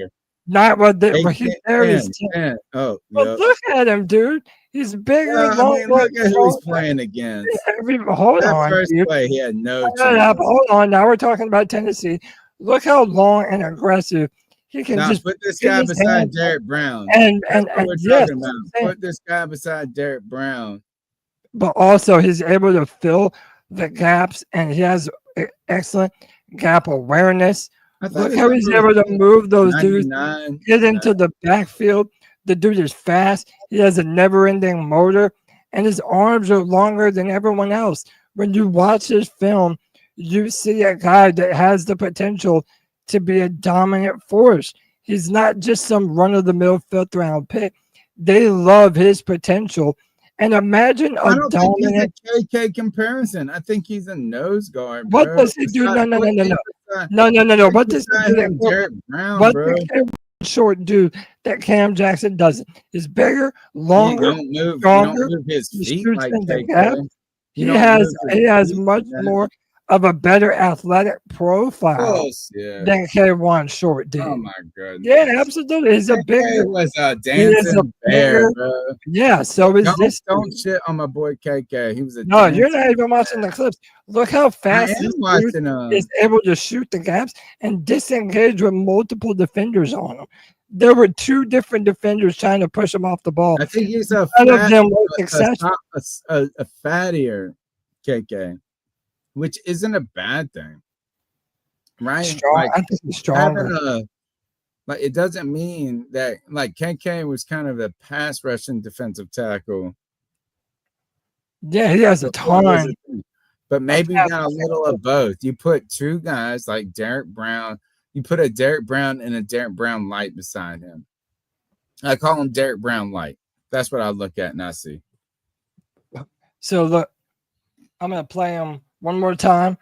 Not what he's there is 10. Oh, but look at him, dude. He's bigger. Look at who he's playing against. Hold on. First dude. play, he had no chance. Hold on. Now we're talking about Tennessee. Look how long and aggressive he can just put this guy beside Derek Brown. And yes, put this guy beside Derek Brown. But also he's able to fill the gaps, and he has excellent gap awareness. Look how he's able to move those dudes, get into the backfield. The dude is fast. He has a never-ending motor, and his arms are longer than everyone else. When you watch his film, you see a guy that has the potential to be a dominant force. He's not just some run-of-the-mill fifth-round pick. They love his potential. And imagine I don't think he's a KK comparison. I think he's a nose guard. What bro. does he do? No. What does he do? Derek Brown, what bro. does Short do that Cam Jackson doesn't? He's bigger, longer, stronger. He don't move his He feet shoots like in the KK. gap. He has much more of a better athletic profile than K1 Short did. Oh my goodness. Yeah, absolutely. He's a bigger. Was a dancing bear, bro. Yeah, so is this. Don't shit on my boy KK. He was a No, you're not even watching the clips. Look how fast this watching dude is able to shoot the gaps and disengage with multiple defenders on him. There were two different defenders trying to push him off the ball. I think he's a fattier KK, which isn't a bad thing, right? Strong. I think he's stronger. Like it doesn't mean that like KK was kind of a pass rushing defensive tackle. Yeah, he has a ton. But maybe you got a little of both. You put two guys like Derek Brown. You put a Derek Brown and a Derek Brown light beside him. I call him Derek Brown light. That's what I look at and I see. So look, I'm going to play him one more time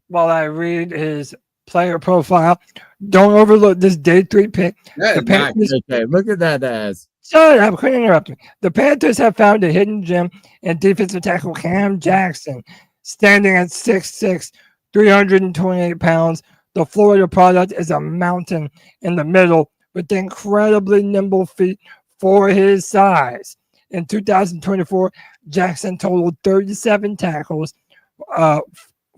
while I read his player profile. Don't overlook this day 3 pick. Okay, look at that ass. Sorry, I'm going to interrupt me. The Panthers have found a hidden gem in defensive tackle Cam Jackson, standing at 6'6", 328 pounds. The Florida product is a mountain in the middle with incredibly nimble feet for his size. In 2024, Jackson totaled 37 tackles,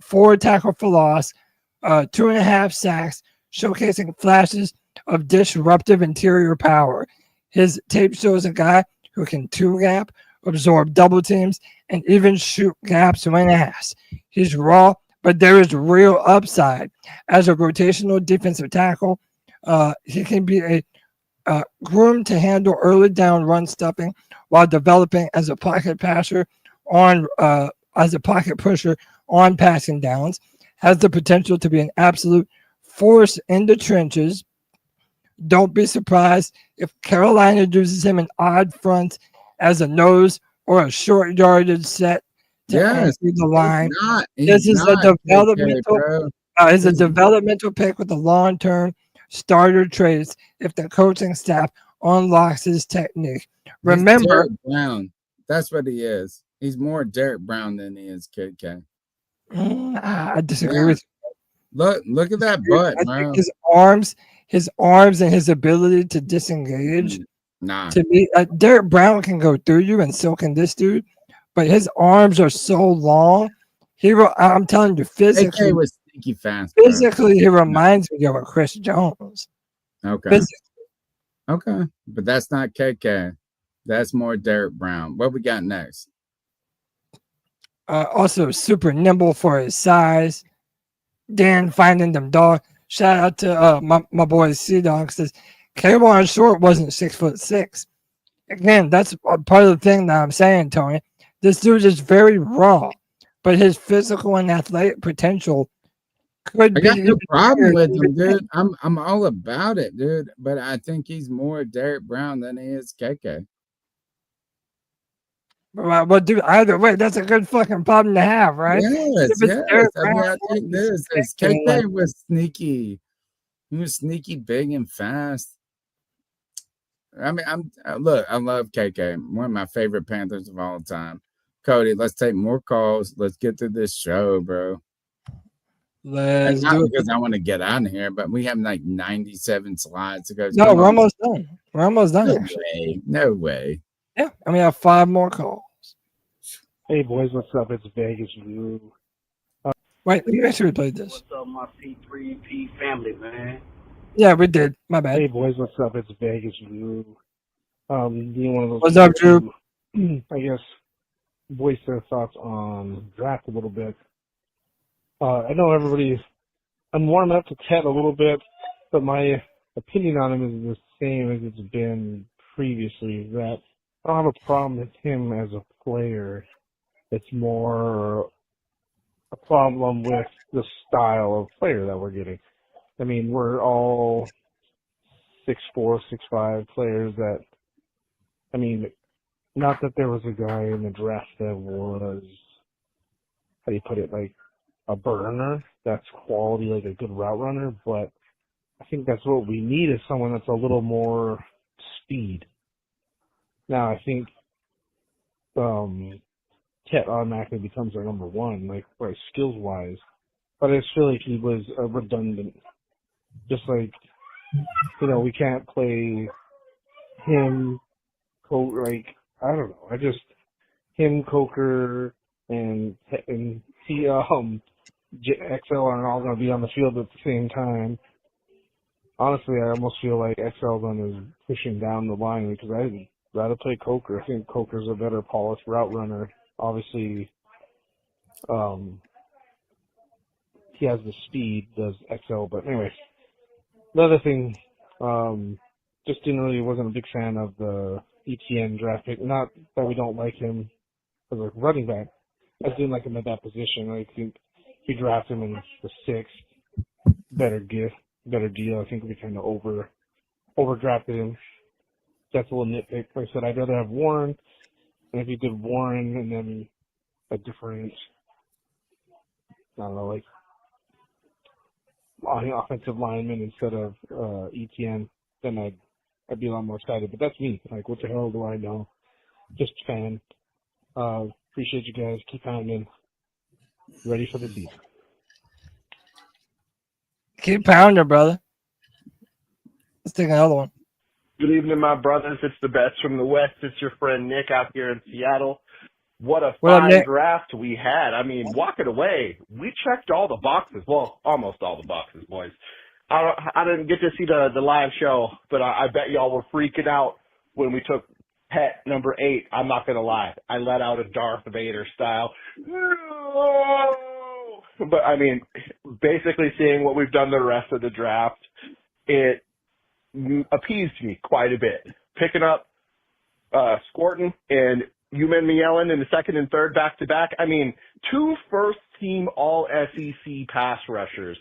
4 tackle for loss, 2.5 sacks, showcasing flashes of disruptive interior power. His tape shows a guy who can two-gap, absorb double teams, and even shoot gaps when asked. He's raw, but there is real upside. As a rotational defensive tackle, he can be groomed to handle early down run stuffing while developing as a pocket passer as a pocket pusher on passing downs. Has the potential to be an absolute force in the trenches. Don't be surprised if Carolina uses him in odd fronts as a nose or a short yardage set to enter the line. This is a developmental pick with a long-term starter traits if the coaching staff unlocks his technique. Remember, Derek Brown. That's what he is. He's more Derek Brown than he is KK. I disagree with you. Look at that butt, I man. think his arms and his ability to disengage. To me, Derek Brown can go through you, and so can this dude. But his arms are so long. I'm telling you, physically, KK was sneaky fast. Physically, he reminds me of a Chris Jones. Okay. Okay, but that's not KK. That's more Derek Brown. What we got next? Also, super nimble for his size. Dan finding them dog. Shout out to my boy C-Dog says K1 Short wasn't 6'6". Again, that's part of the thing that I'm saying, Tony. This dude is very raw, but his physical and athletic potential could be. I got no problem with him, dude. I'm all about it, dude. But I think he's more Derek Brown than he is KK. But dude, either way, that's a good fucking problem to have, right? Yes, If it's yes. Derek I mean, Brown, I think this is and, like, KK was sneaky. He was sneaky, big, and fast. I mean, I love KK. One of my favorite Panthers of all time. Cody, let's take more calls. Let's get through this show, bro. Let's not do it. because I want to get out of here, but we have like 97 slides to go. No, we're almost done. We're almost done. No actually. way. No way. Yeah, and we have 5 more calls. Hey boys, what's up? It's Vegas Drew. Wait, you actually replayed this. What's up, my C3P family, man? Yeah, we did. My bad. Hey boys, what's up? It's Vegas Drew. Being one of those What's up, Drew? I guess voice their thoughts on draft a little bit. I know I'm warming up to Ted a little bit, but my opinion on him is the same as it's been previously. That I don't have a problem with him as a player. It's more a problem with the style of player that we're getting. I mean, we're all 6'4", 6'5" players that, I mean, not that there was a guy in the draft that was, how do you put it, like a burner that's quality, like a good route runner, but I think that's what we need is someone that's a little more speed. Now, I think Ket automatically becomes our number one, like skills-wise, but I just feel like he was redundant. Just like, we can't play him, like, I don't know. Him, Coker, and XL aren't all going to be on the field at the same time. Honestly, I almost feel like XL is pushing down the line because I'd rather play Coker. I think Coker's a better polished route runner. Obviously, he has the speed, does XL, but anyways. Another thing, just wasn't a big fan of the Etienne draft pick. Not that we don't like him as a running back. I just didn't like him at that position. I think if we draft him in the 6th, better deal. I think we kind of overdrafted him. That's a little nitpick. Like I said, I'd rather have Warren, and if you did Warren and then a different, I don't know, like offensive lineman instead of Etienne, then I'd be a lot more excited. But that's me. Like, what the hell do I know? Just a fan. Appreciate you guys. Keep pounding. Ready for the season. Keep pounding, brother. Let's take another one. Good evening, my brothers. It's the best from the West. It's your friend Nick out here in Seattle. What a fine draft we had. I mean, walking away, we checked all the boxes. Well, almost all the boxes, boys. I didn't get to see the live show, but I bet y'all were freaking out when we took pet number 8. I'm not going to lie. I let out a Darth Vader style. No! But, I mean, basically seeing what we've done the rest of the draft, it appeased me quite a bit. Picking up Scourton and Umanmielen in the 2nd and 3rd back-to-back. I mean, 2 first-team all-SEC pass rushers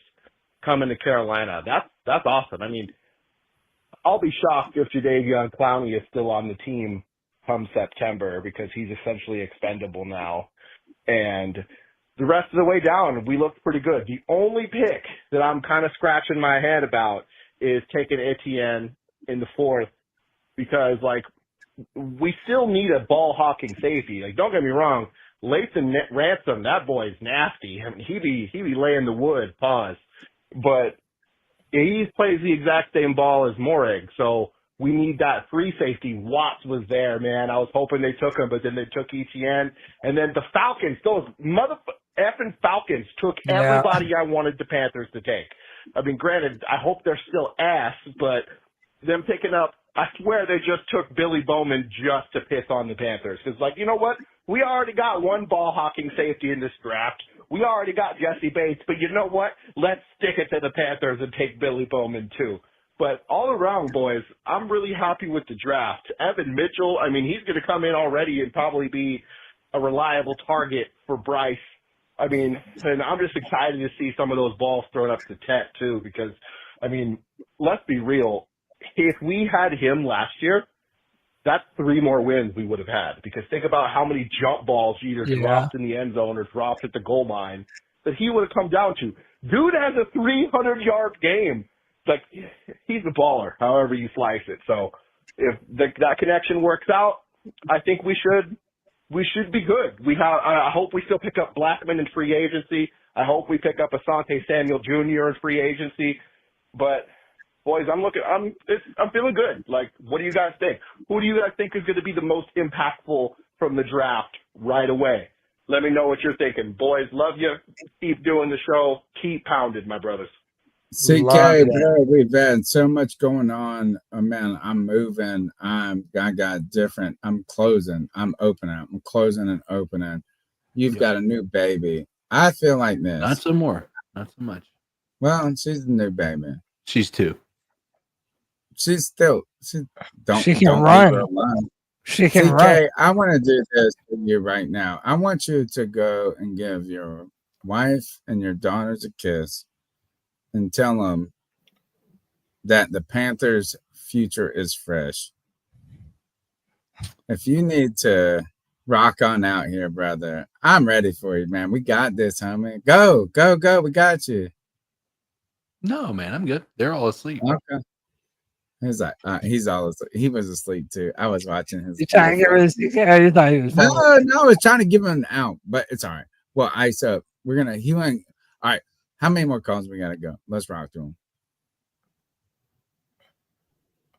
coming to Carolina. That's awesome. I mean, I'll be shocked if Jadeveon Clowney is still on the team come September because he's essentially expendable now. And the rest of the way down, we looked pretty good. The only pick that I'm kind of scratching my head about is taking Etienne in the 4th because, like, we still need a ball-hawking safety. Like, don't get me wrong, Lathan Ransom, that boy's nasty. I mean, he be laying the wood, pause. But he plays the exact same ball as Morrig, so we need that free safety. Watts was there, man. I was hoping they took him, but then they took Etienne. And then the Falcons, those effing Falcons took everybody I wanted the Panthers to take. I mean, granted, I hope they're still ass, but them picking up, I swear they just took Billy Bowman just to piss on the Panthers. Because, like, you know what? We already got one ball-hawking safety in this draft. We already got Jesse Bates. But you know what? Let's stick it to the Panthers and take Billy Bowman, too. But all around, boys, I'm really happy with the draft. Evan Mitchell, I mean, he's going to come in already and probably be a reliable target for Bryce. I mean, and I'm just excited to see some of those balls thrown up to Tet, too, because, I mean, let's be real. If we had him last year, that's 3 more wins we would have had. Because think about how many jump balls you either dropped in the end zone or dropped at the goal line that he would have come down to. Dude has a 300-yard game. Like, he's a baller, however you slice it. So if that connection works out, I think we should be good. I hope we still pick up Blackman in free agency. I hope we pick up Asante Samuel Jr. in free agency. But boys, I'm feeling good. Like, what do you guys think? Who do you guys think is going to be the most impactful from the draft right away? Let me know what you're thinking. Boys, love you. Keep doing the show. Keep pounded, my brothers. CK, bro, we've had so much going on. Oh, man, I'm moving. I got different. I'm closing. I'm opening. I'm closing and opening. You've got a new baby. I feel like this. Not some more. Not so much. Well, she's the new baby. She's 2. She's still. She can run. She can run. I want to do this for you right now. I want you to go and give your wife and your daughters a kiss and tell them that the Panthers' future is fresh. If you need to rock on out here, brother, I'm ready for you, man. We got this, homie. Go. We got you. No, man, I'm good. They're all asleep. Okay. He's like, he's all asleep. He was asleep too. I was watching his. You trying to get rid of you thought he was No, I was trying to give him an out, but it's all right. Well, ice up. He went. All right. How many more calls we gotta go? Let's rock to him.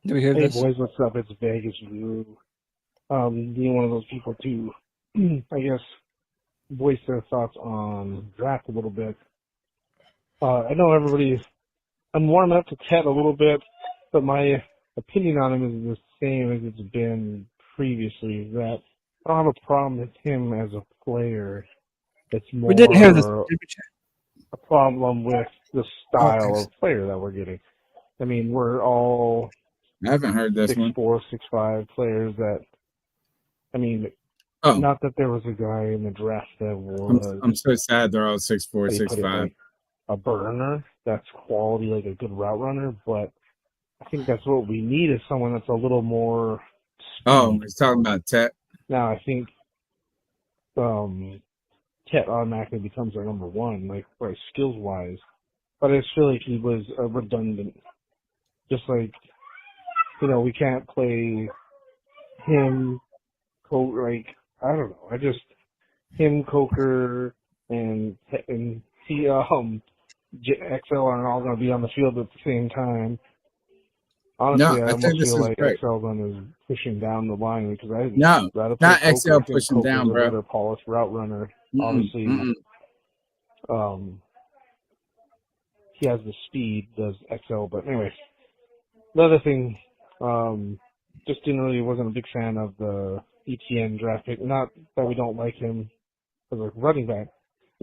Do we hear hey this? Boys, what's up? It's Vegas Drew. Being one of those people to, I guess, voice their thoughts on draft a little bit. I know I'm warming up to Ted a little bit, but my opinion on him is the same as it's been previously. That I don't have a problem with him as a player. It's more We didn't hear this. a problem with the style of player that we're getting. I mean, we're all I haven't heard this 6'4", one. 6'5" players that, I mean, Oh. not that there was a guy in the draft that was I'm so sad they're all 6'4", 6'5". like a burner that's quality, like a good route runner, but I think that's what we need is someone that's a little more Oh, he's talking about Tet. Now I think Tet automatically becomes our number one, like skills wise. But I just feel like he was redundant. Just like, we can't play him, like, I don't know. Him, Coker, and XL are all going to be on the field at the same time. Honestly, I almost feel like XL is pushing down the line because not XL pushing down, bro. A better polished route runner. Obviously, he has the speed, does XL. But anyways, the other thing, just generally wasn't a big fan of the Etienne draft pick. Not that we don't like him as a running back.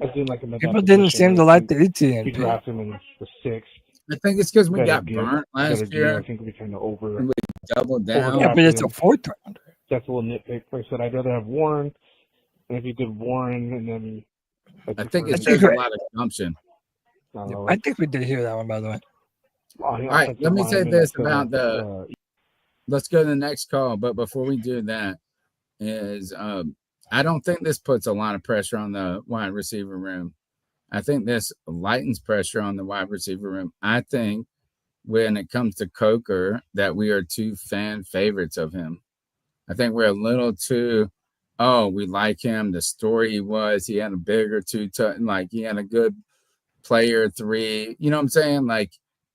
I just didn't like him. People didn't seem to like the Etienne. We drafted him in the 6th. I think it's because we got burnt last year. I think we kind of we doubled down. Yeah, but it's a 4th rounder. That's a little nitpick. Like I said, I'd rather have Warren. And if you did Warren and then... I think it's just a lot of assumption. I think we did hear that one, by the way. All right, let me say this about let's go to the next call. But before we do that, I don't think this puts a lot of pressure on the wide receiver room. I think this lightens pressure on the wide receiver room. I think when it comes to Coker, that we are 2 fan favorites of him. I think we're a little too, we like him. The story he had a bigger he had a good player 3. You know what I'm saying? Like,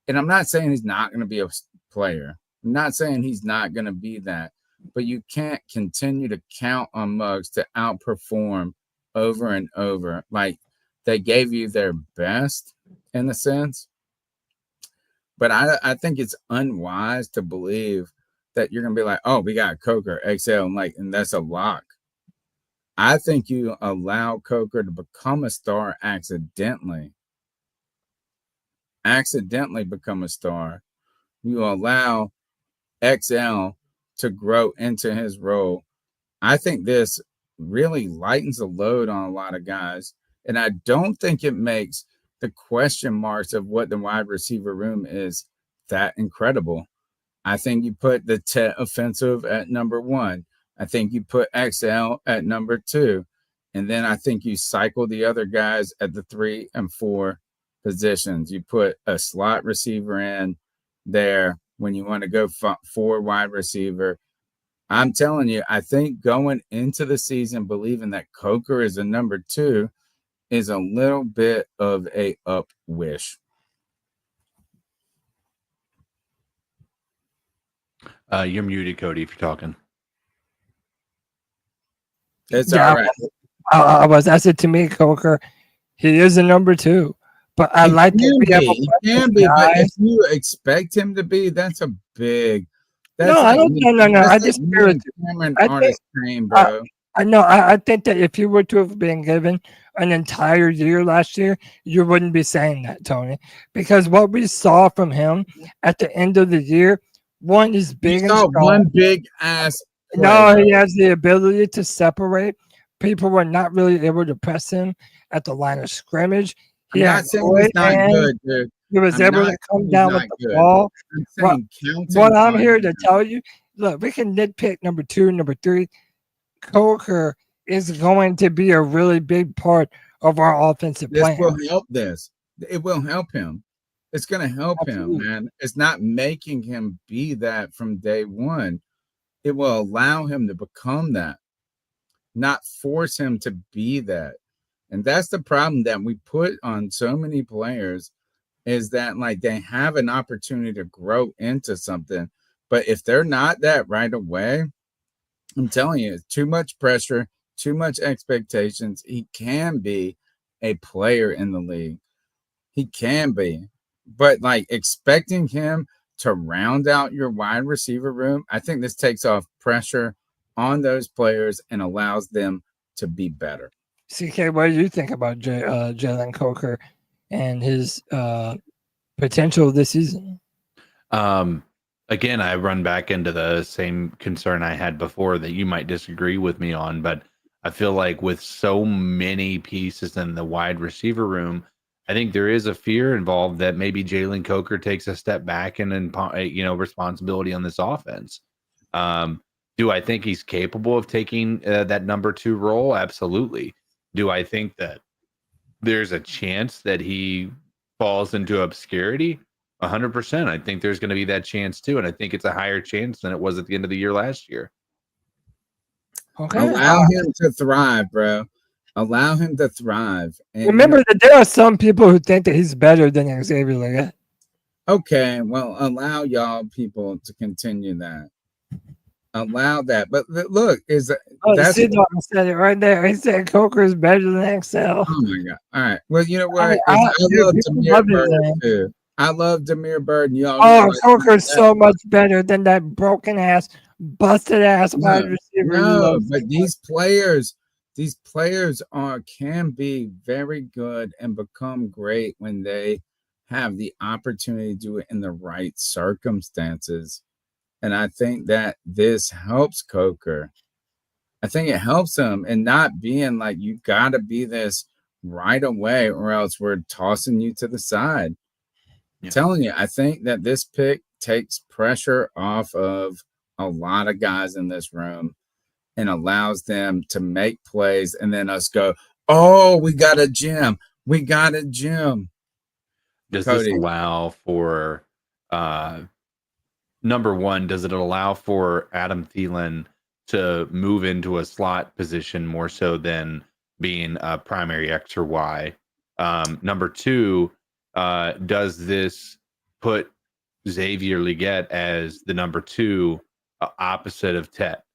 and I'm not saying he's not going to be a player. I'm not saying he's not going to be that. But you can't continue to count on Muggs to outperform over and over. Like, they gave you their best in a sense. But I think it's unwise to believe that you're going to be like, we got Coker, XL, and that's a lock. I think you allow Coker to become a star accidentally. Accidentally become a star. You allow XL to grow into his role. I think this really lightens the load on a lot of guys. And I don't think it makes the question marks of what the wide receiver room is that incredible. I think you put the Tet offensive at number 1. I think you put XL at number 2. And then I think you cycle the other guys at the 3 and 4 positions. You put a slot receiver in there when you want to go 4 wide receiver. I'm telling you, I think going into the season believing that Coker is a number 2 is a little bit of a up wish. You're muted, Cody, if you're talking. It's all right. I said to me, Coker, he is a number 2. But I like that we have he can be, but if you expect him to be, that's a big. No, I don't. No. I disagree with you. I think that if you were to have been given an entire year last year, you wouldn't be saying that, Tony, because what we saw from him at the end of the year, one is big and strong. One big ass. No, he has the ability to separate. People were not really able to press him at the line of scrimmage. I'm not saying he's not good, dude. He was able to come down with the ball. What I'm here to tell you, look, we can nitpick number 2, number 3. Coker is going to be a really big part of our offensive plan. This will help this. It will help him. It's going to help him, man. It's not making him be that from day one. It will allow him to become that, not force him to be that. And that's the problem that we put on so many players, is that like they have an opportunity to grow into something. But if they're not that right away, I'm telling you, it's too much pressure, too much expectations. He can be a player in the league. He can be. But like expecting him to round out your wide receiver room, I think this takes off pressure on those players and allows them to be better. CK, what do you think about Jalen Coker and his potential this season? Again, I run back into the same concern I had before that you might disagree with me on, but I feel like with so many pieces in the wide receiver room, I think there is a fear involved that maybe Jalen Coker takes a step back and responsibility on this offense. Do I think he's capable of taking that number 2 role? Absolutely. Do I think that there's a chance that he falls into obscurity? 100%. I think there's going to be that chance too, and I think it's a higher chance than it was at the end of the year last year. Okay. Allow him to thrive, bro. Allow him to thrive. And remember that there are some people who think that he's better than Xavier Leggett. Okay, well, allow y'all people to continue that. Allow that. But look, that's said it right there. He said Coker is better than XL. Oh my god. All right. Well, you know what? I love Demir Bird too. I love Demir Bird. And y'all Coker's so much better than that broken ass, busted ass wide receiver. No, but these players can be very good and become great when they have the opportunity to do it in the right circumstances. And I think that this helps Coker. I think it helps him and not being like, you got to be this right away or else we're tossing you to the side. Yeah. I'm telling you, I think that this pick takes pressure off of a lot of guys in this room and allows them to make plays and then us go, oh, we got a gem. We got a gem. Does Cody. This allow for number one, does it allow for Adam Thielen to move into a slot position more so than being a primary X or Y? Number two, does this put Xavier Leggett as the number 2 opposite of Tet?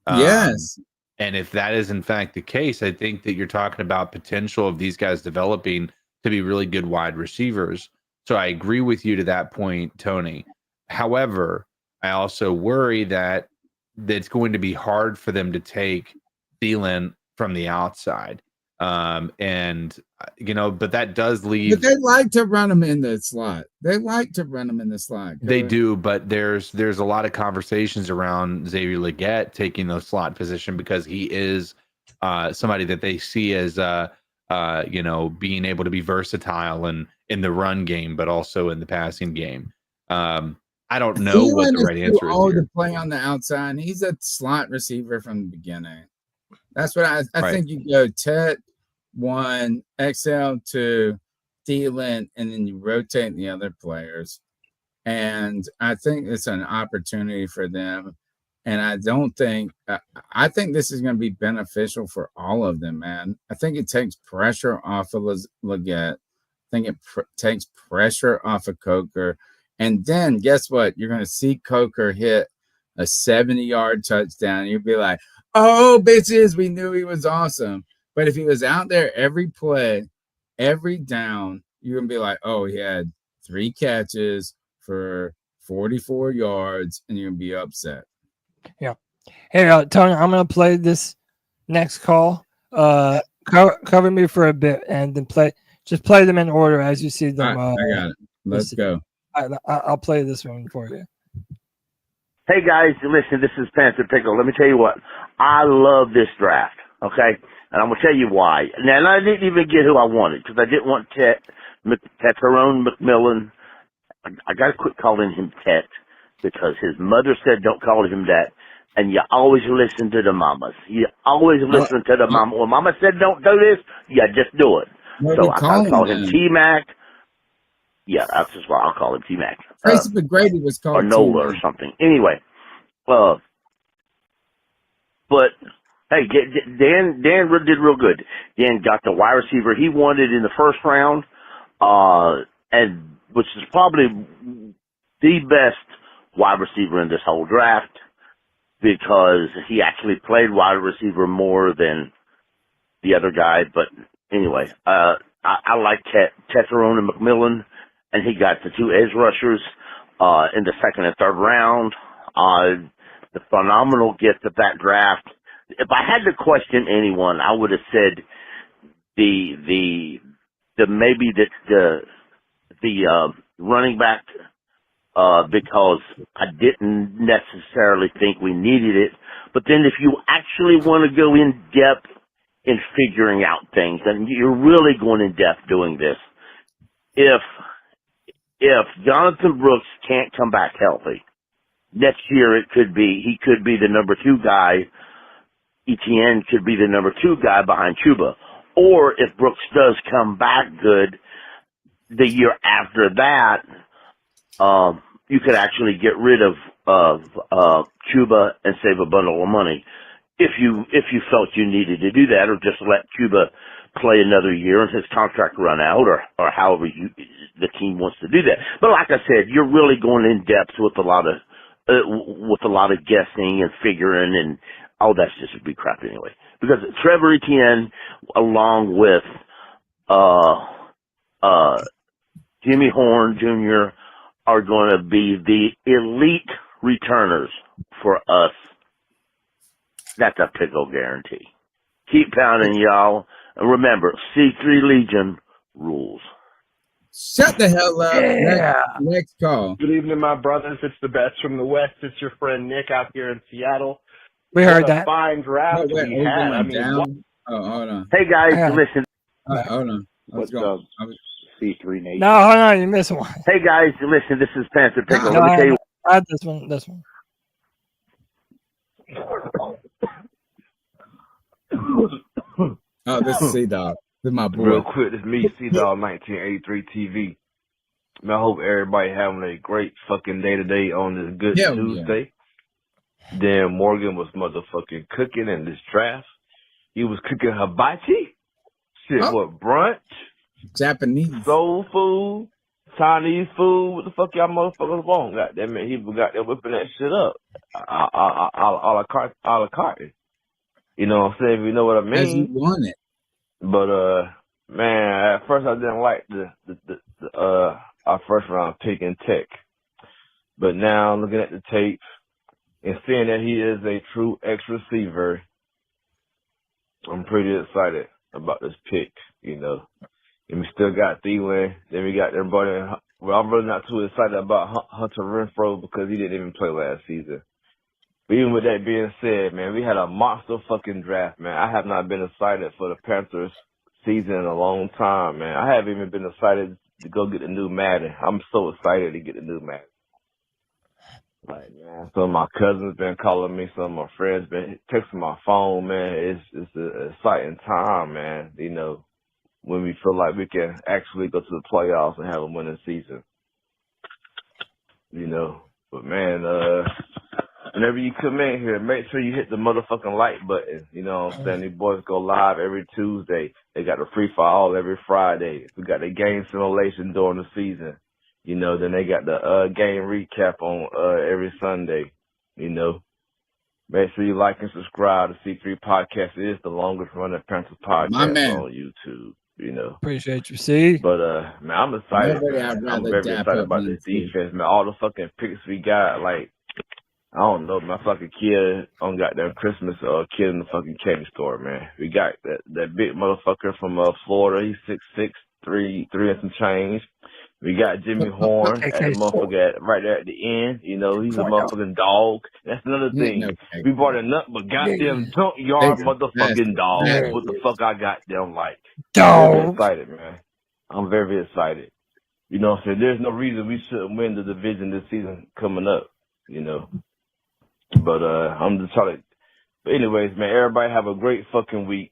Yes. And if that is in fact the case, I think that you're talking about potential of these guys developing to be really good wide receivers. So I agree with you to that point, Tony. However, I also worry that it's going to be hard for them to take Thielen from the outside. But that does leave. But they like to run him in the slot. They do, but there's a lot of conversations around Xavier Leggett taking the slot position because he is somebody that they see as being able to be versatile and in the run game, but also in the passing game. I don't know what Thielen the right is too answer is old here. to play on the outside. He's a slot receiver from the beginning. That's what I Right. think. You go Tet 1, XL 2, Thielen, and then you rotate the other players. And I think it's an opportunity for them. And I don't think I think this is going to be beneficial for all of them, man. I think it takes pressure off of Leggett. I think it takes pressure off of Coker. And then guess what? You're going to see Coker hit a 70-yard touchdown. You'll be like, oh, bitches, we knew he was awesome. But if he was out there every play, every down, you're going to be like, oh, he had 3 catches for 44 yards, and you're going to be upset. Yeah. Hey, Tony, I'm going to play this next call. Cover me for a bit, and then play them in order as you see them. I got it. Let's go. I'll play this one for you. Hey guys, listen, this is Panther Pickle. Let me tell you what. I love this draft, okay? And I'm going to tell you why. Now, I didn't even get who I wanted because I didn't want Tyrone McMillan. I got to quit calling him Tet because his mother said don't call him that. And you always listen to the mamas. You always listen to the mama. When mama said don't do this, yeah, just do it. So I call him T-Mac. Yeah, that's just why I'll call him T-Mac. Tracy McGrady was called or Nola or something. Anyway, but hey, Dan did real good. Dan got the wide receiver he wanted in the first round, and which is probably the best wide receiver in this whole draft because he actually played wide receiver more than the other guy. But anyway, I like Tyrone and McMillan. And he got the 2 edge rushers in the second and third round. The phenomenal gift of that draft. If I had to question anyone, I would have said the running back because I didn't necessarily think we needed it. But then if you actually want to go in depth in figuring out things, and you're really going in depth doing this, if Jonathan Brooks can't come back healthy, next year he could be the number 2 guy. Etienne could be the number 2 guy behind Chuba. Or if Brooks does come back good, the year after that, you could actually get rid of Chuba and save a bundle of money. If you felt you needed to do that, or just let Chuba play another year and his contract run out, or however the team wants to do that. But like I said, you're really going in depth with a lot of guessing and figuring, and that's just a big crap anyway. Because Trevor Etienne, along with Jimmy Horn Jr., are going to be the elite returners for us. That's a pickle guarantee. Keep pounding, y'all. And remember, C3 Legion rules. Shut the hell up. Yeah. Next call. Good evening, my brothers. It's the best from the West. It's your friend Nick out here in Seattle. We heard what a that. fine draft Wait, we had. I mean, down? Hold on. Hey, guys, listen. Hold on. Let's go. C3 Nation. No, hold on, you missed one. Hey, guys, listen. This is Panther Pickle. No, Let me tell you. I had this one. Oh, this is C-Dog. This is my boy. Real quick, it's me, C-Dog 1983 TV. Man, I hope everybody having a great fucking day today on this good Tuesday. Yeah. Dan Morgan was motherfucking cooking in this draft. He was cooking hibachi. Shit, what, brunch? Japanese. Soul food. Chinese food. What the fuck y'all motherfuckers want? Goddamn it, he got there whipping that shit up. A la carte. You know what I'm saying? If you know what I mean. As you want it. But man, at first I didn't like our first round pick in Tech. But now looking at the tape and seeing that he is a true X receiver, I'm pretty excited about this pick, you know. And we still got Thielen. Then we got everybody. Well, I'm really not too excited about Hunter Renfrow because he didn't even play last season. But even with that being said, man, we had a monster fucking draft, man. I have not been excited for the Panthers season in a long time, man. I haven't even been excited to go get the new Madden. I'm so excited to get the new Madden. Like, man, some of my cousins been calling me. Some of my friends been texting my phone, man. It's an exciting time, man. You know, when we feel like we can actually go to the playoffs and have a winning season. You know, but man, whenever you come in here, make sure you hit the motherfucking like button. You know what I'm saying? These boys go live every Tuesday. They got the free for all every Friday. We got the game simulation during the season. You know, then they got the game recap on every Sunday. You know, make sure you like and subscribe to C3 Podcast. It is the longest running Panthers podcast on YouTube. You know, appreciate you, see. But man, I'm excited. Nobody Man. I'd I'm rather very dap excited up about than this see. defense, man. All the fucking picks we got, like, I don't know, my fucking kid on goddamn Christmas kid in the fucking candy store, man. We got that big motherfucker from Florida. He's 6'6", 3 and some change. We got Jimmy Horn at the motherfucker right there at the end. You know, he's a motherfucking dog. That's another thing. We brought a nut but goddamn junkyard motherfucking dog. That's what the fuck I got them like. I'm very excited, man. I'm very, very excited. You know what I'm saying? There's no reason we shouldn't win the division this season coming up, you know. But I'm just trying to. But anyways, man, everybody have a great fucking week.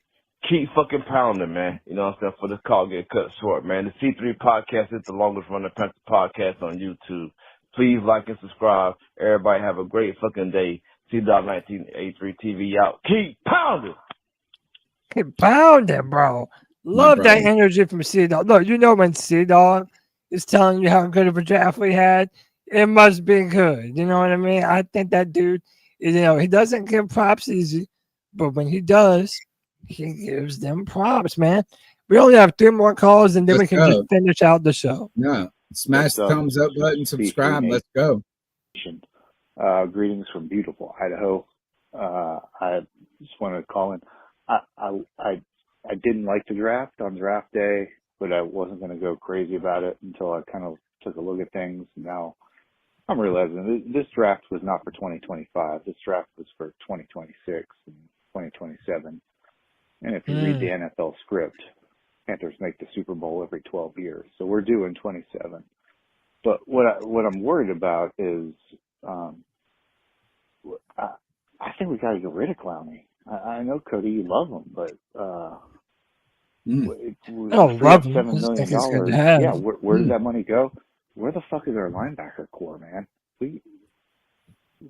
Keep fucking pounding, man. You know what I'm saying? For this call get cut short, man. The C3 Podcast is the longest running Panthers podcast on YouTube. Please like and subscribe. Everybody have a great fucking day. C-1983 TV out. Keep pounding. Keep pounding, bro. Love that energy from C-Dog. Look, you know when C-Dog is telling you how good of a draft we had, it must be good. You know what I mean? I think that dude, you know, he doesn't give props easy, but when he does, he gives them props, man. We only have 3 more calls, and then we can just finish out the show. No, smash the thumbs up button, subscribe. Let's go. Greetings from beautiful Idaho. I just wanted to call in. I didn't like the draft on draft day, but I wasn't going to go crazy about it until I kind of took a look at things. Now I'm realizing this draft was not for 2025. This draft was for 2026 and 2027. And if you read the NFL script, Panthers make the Super Bowl every 12 years. So we're due in 27. But what I'm worried about is I think we got to get rid of Clowney. I know, Cody, you love him, but love him. $7 million. Yeah, where does that money go? Where the fuck is our linebacker core, man?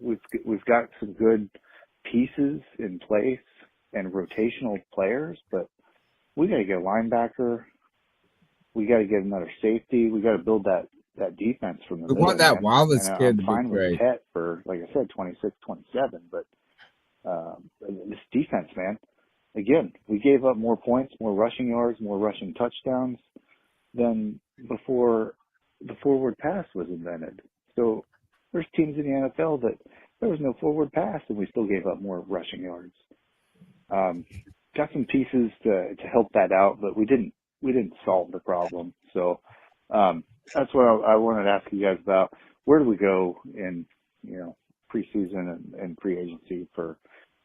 We've got some good pieces in place and rotational players, but we got to get a linebacker. We got to get another safety. We got to build that defense from the middle. We want that man. Wallace And kid I'm to fine be with great. Pet for, like I said, 26, 27, but this defense, man. Again, we gave up more points, more rushing yards, more rushing touchdowns than before the forward pass was invented. So there's teams in the NFL that there was no forward pass and we still gave up more rushing yards. Got some pieces to help that out, but we didn't solve the problem. So that's what I wanted to ask you guys about. Where do we go in preseason and free agency for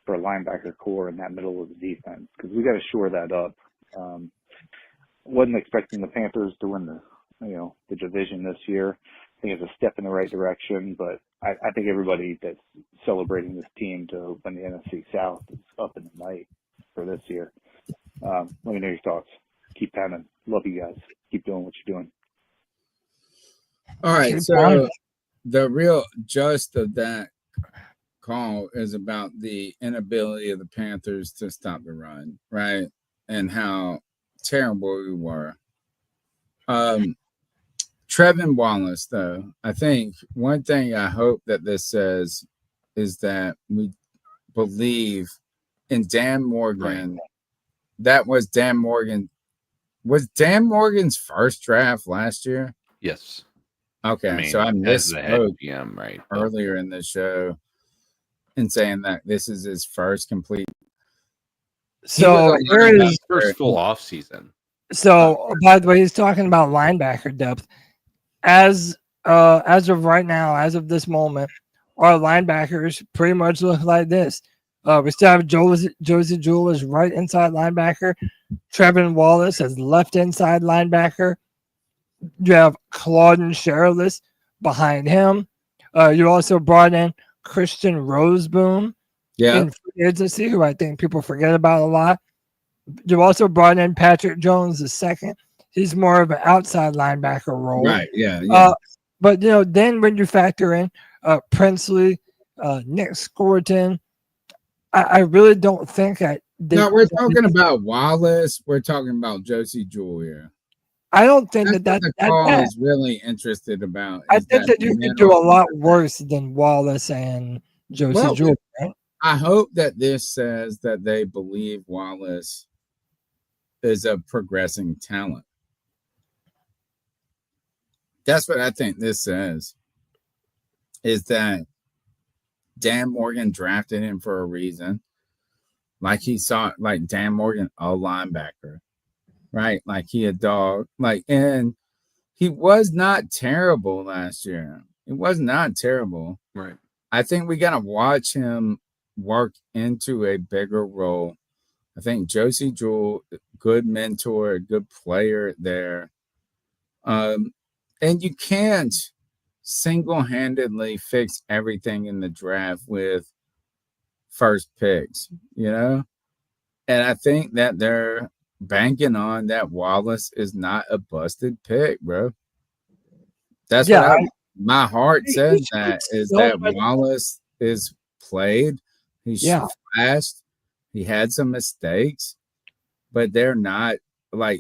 a linebacker core in that middle of the defense? Because we got to shore that up. Wasn't expecting the Panthers to win the division this year. I think it's a step in the right direction, but I think everybody that's celebrating this team to win the NFC South is up in the night for this year. Let me know your thoughts. Keep pounding. Love you guys. Keep doing what you're doing. All right, Keep so pounding. the real gist of that call is about the inability of the Panthers to stop the run, right? And how terrible we were. Trevin Wallace, though, I think one thing I hope that this says is that we believe in Dan Morgan. That was Dan Morgan. Was Dan Morgan's first draft last year? Yes. Okay, so I as the head misspoke GM, right? earlier in the show in saying that this is his first complete. So here is first full off season. So by the way, he's talking about linebacker depth. As of right now, as of this moment, our linebackers pretty much look like this. We still have Josie Jewell as right inside linebacker. Trevin Wallace as left inside linebacker. You have Claude and Sherrillis behind him. You also brought in Christian Roseboom in free agency, who I think people forget about a lot. You also brought in Patrick Jones II. He's more of an outside linebacker role. Right, yeah. But, then when you factor in Princeley, Nic Scourton, I really don't think we're talking about Wallace. We're talking about Josie Jewell here. I don't think that the call is really interested about. I think that you could do a lot worse than Wallace and Josie Jewell. Right? I hope that this says that they believe Wallace is a progressing talent. That's what I think this says. Is that Dan Morgan drafted him for a reason. Like he saw, like Dan Morgan, a linebacker, right? Like he a dog. And he was not terrible last year. It was not terrible. Right. I think we got to watch him work into a bigger role. I think Josie Jewell, good mentor, good player there. And you can't single-handedly fix everything in the draft with first picks, And I think that they're banking on that Wallace is not a busted pick, bro. That's what my heart says that Wallace is played. He's flashed. He had some mistakes, but they're not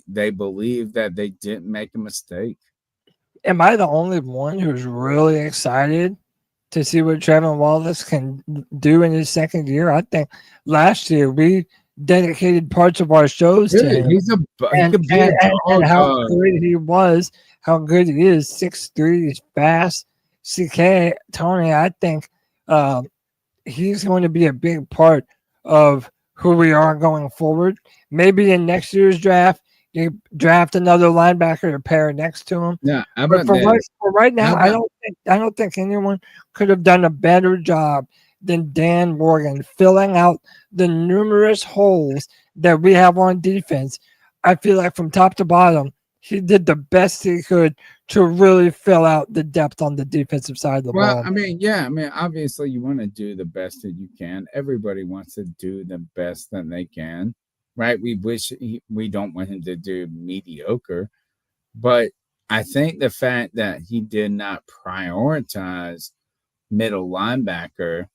they believe that they didn't make a mistake. Am I the only one who's really excited to see what Trevor Wallace can do in his second year? I think last year we dedicated parts of our shows to him. And how good he was, how good he is. 6'3", he's fast. CK, Tony, I think he's going to be a big part of who we are going forward. Maybe in next year's draft, you draft another linebacker to pair next to him. Yeah, but for right now, I don't think anyone could have done a better job than Dan Morgan filling out the numerous holes that we have on defense. I feel like from top to bottom, he did the best he could to really fill out the depth on the defensive side of the ball. Obviously you want to do the best that you can. Everybody wants to do the best that they can, right? We don't want him to do mediocre, but I think the fact that he did not prioritize middle linebacker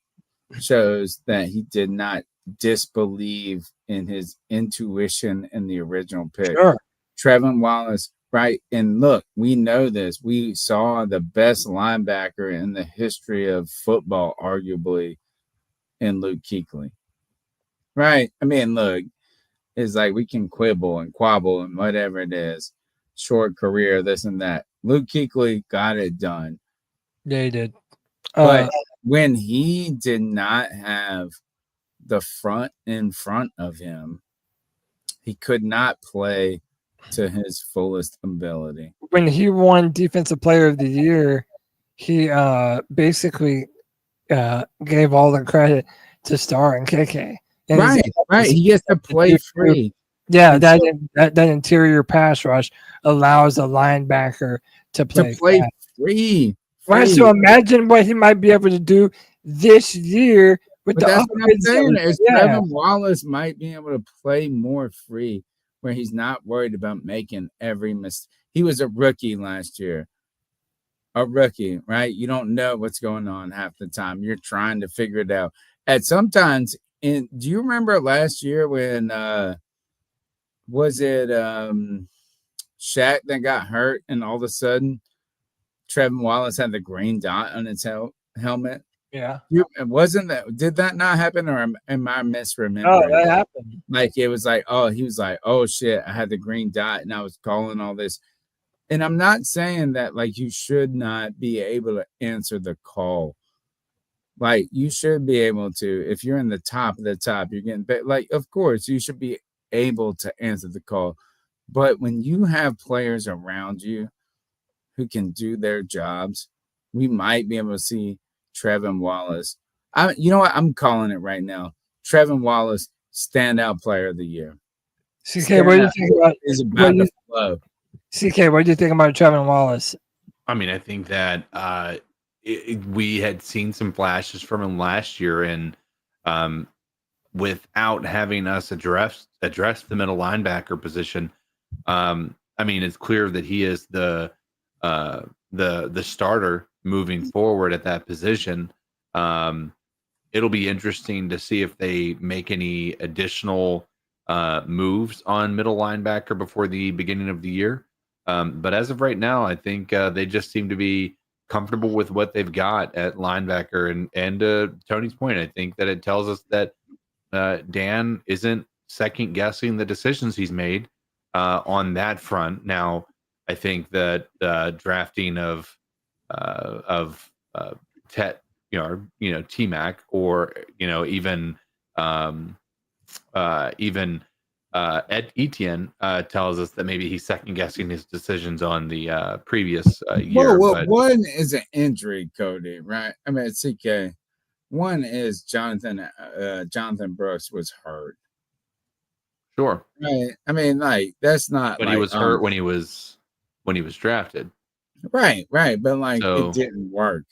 shows that he did not disbelieve in his intuition in the original pick. Sure. Trevor Wallace, right? And look, we know this. We saw the best linebacker in the history of football, arguably, in Luke Kuechly. Right? I mean, look, it's like we can quibble and quabble and whatever it is. Short career, this and that. Luke Kuechly got it done. Yeah, he did. But when he did not have the front in front of him, he could not play to his fullest ability. When he won Defensive Player of the Year, he basically gave all the credit to Star and KK. And right. He gets to play free. Yeah, that interior pass rush allows a linebacker to play free. Right, so imagine what he might be able to do this year with but the that's what I'm saying. Trevor Yeah. Wallace might be able to play more free, where he's not worried about making every mistake. He was a rookie last year. A rookie, right? You don't know what's going on half the time. You're trying to figure it out. At sometimes, do you remember last year when was it Shaq that got hurt and all of a sudden Trevor Wallace had the green dot on his helmet? Yeah. Did that not happen, or am I misremembering? Oh, that happened. Like it was like, he was like, oh shit, I had the green dot and I was calling all this. And I'm not saying that like you should not be able to answer the call. Like you should be able to, if you're in the top of the top, you're getting paid. Like, of course, you should be able to answer the call. But when you have players around you who can do their jobs, we might be able to see Trevor Wallace. You know what? I'm calling it right now. Trevor Wallace, standout player of the year. CK, what do you think about? Is about to flow. CK, what do you think about Trevor Wallace? I mean, I think that we had seen some flashes from him last year, and without having us address the middle linebacker position, I mean, it's clear that he is the starter moving forward at that position. It'll be interesting to see if they make any additional moves on middle linebacker before the beginning of the year. But as of right now, I think they just seem to be comfortable with what they've got at linebacker. And to Tony's point, I think that it tells us that Dan isn't second guessing the decisions he's made on that front. Now, I think that drafting of Tet, T-Mac, or even Etienne tells us that maybe he's second guessing his decisions on the previous year. Well, one is an injury, Cody, right? I mean, it's CK. One is Jonathan Brooks was hurt. Sure. Right. I mean, like, that's not. But he was hurt when he was drafted. Right. But So- it didn't work.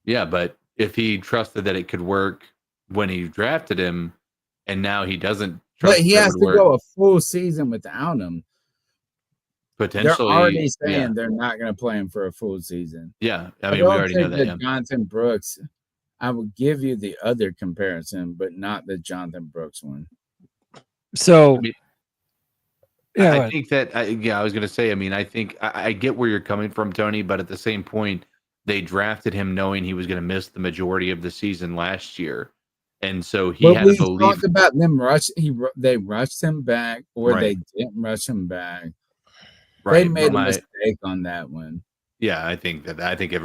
Yeah, but if he trusted that it could work when he drafted him, and now he doesn't trust But he that it has would to work, go a full season without him. potentially. They're already saying yeah. they're not going to play him for a full season. Yeah, I mean, we don't already know think that. Yeah. Jonathan Brooks. I would give you the other comparison, but not the Jonathan Brooks one. So, I think that, I was going to say, I mean, I think I get where you're coming from, Tony, but at the same point, they drafted him knowing he was going to miss the majority of the season last year. And so he had to believe. Talked about them they rushed him back, or Right. they didn't rush him back. Right, They made but a mistake on that one. Yeah, I think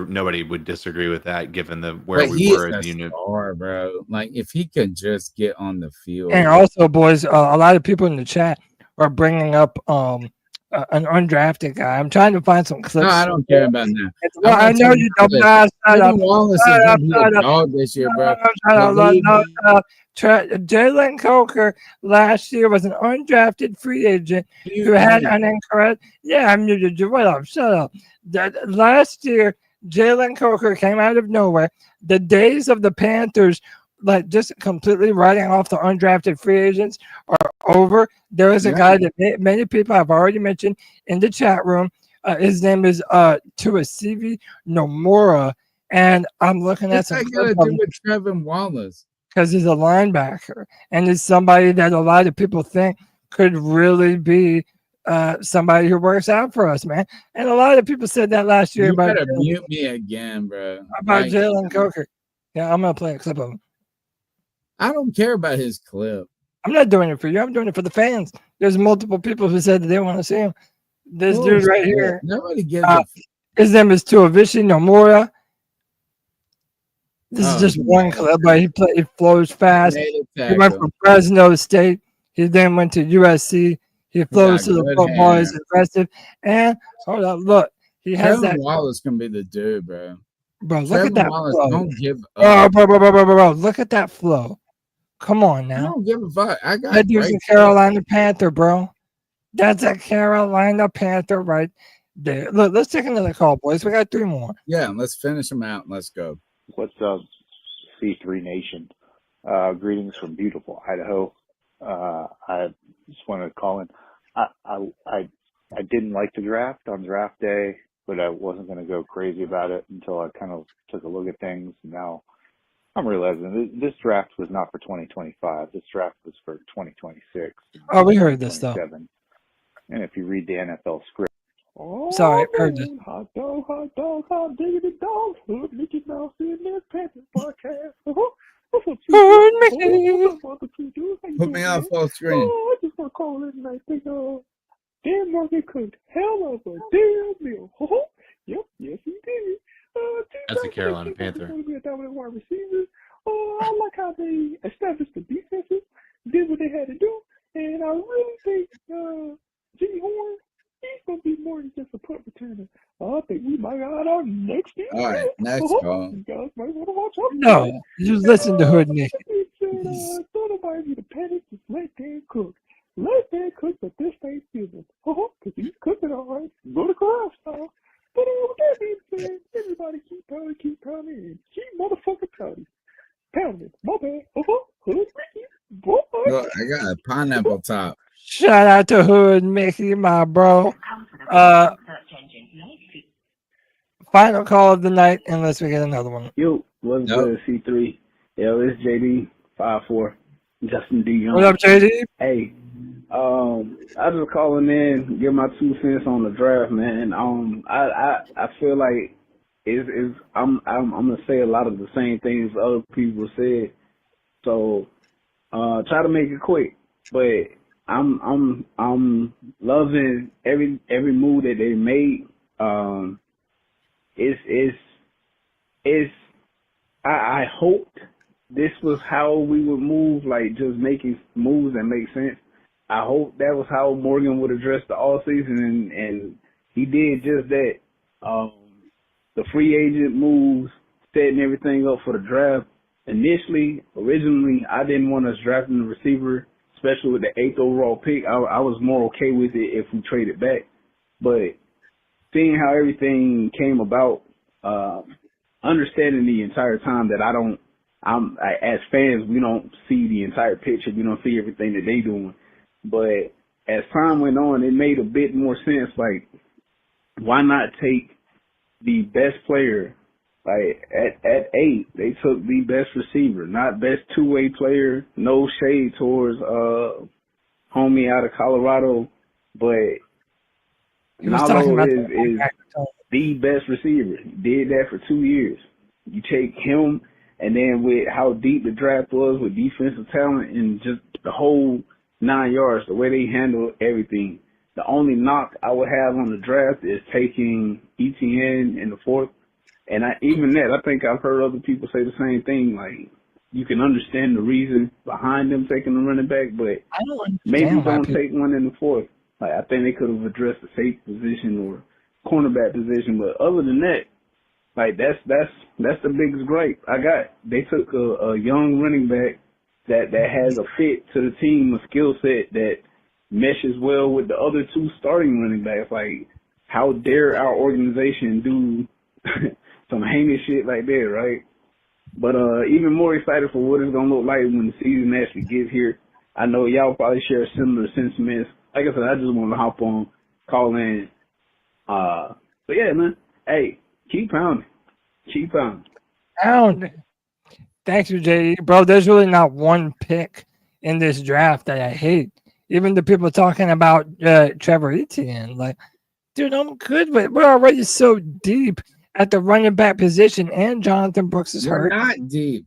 nobody would disagree with that, given where But we he's were a as a unit. star, bro. Like, if he could just get on the field. And also, boys, a lot of people in the chat are bringing up an undrafted guy. I'm trying to find some clips. No, I don't care about that. Well, I know you don't. Shut up. Wallace is Shut up, going to be shut a up. dog this year, bro. No. Jalen Coker last year was an undrafted free agent who had an incorrect. Yeah, I muted you. What up? Shut up. Last year, Jalen Coker came out of nowhere. The days of the Panthers, like, just completely writing off the undrafted free agents are over. There is a guy that many people have already mentioned in the chat room. His name is Tuasivi Nomura, and I'm looking at some. What's that got to do with Trevor Wallace? Because he's a linebacker, and he's somebody that a lot of people think could really be somebody who works out for us, man. And a lot of people said that last year You about better mute me again, bro. about Jalen Coker. Yeah, I'm gonna play a clip of him. I don't care about his clip. I'm not doing it for you. I'm doing it for the fans. There's multiple people who said that they want to see him. This dude right here. Nobody gives a his name is Tuasivi Nomura. This is just one clip, but he flows fast. He went from Fresno State. He then went to USC. He flows to the football. He's aggressive. And hold up, look, he has Trevor that. Wallace can be the dude, bro. Bro, look Trevor at that Wallace flow. don't give Oh, up. bro, look at that flow. Come on I now. don't give a fuck. I got That dude's a great Carolina Panther, bro. That's a Carolina Panther right there. Look, let's take another call, boys. We got 3 more. Yeah, let's finish them out. Let's go. What's up, C3 Nation? Greetings from beautiful Idaho. I just wanted to call in. I didn't like the draft on draft day, but I wasn't going to go crazy about it until I kind of took a look at things. Now I'm realizing this draft was not for 2025. This draft was for 2026. Oh, we heard this stuff. And if you read the NFL script, Sorry, heard this. Hot dog, hot diggity dog. Hood Mickey Mouse in this Panthers Podcast. What's up, Hood Mickey. Put me on full screen. I just want to call in and I think, Dan Market cooked hell of a damn meal. Yep, yes he did. That's a Carolina Panther. Going to be a dominant wide receiver. I like how they established the defenses, did what they had to do, and I really think Jimmy Horn, he's going to be more than just a punt returner. I think we might got our next year. All right, next call. You guys might want to watch out. No, you listen to Hood Nick. Don't nobody need to panic. Just let Dan cook. Let Dan cook, but this ain't season. Because he's cooking all right. Go to class, now. But with that being said, everybody keep pounding, and keep motherfucking pounding. Pounding. My bad. Hood Ricky. Boy. Look, I got a pineapple top. Shout out to Hood Mickey, my bro. Final call of the night, unless we get another one. Yo, what's good, C3? Yo, it's JD 54, Justin D. Young. What up, JD? Hey, I just calling in, give my 2 cents on the draft, man. I feel like I'm gonna say a lot of the same things other people said, so try to make it quick. But I'm loving every move that they made. I hoped this was how we would move, like just making moves that make sense. I hope that was how Morgan would address the all season, and he did just that. The free agent moves, setting everything up for the draft. Originally, I didn't want us drafting the receiver, especially with the 8th overall pick. I was more okay with it if we traded back. But seeing how everything came about, understanding the entire time that as fans, we don't see the entire picture. We don't see everything that they doing. But as time went on, it made a bit more sense. Like, why not take the best player? Like at 8, they took the best receiver, not best two-way player. No shade towards homie out of Colorado, but Nalo is the best receiver. He did that for 2 years. You take him, and then with how deep the draft was with defensive talent and just the whole 9 yards, the way they handled everything. The only knock I would have on the draft is taking Etienne in the 4th. And even that, I think I've heard other people say the same thing. Like, you can understand the reason behind them taking the running back, but maybe don't take one in the 4th. Like, I think they could have addressed the safety position or cornerback position, but other than that, like that's the biggest gripe I got. They took a young running back that has a fit to the team, a skill set that meshes well with the other 2 starting running backs. Like, how dare our organization do some heinous shit like that, right? But even more excited for what it's gonna look like when the season actually gets here. I know y'all probably share similar sentiments. Like I said, I just want to hop on, call in. But yeah, man. Hey, keep pounding. Keep pounding. Pounding. Thank you, JD. Bro, there's really not one pick in this draft that I hate. Even the people talking about Trevor Etienne. Like, dude, I'm good with it. We're already so deep at the running back position, and Jonathan Brooks is hurt. We're not deep.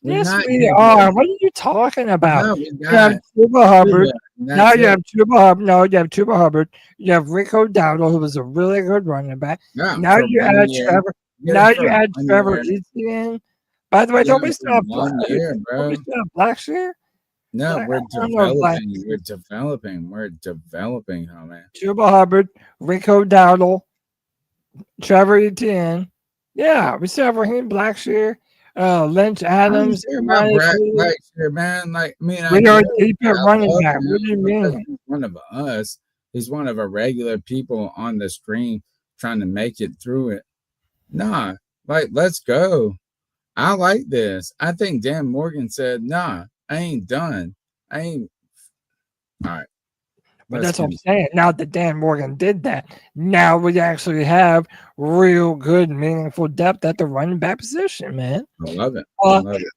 Yes, we are. What are you talking about? No, you have Chuba Hubbard. Now you have Chuba Hubbard. No, you have Chuba Hubbard. You have Rico Dowdle, who was a really good running back. Yeah, now you add Trevor. Now you add Trevor Etienne. By the way, don't we still have Blackshear? No, Like, we're developing. We're developing, homie. Chuba Hubbard, Rico Dowdle, Trevor Etienne. Yeah, we still have Raheem Blackshear. Lynch Adams. Blackshear, man. Like, I mean, we are deep at running back. What do you mean? He's one of us. He's one of our regular people on the stream trying to make it through it. Nah, like, let's go. I like this. I think Dan Morgan said, nah, I ain't done. I ain't. All right. But that's what I'm saying. Now that Dan Morgan did that, now we actually have real good, meaningful depth at the running back position, man. I love it. I love it.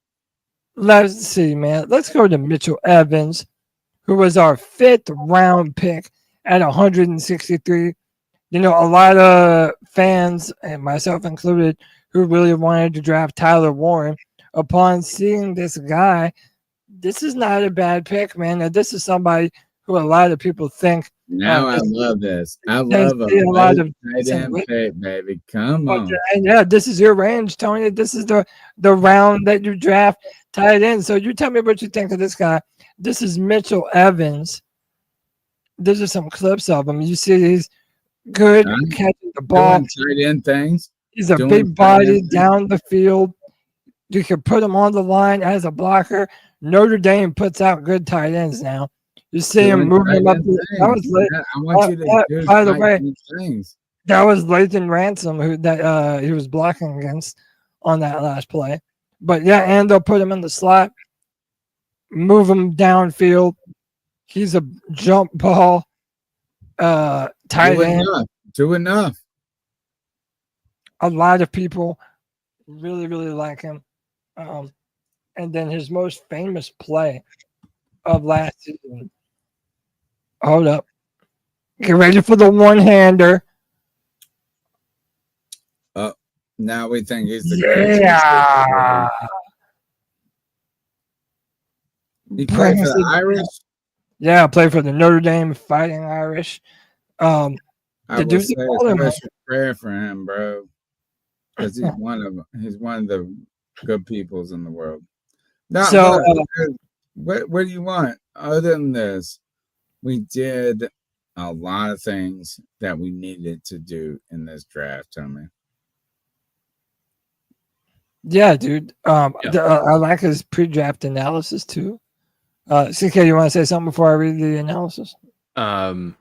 Let's see, man. Let's go to Mitchell Evans, who was our 5th round pick at 163. You know, a lot of fans, and myself included, who really wanted to draft Tyler Warren. Upon seeing this guy, this is not a bad pick, man. Now, this is somebody who a lot of people think. Now I love this. I love a lot of pick, baby. Come on. Yeah, this is your range, Tony. This is the round that you draft tight end. So you tell me what you think of this guy. This is Mitchell Evans. These are some clips of him. You see he's good catching the ball. Doing tight end things. He's a big body down the field. You can put him on the line as a blocker. Notre Dame puts out good tight ends now. You see him moving him up. That was lit. I want you to do by the way, things. That was Lathan Ransom who he was blocking against on that last play. But yeah, and they'll put him in the slot, move him downfield. He's a jump ball tight end. Do enough. A lot of people really, really like him. And then his most famous play of last season. Hold up. Get ready for the one-hander. Now we think he's the greatest. He played for the Irish? Yeah, played for the Notre Dame Fighting Irish. I would say a special prayer for him, bro. Because he's one of the good peoples in the world. Now, so, what do you want? Other than this, we did a lot of things that we needed to do in this draft, Tommy. Yeah, dude. I like his pre-draft analysis too. CK, you want to say something before I read the analysis? No,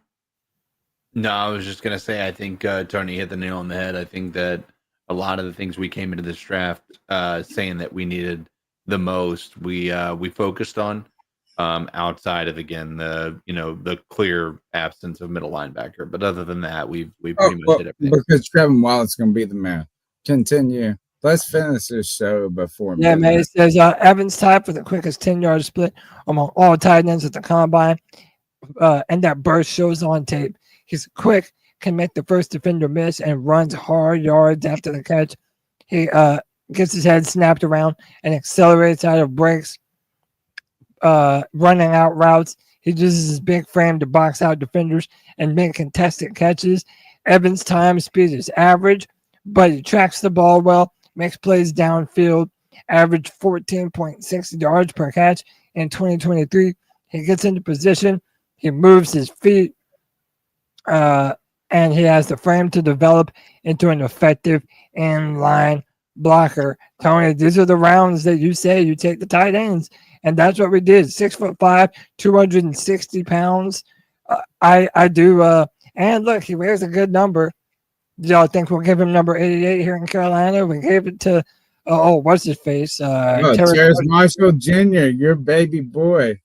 I was just gonna say I think Tony hit the nail on the head. I think that a lot of the things we came into this draft saying that we needed the most, we focused on. Outside of the clear absence of middle linebacker, but other than that, we pretty much did everything. Because Trevor Wallett's gonna be the man. Continue. Let's finish this show before. Yeah, man. It says Evans tied for the quickest 10-yard split among all tight ends at the combine, and that burst shows on tape. He's quick, can make the first defender miss, and runs hard yards after the catch. He gets his head snapped around and accelerates out of breaks, running out routes. He uses his big frame to box out defenders and make contested catches. Evans' time speed is average, but he tracks the ball well. Makes plays downfield, averaged 14.6 yards per catch in 2023. He gets into position, he moves his feet, and he has the frame to develop into an effective in-line blocker. Tony, these are the rounds that you say you take the tight ends, and that's what we did. 6'5", 260 pounds. I do, and look, he wears a good number. Do y'all think we'll give him number 88 here in Carolina? We gave it to, what's his face? Terrace Marshall Jr., your baby boy.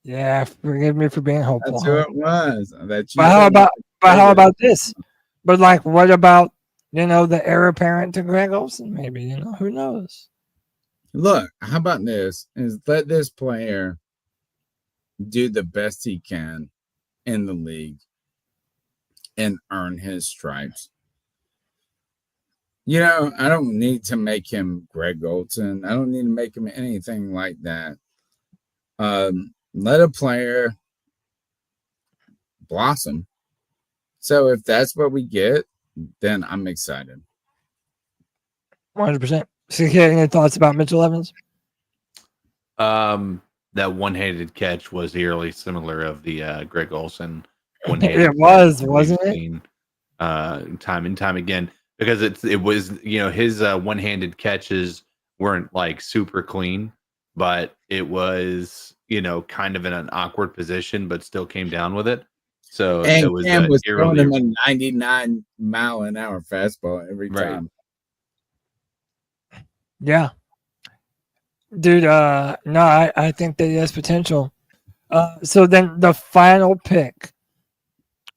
Yeah, forgive me for being hopeful. That's who it was. How about this? But what about, the heir apparent to Greg Olsen? Maybe, who knows? Look, how about this? Is let this player do the best he can in the league and earn his stripes. I don't need to make him Greg Olsen. I don't need to make him anything like that. Let a player blossom. So if that's what we get, then I'm excited. 100%. So, any thoughts about Mitchell Evans? That one-handed catch was eerily similar of the Greg Olsen. It was, wasn't it? Time and time again, because it was his one-handed catches weren't super clean, but it was kind of in an awkward position, but still came down with it. So and it was Cam was throwing him a 99-mile-an-hour fastball every time. Yeah, dude. No, I think that he has potential. So then the final pick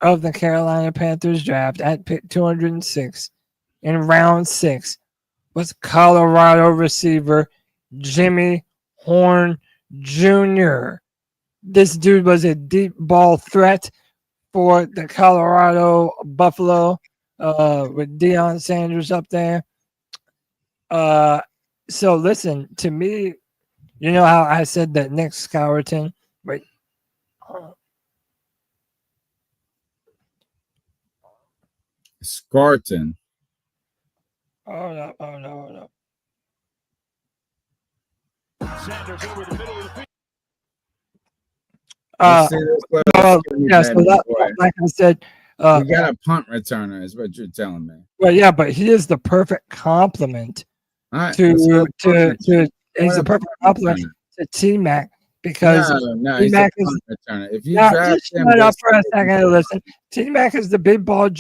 of the Carolina Panthers draft at pick 206 in round 6 was Colorado receiver Jimmy Horn Jr. This dude was a deep ball threat for the Colorado Buffalo with Deion Sanders up there. So listen, to me, how I said that Nic Scourton, wait, Scourton. Oh no. Like I said, we got a punt returner, is what you're telling me. Well, yeah, but he is the perfect complement right, to he's the perfect complement to T-Mac because no, he's a punt returner. If you draft just him, shut up for a second and listen. T-Mac is the big body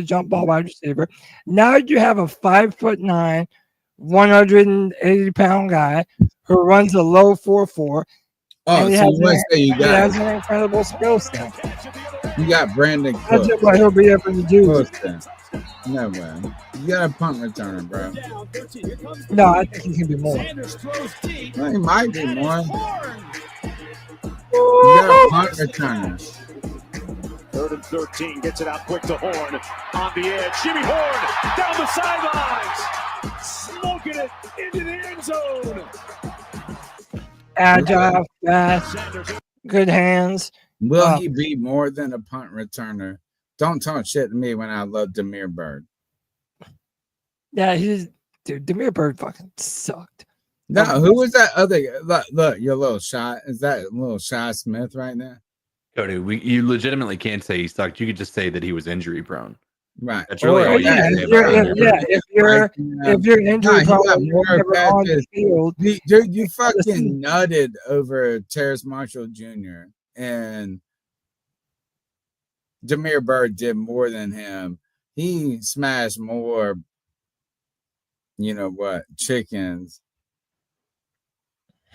jump ball wide receiver. Now you have a 5'9", 180-pound guy who runs a low 4.4. Oh, and he so you want to say he has an incredible skill set. You got Brandon Cook. That's what he'll be able to do. No way. You got a punt returner, bro. No, I think he can be more. Well, he might be more. You got a punt returner. 3rd and 13, gets it out quick to Horn. On the edge, Jimmy Horn down the sidelines. Smoking it into the end zone. Agile, fast, good hands. Will he be more than a punt returner? Don't talk shit to me when I love Damiere Byrd. Yeah, Damiere Byrd fucking sucked. No, who was that other guy? Look, your little shot. Is that little Shy Smith right now? Cody, you legitimately can't say he sucked. You could just say that he was injury prone. Right. That's really all you can say about him. If you're injury prone, on the field. Dude, you fucking nutted over Terrace Marshall Jr. and Damiere Byrd did more than him. He smashed more, you know what, chickens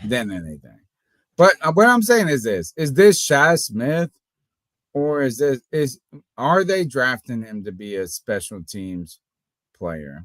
than anything. But what I'm saying is this Shy Smith, or are they drafting him to be a special teams player?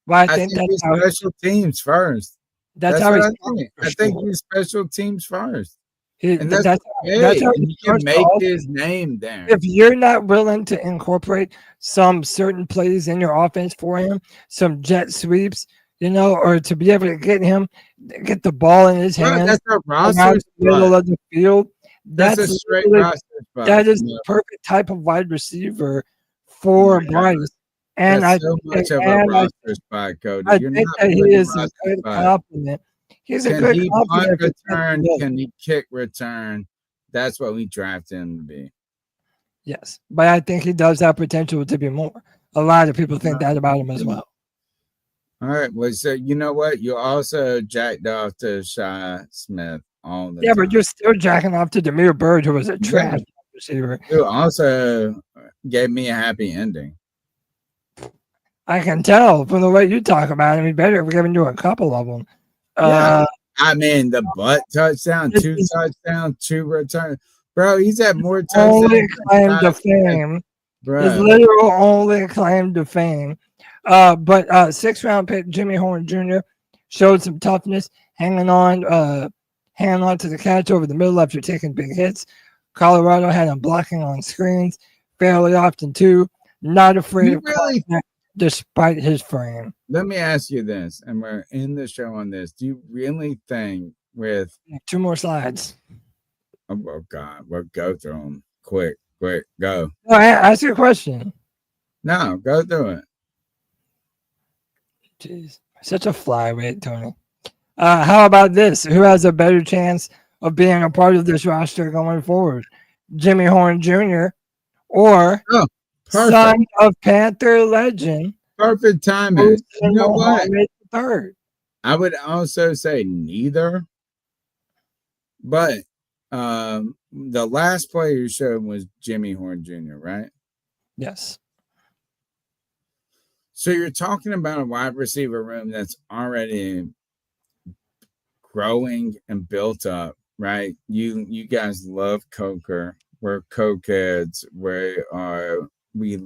Well, I think he's special teams first. That's how I think. I think he's special teams first. And that's how he can make his name there. If you're not willing to incorporate some certain plays in your offense for him, some jet sweeps, or to be able to get the ball in his hands, that's a roster the middle of the field. That's a straight roster spot. That is the perfect type of wide receiver for Bryce. And that's so much of a roster spot, Cody. I think that he is a good compliment. He's a good punt return? Can he kick return? That's what we drafted him to be. Yes, but I think he does have potential to be more. A lot of people think that about him as well. All right. Well, so you know what? You also jacked off to Shy Smith all the time. But you're still jacking off to Damiere Byrd, who was a trash receiver. Who also gave me a happy ending. I can tell from the way you talk about him. He better have given you a couple of them. I mean, the butt touchdown, 2 touchdowns, 2 returns. Bro, he's had more touchdowns. Only claim to fame. His literal only claim to fame. But 6th-round pick Jimmy Horn Jr. showed some toughness, hanging on to the catch over the middle after taking big hits. Colorado had him blocking on screens fairly often too. Not afraid of contact despite his frame. Let me ask you this, and we're in the show on this. Do you really think with 2 more slides? Oh God, we'll go through them. Quick, go. No, ask your question. No, go through it. Jeez, such a flyweight, Tony. How about this? Who has a better chance of being a part of this roster going forward? Jimmy Horn Jr. or son of Panther legend? Perfect timing. You know what? Third. I would also say neither. But the last player you showed was Jimmy Horn Jr., right? Yes. So you're talking about a wide receiver room that's already growing and built up, right? You guys love Coker. We're cokeheads. We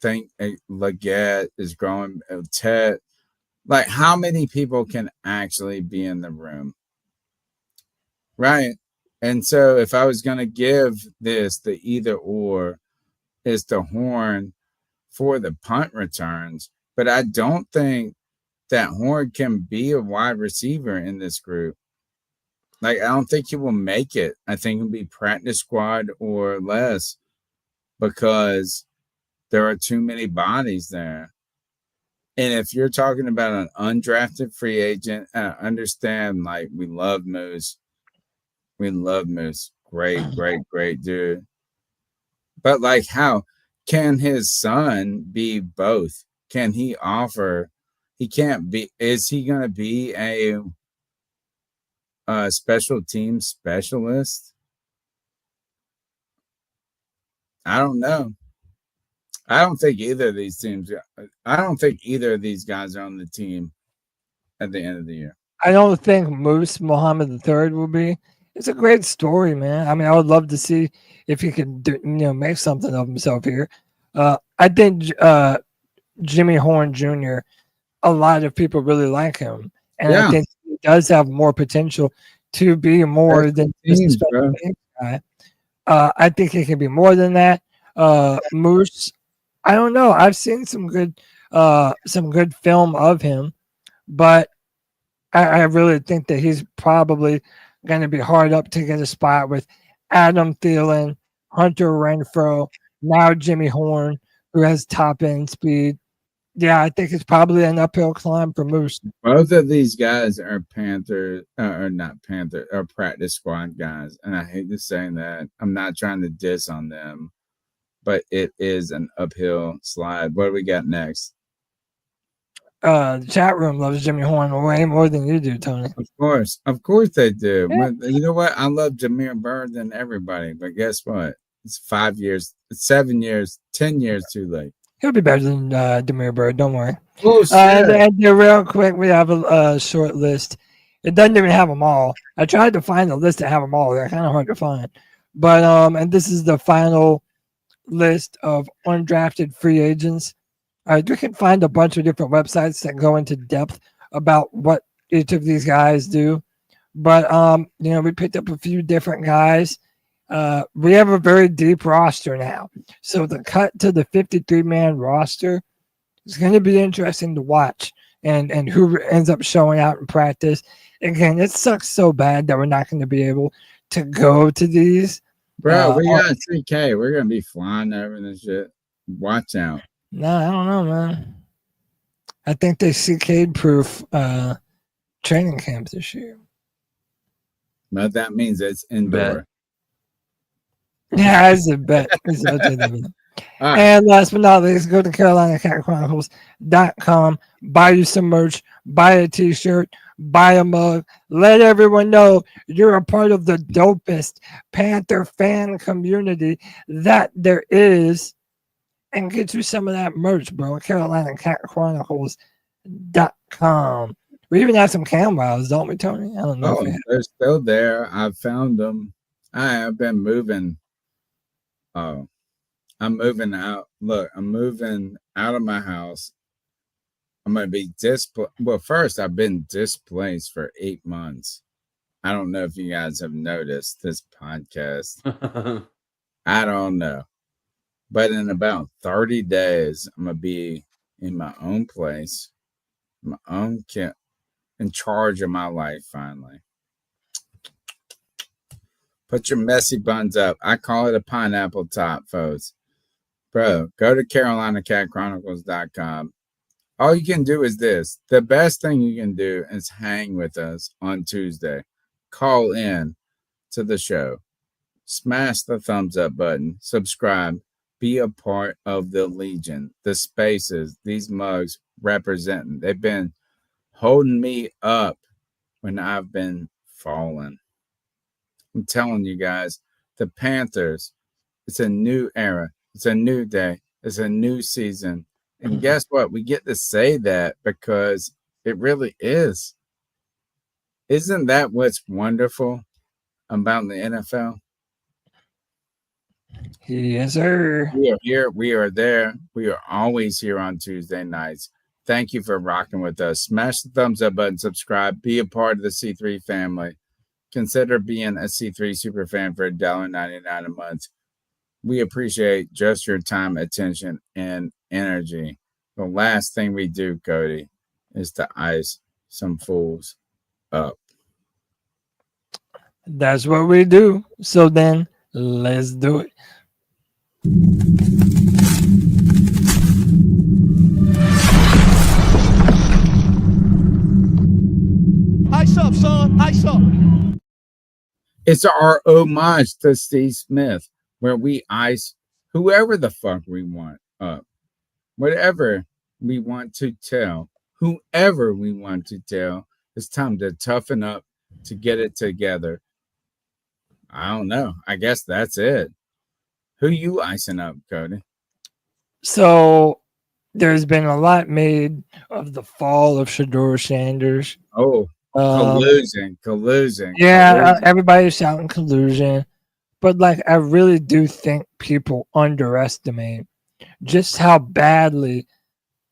think Leggett is growing. Ted, like how many people can actually be in the room, right? And so if I was going to give this the either or, is the Horn for the punt returns, but I don't think that Horn can be a wide receiver in this group. Like, I don't think he will make it. I think he'll be practice squad or less because there are too many bodies there. And if you're talking about an undrafted free agent, I understand, like, we love Moose. We love Moose. Great dude. But, like, how can his son be both? Can he offer? He can't be. Is he going to be special team specialist. I don't know. I don't think either of these guys are on the team at the end of the year. I don't think Moose Muhammad III will be. It's a great story, man. I mean, I would love to see if he can make something of himself here. I think Jimmy Horn Jr., a lot of people really like him. And I think he does have more potential to be more than just a special teams guy. I think he can be more than that. Moose, I don't know. I've seen some good film of him, but I really think that he's probably going to be hard up to get a spot with Adam Thielen, Hunter Renfrow, now Jimmy Horn, who has top end speed. Yeah, I think it's probably an uphill climb for Moose. Both of these guys are practice squad guys. And I hate to say that. I'm not trying to diss on them, but it is an uphill slide. What do we got next? The chat room loves Jimmy Horn way more than you do, Tony. Of course they do. Yeah. You know what? I love Jameer Bird than everybody, but guess what? It's 5 years, 7 years, 10 years too late. He'll be better than Jameer Bird. Don't worry. Oh, and real quick, we have a short list. It doesn't even have them all. I tried to find a list to have them all. They're kind of hard to find. But and this is the final list of undrafted free agents. You can find a bunch of different websites that go into depth about what each of these guys do. But, we picked up a few different guys. We have a very deep roster now. So the cut to the 53-man roster is going to be interesting to watch and who ends up showing out in practice. Again, it sucks so bad that we're not going to be able to go to these. Bro, we got 3K. We're going to be flying over this shit. Watch out. No, I don't know, man. I think they CK-proof training camp this year. But that means it's indoor. Yeah, it's a bet. And last but not least, go to CarolinaCatChronicles.com. Buy you some merch. Buy a t-shirt. Buy a mug. Let everyone know you're a part of the dopest Panther fan community that there is. And get you some of that merch, bro. CarolinaCatChronicles.com. We even have some CamWows, don't we, Tony? I don't know. Oh, they're still there. I found them. I have been moving. Oh, I'm moving out. Look, I'm moving out of my house. I'm going to be displaced. Well, first, I've been displaced for 8 months. I don't know if you guys have noticed this podcast. I don't know. But in about 30 days, I'm going to be in my own place, my own kit, in charge of my life finally. Put your messy buns up. I call it a pineapple top, folks. Bro, go to CarolinaCatChronicles.com. All you can do is this. The best thing you can do is hang with us on Tuesday. Call in to the show. Smash the thumbs up button. Subscribe. Be a part of the Legion. The spaces, these mugs representing. They've been holding me up when I've been falling. I'm telling you guys, the Panthers, it's a new era. It's a new day. It's a new season. And guess what? We get to say that because it really is. Isn't that what's wonderful about the NFL? Yes, sir. We are here. We are there. We are always here on Tuesday nights. Thank you for rocking with us. Smash the thumbs up button, subscribe, be a part of the C3 family. Consider being a C3 super fan for $1.99 a month. We appreciate just your time, attention, and energy. The last thing we do, Cody, is to ice some fools up. That's what we do. So then, let's do it. Ice up, son. Ice up. It's our homage to Steve Smith, where we ice whoever the fuck we want up. Whatever we want to tell, whoever we want to tell, it's time to toughen up to get it together. I don't know. I guess that's it. Who you icing up, Cody? So there's been a lot made of the fall of Shedeur Sanders. Oh, collusion. Yeah, everybody's shouting collusion. But like, I really do think people underestimate just how badly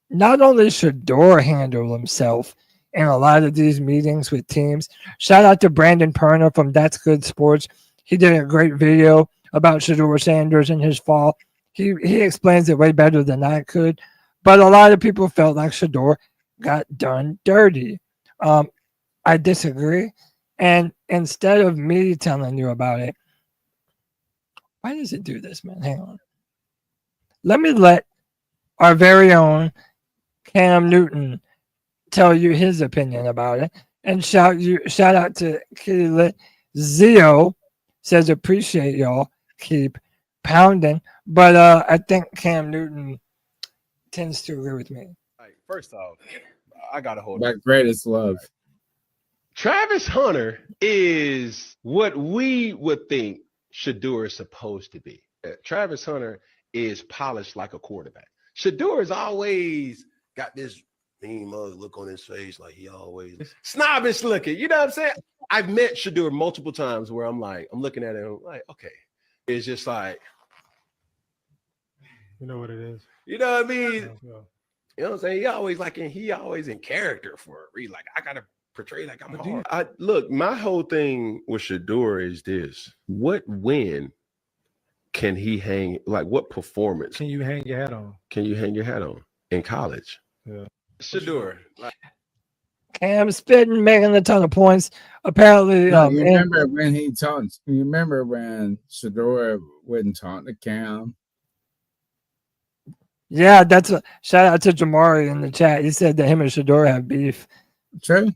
not only Shedeur handle himself in a lot of these meetings with teams. Shout out to Brandon Perna from That's Good Sports. He did a great video about Shedeur Sanders and his fall. He explains it way better than I could. But a lot of people felt like Shedeur got done dirty. I disagree. And instead of me telling you about it, why does it do this, man? Hang on. Let me let our very own Cam Newton tell you his opinion about it. And shout out to Kitty Lit. Zio says, appreciate y'all. Keep pounding. But I think Cam Newton tends to agree with me. First off, I got to hold my greatest love. Travis Hunter is what we would think Shedeur is supposed to be. Travis Hunter is polished like a quarterback. Shedeur has always got this mean mug look on his face, like he always snobbish looking. You know what I'm saying? I've met Shedeur multiple times where I'm looking at him like, okay, it's just like, you know what it is. You know what I mean? You know what I'm saying? He always in character for a reason. Like, I gotta portray like I'm hard. Look, my whole thing with Shedeur is this: what win can he hang? Like, what performance can you hang your hat on? Can you hang your hat on in college? Yeah, Shedeur. Cam spitting, making a ton of points. Apparently, you remember when he talked? You remember when Shedeur wouldn't talk to Cam? Yeah, that's a shout out to Jamari in the chat. He said that him and Shedeur have beef. True.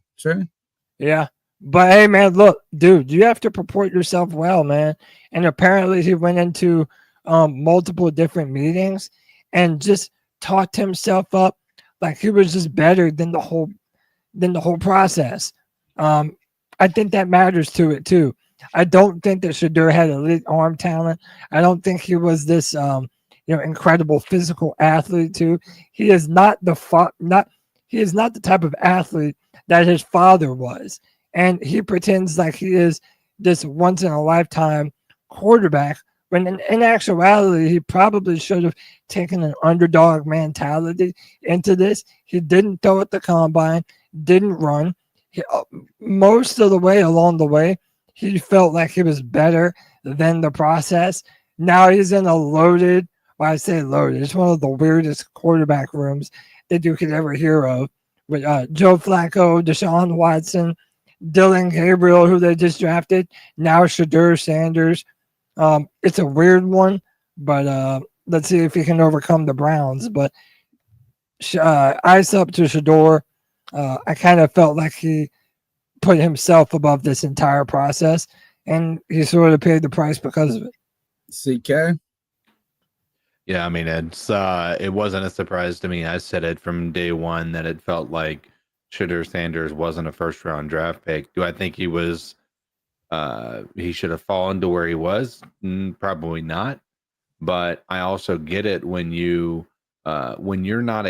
Yeah. But hey, man, look, dude, you have to purport yourself well, man. And apparently he went into multiple different meetings and just talked himself up like he was just better than the whole process. I think that matters to it too. I don't think that Shedeur had elite arm talent. I don't think he was this incredible physical athlete too. He is not the type of athlete that his father was. And he pretends like he is this once in a lifetime quarterback when in actuality, he probably should have taken an underdog mentality into this. He didn't throw at the combine, didn't run. Most of the way along the way, he felt like he was better than the process. Now he's in a loaded, I say loaded, it's one of the weirdest quarterback rooms that you could ever hear of, with Joe Flacco, Deshaun Watson, Dylan Gabriel, who they just drafted, now Shedeur Sanders. It's a weird one, but let's see if he can overcome the Browns. But ice up to Shedeur. I kind of felt like he put himself above this entire process, and he sort of paid the price because of it. CK? Yeah, I mean, it wasn't a surprise to me. I said it from day one that it felt like Shedeur Sanders wasn't a first-round draft pick. Do I think he was? He should have fallen to where he was? Probably not. But I also get it when you're making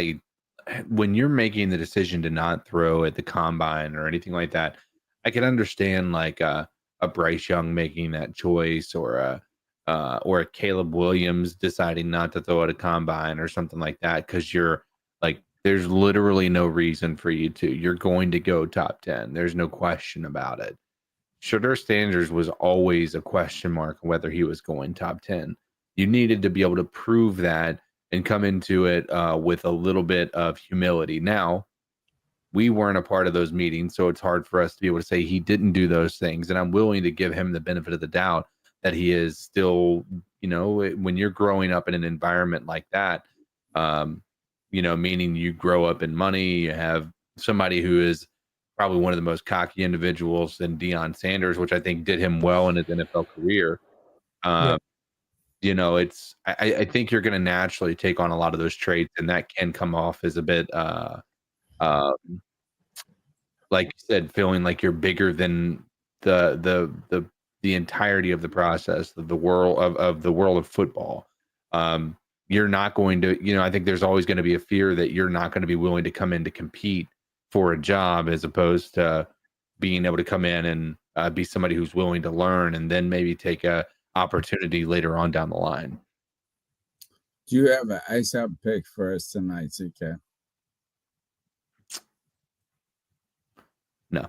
the decision to not throw at the combine or anything like that. I can understand like a Bryce Young making that choice, or a Caleb Williams deciding not to throw at a combine or something like that, because you're like, there's literally no reason for you to. You're going to go top 10. There's no question about it. Shedeur Sanders was always a question mark whether he was going top 10. You needed to be able to prove that and come into it with a little bit of humility. Now, we weren't a part of those meetings, so it's hard for us to be able to say he didn't do those things. And I'm willing to give him the benefit of the doubt that he is still, when you're growing up in an environment like that, meaning you grow up in money, you have somebody who is probably one of the most cocky individuals in Deion Sanders, which I think did him well in his NFL career. I think you're going to naturally take on a lot of those traits, and that can come off as a bit like you said, feeling like you're bigger than the entirety of the process, the world of the world of football. You're not going to, I think there's always going to be a fear that you're not going to be willing to come in to compete for a job, as opposed to being able to come in and be somebody who's willing to learn and then maybe take a opportunity later on down the line. Do you have an ice out pick for us tonight, CK? No.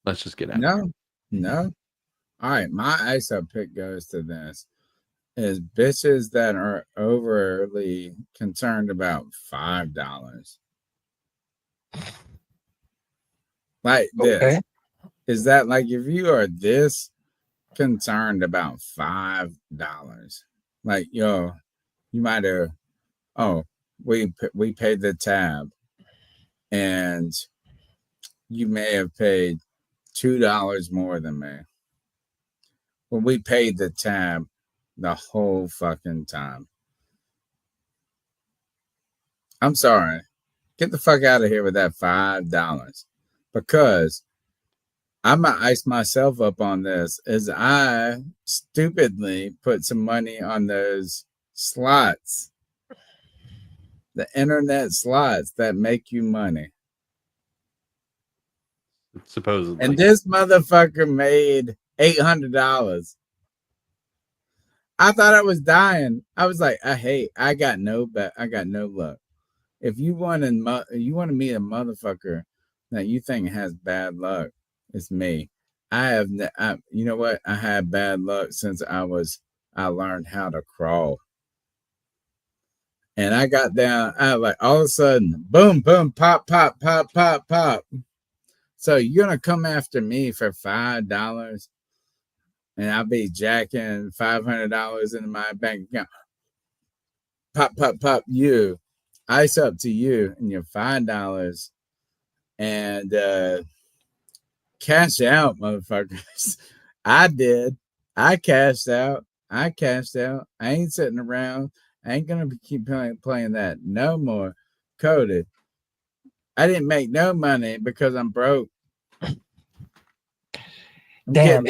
Let's just get out. No. All right, my ice out pick goes to this. Is bitches that are overly concerned about $5. Like this. Okay. Is that like if you are this concerned about $5, like, yo, you might have, we paid the tab and you may have paid $2 more than me. Well, we paid the tab the whole fucking time. I'm sorry. Get the fuck out of here with that $5, because I'm going to ice myself up on this as I stupidly put some money on those slots, the internet slots that make you money. Supposedly. And this motherfucker made $800. I thought I was dying. I was like, I got no luck. If you want to meet a motherfucker that you think has bad luck, it's me. You know what? I had bad luck since I learned how to crawl. And I got down, I like all of a sudden, boom, boom, pop, pop, pop, pop, pop. So you're going to come after me for $5 and I'll be jacking $500 into my bank account. Pop, pop, pop, you. Ice up to you and your $5 and cash out, motherfuckers. I did. I cashed out. I ain't sitting around. I ain't going to keep playing that no more. Cody. I didn't make no money because I'm broke. Damn,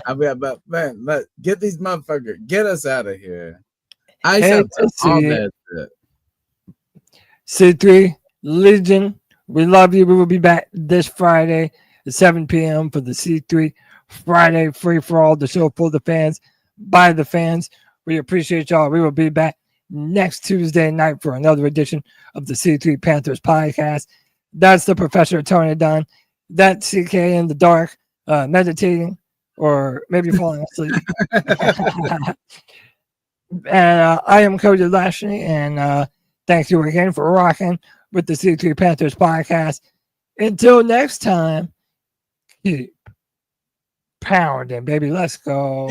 I'll be about, man, get these motherfuckers. Get us out of here. Ice up to all that shit. C3 Legion, we love you. We will be back this Friday at 7 p.m. for the C3 Friday Free for All, the show for the fans, by the fans. We appreciate y'all. We will be back next Tuesday night for another edition of the C3 Panthers podcast. That's the Professor Tony Dunn. That's CK in the dark, meditating or maybe falling asleep. And I am Cody Lashley, and thank you again for rocking with the C3 Panthers podcast. Until next time, keep pounding, baby. Let's go.